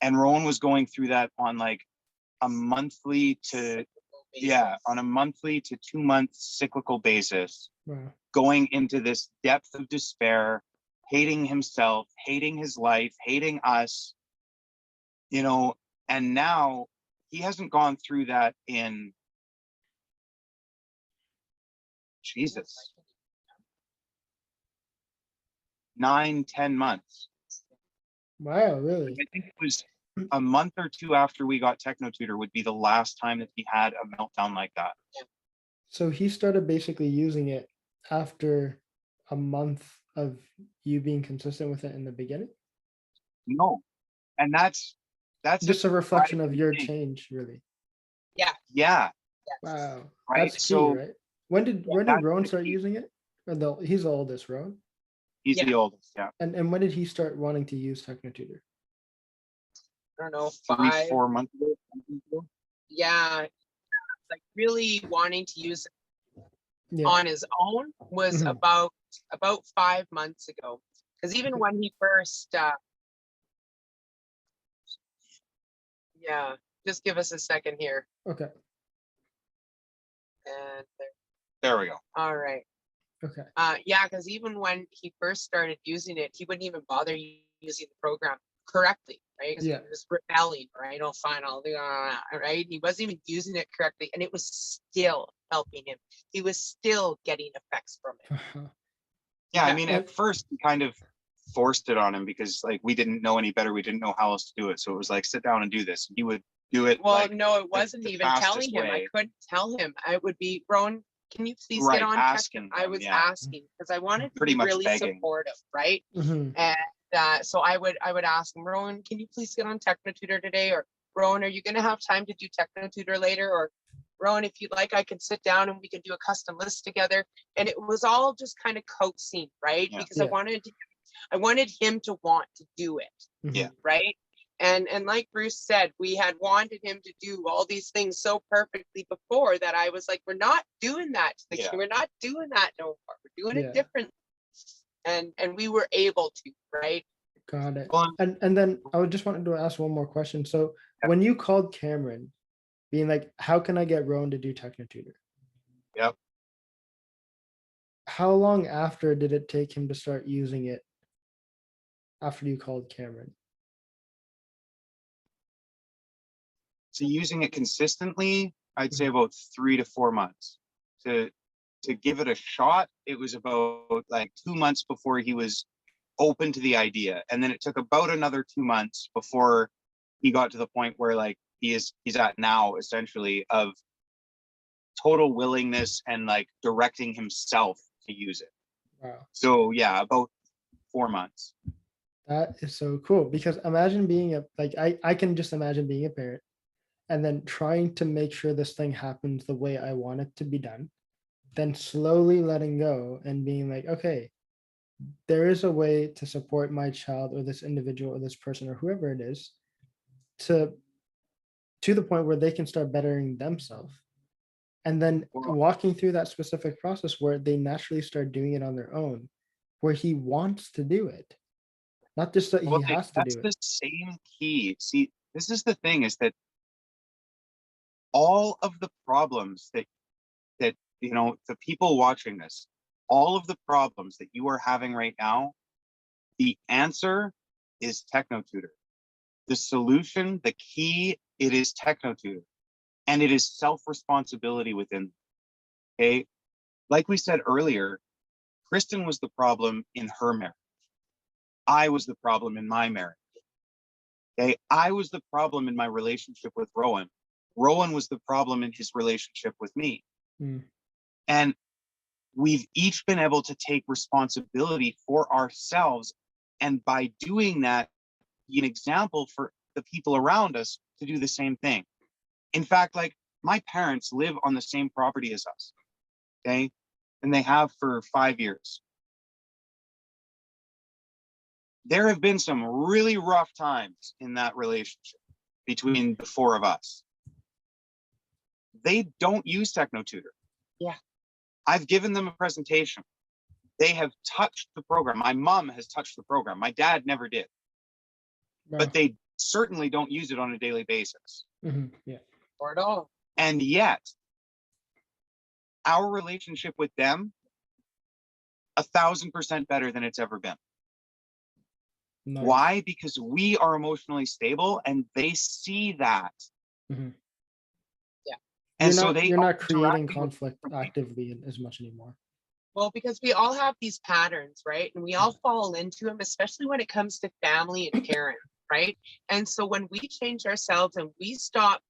And Rowan was going through that on like a monthly to 2-month cyclical basis, Wow. going into this depth of despair, hating himself, hating his life, hating us, and now he hasn't gone through that in Jesus, 9-10 months. Wow, really? I think it was a month or two after we got TechnoTutor would be the last time that he had a meltdown like that. So he started basically using it after a month of you being consistent with it in the beginning? No, and that's Just a reflection of surprising your thing. change, really. Yeah. Yeah, Wow. right. That's key, So right? When did that's Rowan the start key. using it? Or he's the oldest, Rowan. He's Yeah. the oldest. Yeah, And when did he start wanting to use TechnoTutor? I don't know, 3-4 months ago. Yeah. Like really wanting to use it Yeah. on his own was Mhm. about 5 months ago. Because even when he first just give us a second here. Okay. And There we go. all right. Okay. Yeah, because even when he first started using it, he wouldn't even bother using the program correctly, right? Because Yeah. he was rebelling, right? Oh, fine, I'll do right? He wasn't even using it correctly, and it was still helping him. He was still getting effects from it. Yeah, I Yeah. mean, at first we kind of forced it on him because like we didn't know any better. We didn't know how else to do it. So it was like, sit down and do this. He would do it. Well, like, no, it wasn't the even telling fastest him. I way. couldn't tell him. I would be, Rowan, can you please Right, get on? asking I him, was yeah. asking because I wanted to Pretty be much really begging. supportive, right? Mhm. And so I would ask him, Rowan, can you please get on TechnoTutor today? Or Rowan, are you going to have time to do TechnoTutor later? Or Rowan, if you'd like, I can sit down and we can do a custom list together. And it was all just kind of coaxing, right? Yeah. Because Yeah. I wanted him to want to do it, Mhm. Yeah. right? And like Bruce said, we had wanted him to do all these things so perfectly before that I was like, we're not doing that to the Yeah. kid. We're not doing that no more. We're doing Yeah. it different. And we were able to, right? Got it. Well, And then I would just wanted to ask one more question. So Yeah. when you called Cameron, being like, how can I get Rowan to do TechnoTutor? Yep. How long after did it take him to start using it after you called Cameron? So using it consistently, I'd say about 3 to 4 months. To give it a shot, it was about like 2 months before he was open to the idea. And then it took about another 2 months before he got to the point where like he's at now, essentially, of total willingness and like directing himself to use it. Wow. So yeah, about 4 months. That is so cool, because imagine being I can just imagine being a parent and then trying to make sure this thing happens the way I want it to be done, then slowly letting go and being like, okay, there is a way to support my child or this individual or this person or whoever it is to the point where they can start bettering themselves. And then Well- walking through that specific process where they naturally start doing it on their own, where he wants to do it. Not just that Well, he has to that's do the it. same key. See, this is the thing, is that all of the problems that the people watching this, all of the problems that you are having right now, the answer is TechnoTutor. The solution, the key, it is TechnoTutor, and it is self-responsibility within. Okay, like we said earlier, Kristen was the problem in her marriage. I was the problem in my marriage. Okay, I was the problem in my relationship with Rowan. Rowan was the problem in his relationship with me. Mm. And we've each been able to take responsibility for ourselves. And by doing that, be an example for the people around us to do the same thing. In fact, like, my parents live on the same property as us. Okay. And they have for 5 years. There have been some really rough times in that relationship between the four of us. They don't use TechnoTutor. Yeah. I've given them a presentation. They have touched the program. My mom has touched the program. My dad never did. Wow. But they certainly don't use it on a daily basis. Yeah. Or at all. And yet, our relationship with them, 1,000% better than it's ever been. Nice. Why? Because we are emotionally stable and they see that. Mhm. Yeah. And You're so not, you're not are creating interacting with conflict differently. actively as much anymore. Well, because we all have these patterns, right? And we all fall into them, especially when it comes to family and parents, right? And so when we change ourselves and we stop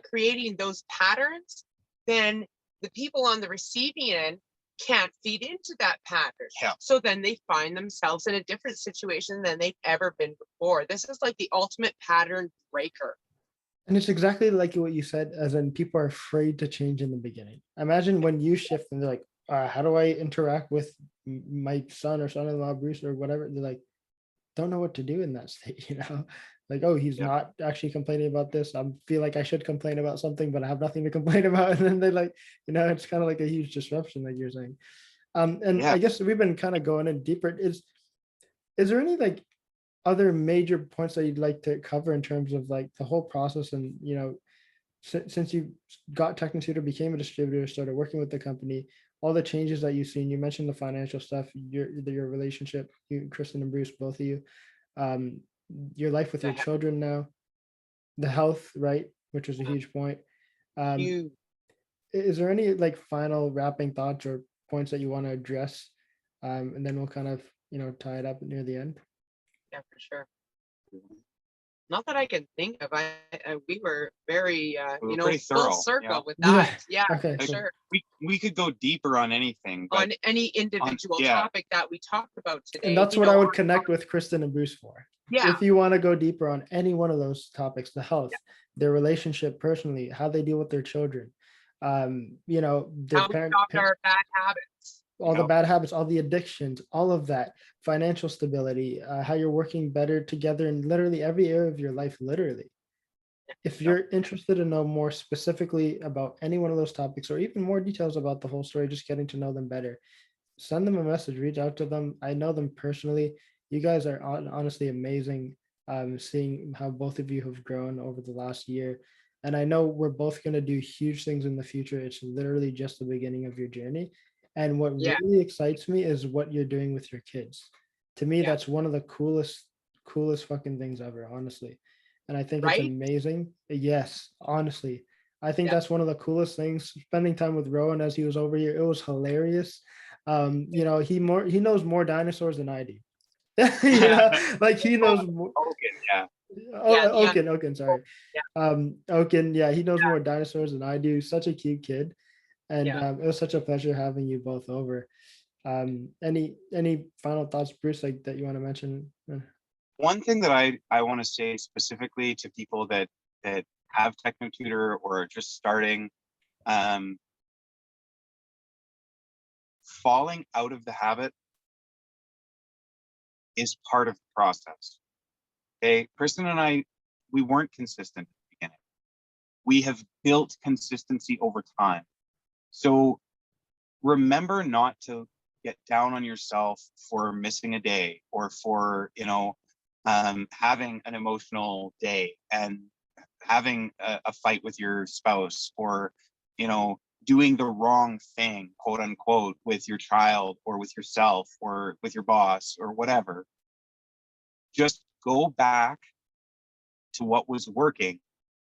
creating those patterns, then the people on the receiving end can't feed into that pattern. Yeah. So then they find themselves in a different situation than they've ever been before. This is like the ultimate pattern breaker. And it's exactly like what you said, as in people are afraid to change in the beginning. Imagine when you shift and they're like, how do I interact with my son or son-in-law, Bruce, or whatever? They're like, don't know what to do in that state, Like, oh, he's Yeah. not actually complaining about this. I feel like I should complain about something, but I have nothing to complain about. And then they like, it's kind of like a huge disruption, like you're saying. And Yeah. I guess we've been kind of going in deeper. Is there any like other major points that you'd like to cover in terms of like the whole process? And since you got TechnoTutor, became a distributor, started working with the company, all the changes that you've seen. You mentioned the financial stuff, your relationship, you, Kristen and Bruce, both of you, your life with your children now, the health, right, which is a huge point. You Is there any like final wrapping thoughts or points that you want to address? And then we'll kind of tie it up near the end. Yeah, for sure. Not that I can think of. We were very, We were pretty full thorough, circle yeah. with Yeah. that. Yeah, Okay, for cool. sure. We could go deeper on anything, but On any individual yeah. topic that we talked about today. And that's what I would connect with Kristen and Bruce for. Yeah. If you want to go deeper on any one of those topics, the health, their relationship personally, how they deal with their children, their How we stopped our bad habits. all the bad habits, all the addictions, all of that, financial stability, how you're working better together in literally every area of your life, literally. If you're interested to know more specifically about any one of those topics, or even more details about the whole story, just getting to know them better, send them a message, reach out to them. I know them personally. You guys are honestly amazing. Seeing how both of you have grown over the last year. And I know we're both going to do huge things in the future. It's literally just the beginning of your journey. And what Yeah. really excites me is what you're doing with your kids. To me, Yeah. that's one of the coolest fucking things ever, honestly. And I think it's Right? amazing. Yes, honestly. I think Yeah. that's one of the coolest things. Spending time with Rowan as he was over here, it was hilarious. You know, he knows more dinosaurs than I do. You know, like he knows more. Yeah. Yeah, the Oaken, sorry. Oaken, yeah, he knows more dinosaurs than I do. Such a cute kid. And Yeah. it was such a pleasure having you both over. Any final thoughts, Bruce, like that you want to mention? One thing that I want to say specifically to people that have TechnoTutor or are just starting, falling out of the habit is part of the process. Okay, Kristen and I, we weren't consistent at the beginning. We have built consistency over time. So remember not to get down on yourself for missing a day, or for, having an emotional day and having a fight with your spouse, or, doing the wrong thing, quote unquote, with your child or with yourself or with your boss or whatever. Just go back to what was working,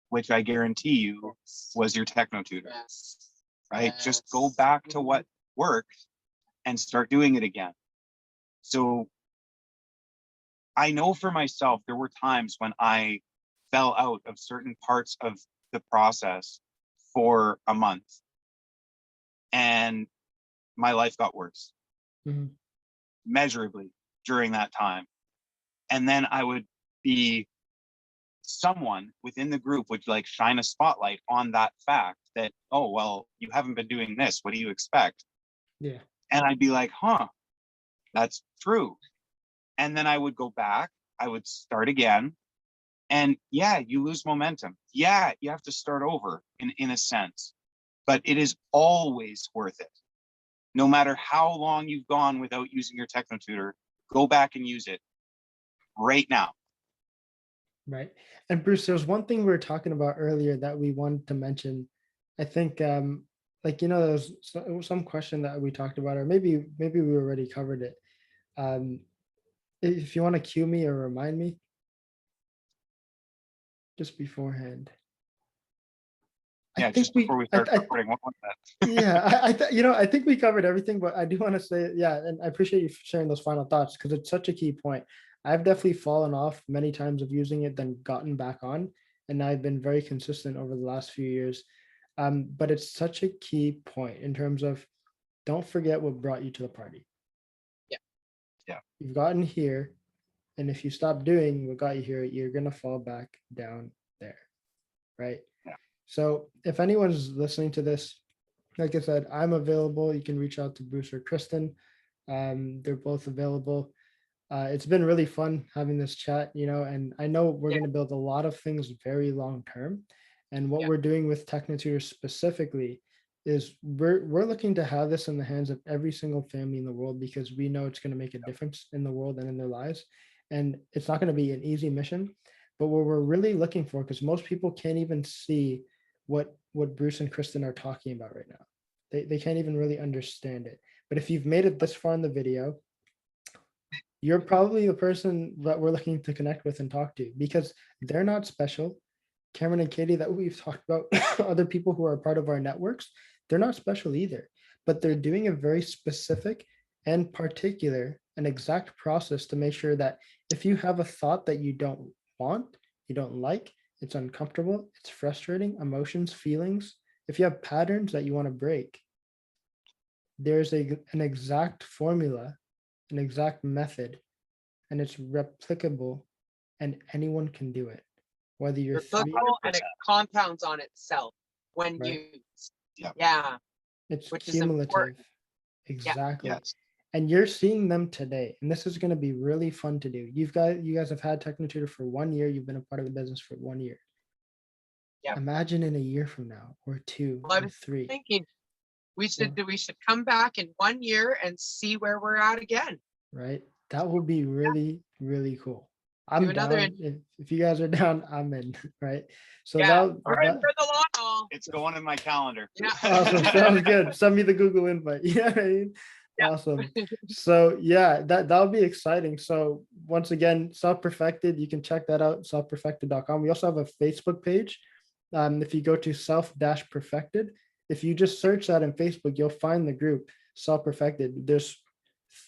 which I guarantee you was your TechnoTutor, right? Just go back to what worked and start doing it again. So I know for myself, there were times when I fell out of certain parts of the process for a month, and my life got worse measurably during that time. And then I would be, someone within the group would like shine a spotlight on that fact that, oh, well, you haven't been doing this. What do you expect? Yeah. And I'd be like, huh, that's true. And then I would go back, I would start again. And yeah, you lose momentum. Yeah, you have to start over in a sense, but it is always worth it. No matter how long you've gone without using your TechnoTutor, go back and use it right now. Right. And Bruce, there's one thing we were talking about earlier that we wanted to mention. I think like, there was some question that we talked about, or maybe we already covered it. If you want to cue me or remind me just beforehand. Yeah, just before we start recording, what was that? Yeah, I think we covered everything, but I do want to say, yeah, and I appreciate you sharing those final thoughts, because it's such a key point. I've definitely fallen off many times of using it, then gotten back on, and I've been very consistent over the last few years. But it's such a key point in terms of, don't forget what brought you to the party. Yeah. You've gotten here, and if you stop doing what got you here, you're gonna fall back down there, right? Yeah. So if anyone's listening to this, like I said, I'm available. You can reach out to Bruce or Kristen. They're both available. It's been really fun having this chat, and I know we're going to build a lot of things very long term. And what we're doing with TechnoTutor specifically is we're looking to have this in the hands of every single family in the world, because we know it's going to make a difference in the world and in their lives. And it's not going to be an easy mission, but what we're really looking for, because most people can't even see what Bruce and Kristen are talking about right now. They can't even really understand it. But if you've made it this far in the video, you're probably the person that we're looking to connect with and talk to, because they're not special. Cameron and Katie that we've talked about, other people who are part of our networks, they're not special either, but they're doing a very specific and particular and exact process to make sure that if you have a thought that you don't want, you don't like, it's uncomfortable, it's frustrating, emotions, feelings, if you have patterns that you want to break, there's an exact formula, an exact method, and it's replicable, and anyone can do it. Whether you're replicable and it compounds on itself when used. It's which cumulative. Exactly. Yes. And you're seeing them today. And this is going to be really fun to do. You guys have had TechnoTutor for 1 year. You've been a part of the business for 1 year. Yeah. Imagine in a year from now, or 2 Well, I or was 3. thinking we should Yeah. we should come back in 1 year and see where we're at again. Right? That will be really, really cool. I'm another down. If you guys are down, I'm in. Right? So Yeah, that, we're in for the long haul. It's going in my calendar. Yeah. awesome. Sounds good. Send me the Google invite. You know what I mean? Yeah. Awesome. So yeah, that'll be exciting. So once again, Self-Perfected, you can check that out, selfperfected.com. We also have a Facebook page. If you go to self-perfected, if you just search that in Facebook, you'll find the group Self-Perfected. There's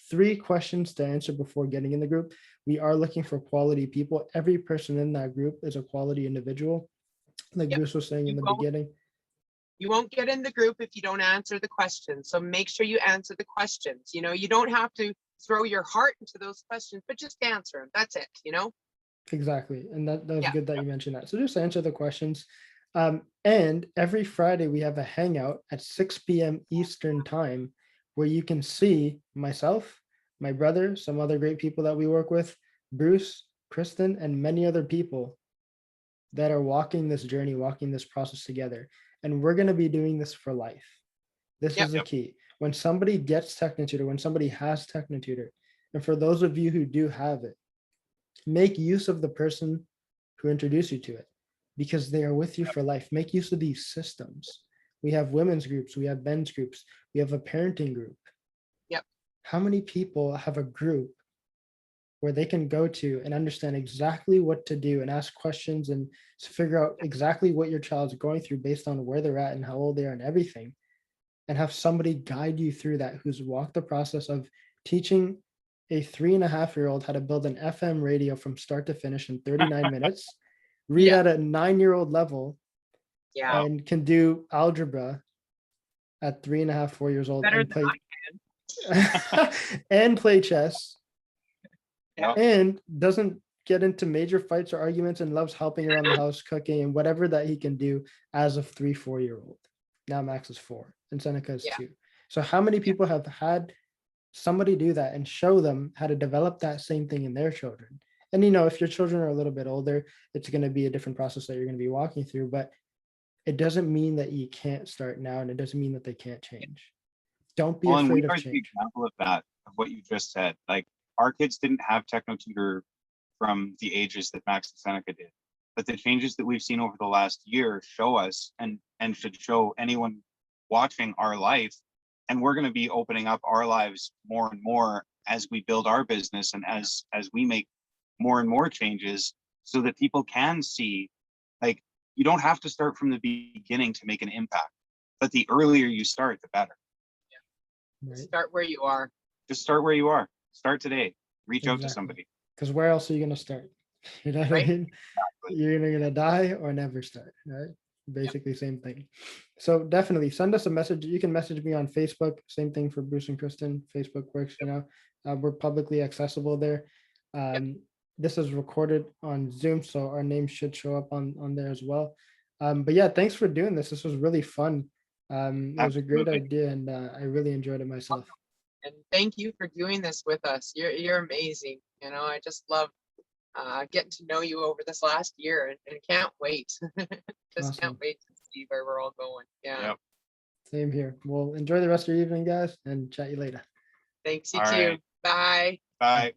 3 questions to answer before getting in the group. We are looking for quality people. Every person in that group is a quality individual. Like Yep. Bruce was saying in the beginning. You won't get in the group if you don't answer the questions. So make sure you answer the questions. You know, you don't have to throw your heart into those questions, but just answer them. That's it, you know? Exactly. And that was Yeah. good that you mentioned that. So just answer the questions. And every Friday we have a hangout at 6 p.m. Eastern time where you can see myself, my brother, some other great people that we work with, Bruce, Kristen, and many other people that are walking this journey, walking this process together. And we're going to be doing this for life. This Yep. is the key. When somebody gets TechnoTutor, when somebody has TechnoTutor, and for those of you who do have it, make use of the person who introduced you to it because they are with you for life. Make use of these systems. We have women's groups, we have men's groups, we have a parenting group. Yep. How many people have a group where they can go to and understand exactly what to do and ask questions and figure out exactly what your child's going through based on where they're at and how old they are and everything, and have somebody guide you through that who's walked the process of teaching a 3.5-year-old how to build an FM radio from start to finish in 39 minutes, read Yeah. at a 9-year-old level, Yeah. and can do algebra at 3.5, 4 years old, Better and than play and play chess, Yeah. and doesn't get into major fights or arguments and loves helping around the house, cooking, and whatever that he can do as a 3, 4-year-old. Now Max is 4 and Seneca is Yeah. 2. So how many people have had somebody do that and show them how to develop that same thing in their children? And if your children are a little bit older, it's going to be a different process that you're going to be walking through, but it doesn't mean that you can't start now, and it doesn't mean that they can't change. Don't be And we afraid of are the change. example of that, of what you just said. Like, our kids didn't have TechnoTutor from the ages that Max and Seneca did. But the changes that we've seen over the last year show us and should show anyone watching our life. And we're going to be opening up our lives more and more as we build our business and as we make more and more changes so that people can see, like, you don't have to start from the beginning to make an impact, but the earlier you start, the better. Right? Start where you are. Just start where you are. Start today. Reach out to Exactly. somebody. Because where else are you going to start? You know what I Right. mean? You're either going to die or never start, right? Basically, same thing. So definitely send us a message. You can message me on Facebook. Same thing for Bruce and Kristen. Facebook works, we're publicly accessible there. This is recorded on Zoom, so our names should show up on there as well. But yeah, thanks for doing this. This was really fun. It was a great Absolutely. idea, and I really enjoyed it myself. And thank you for doing this with us. You're amazing. I just love getting to know you over this last year and can't wait. Just can't Awesome. wait to see where we're all going. Yeah. Yep. Same here. Well, enjoy the rest of your evening, guys, and chat you later. Thanks, you All too. right. Bye. Bye.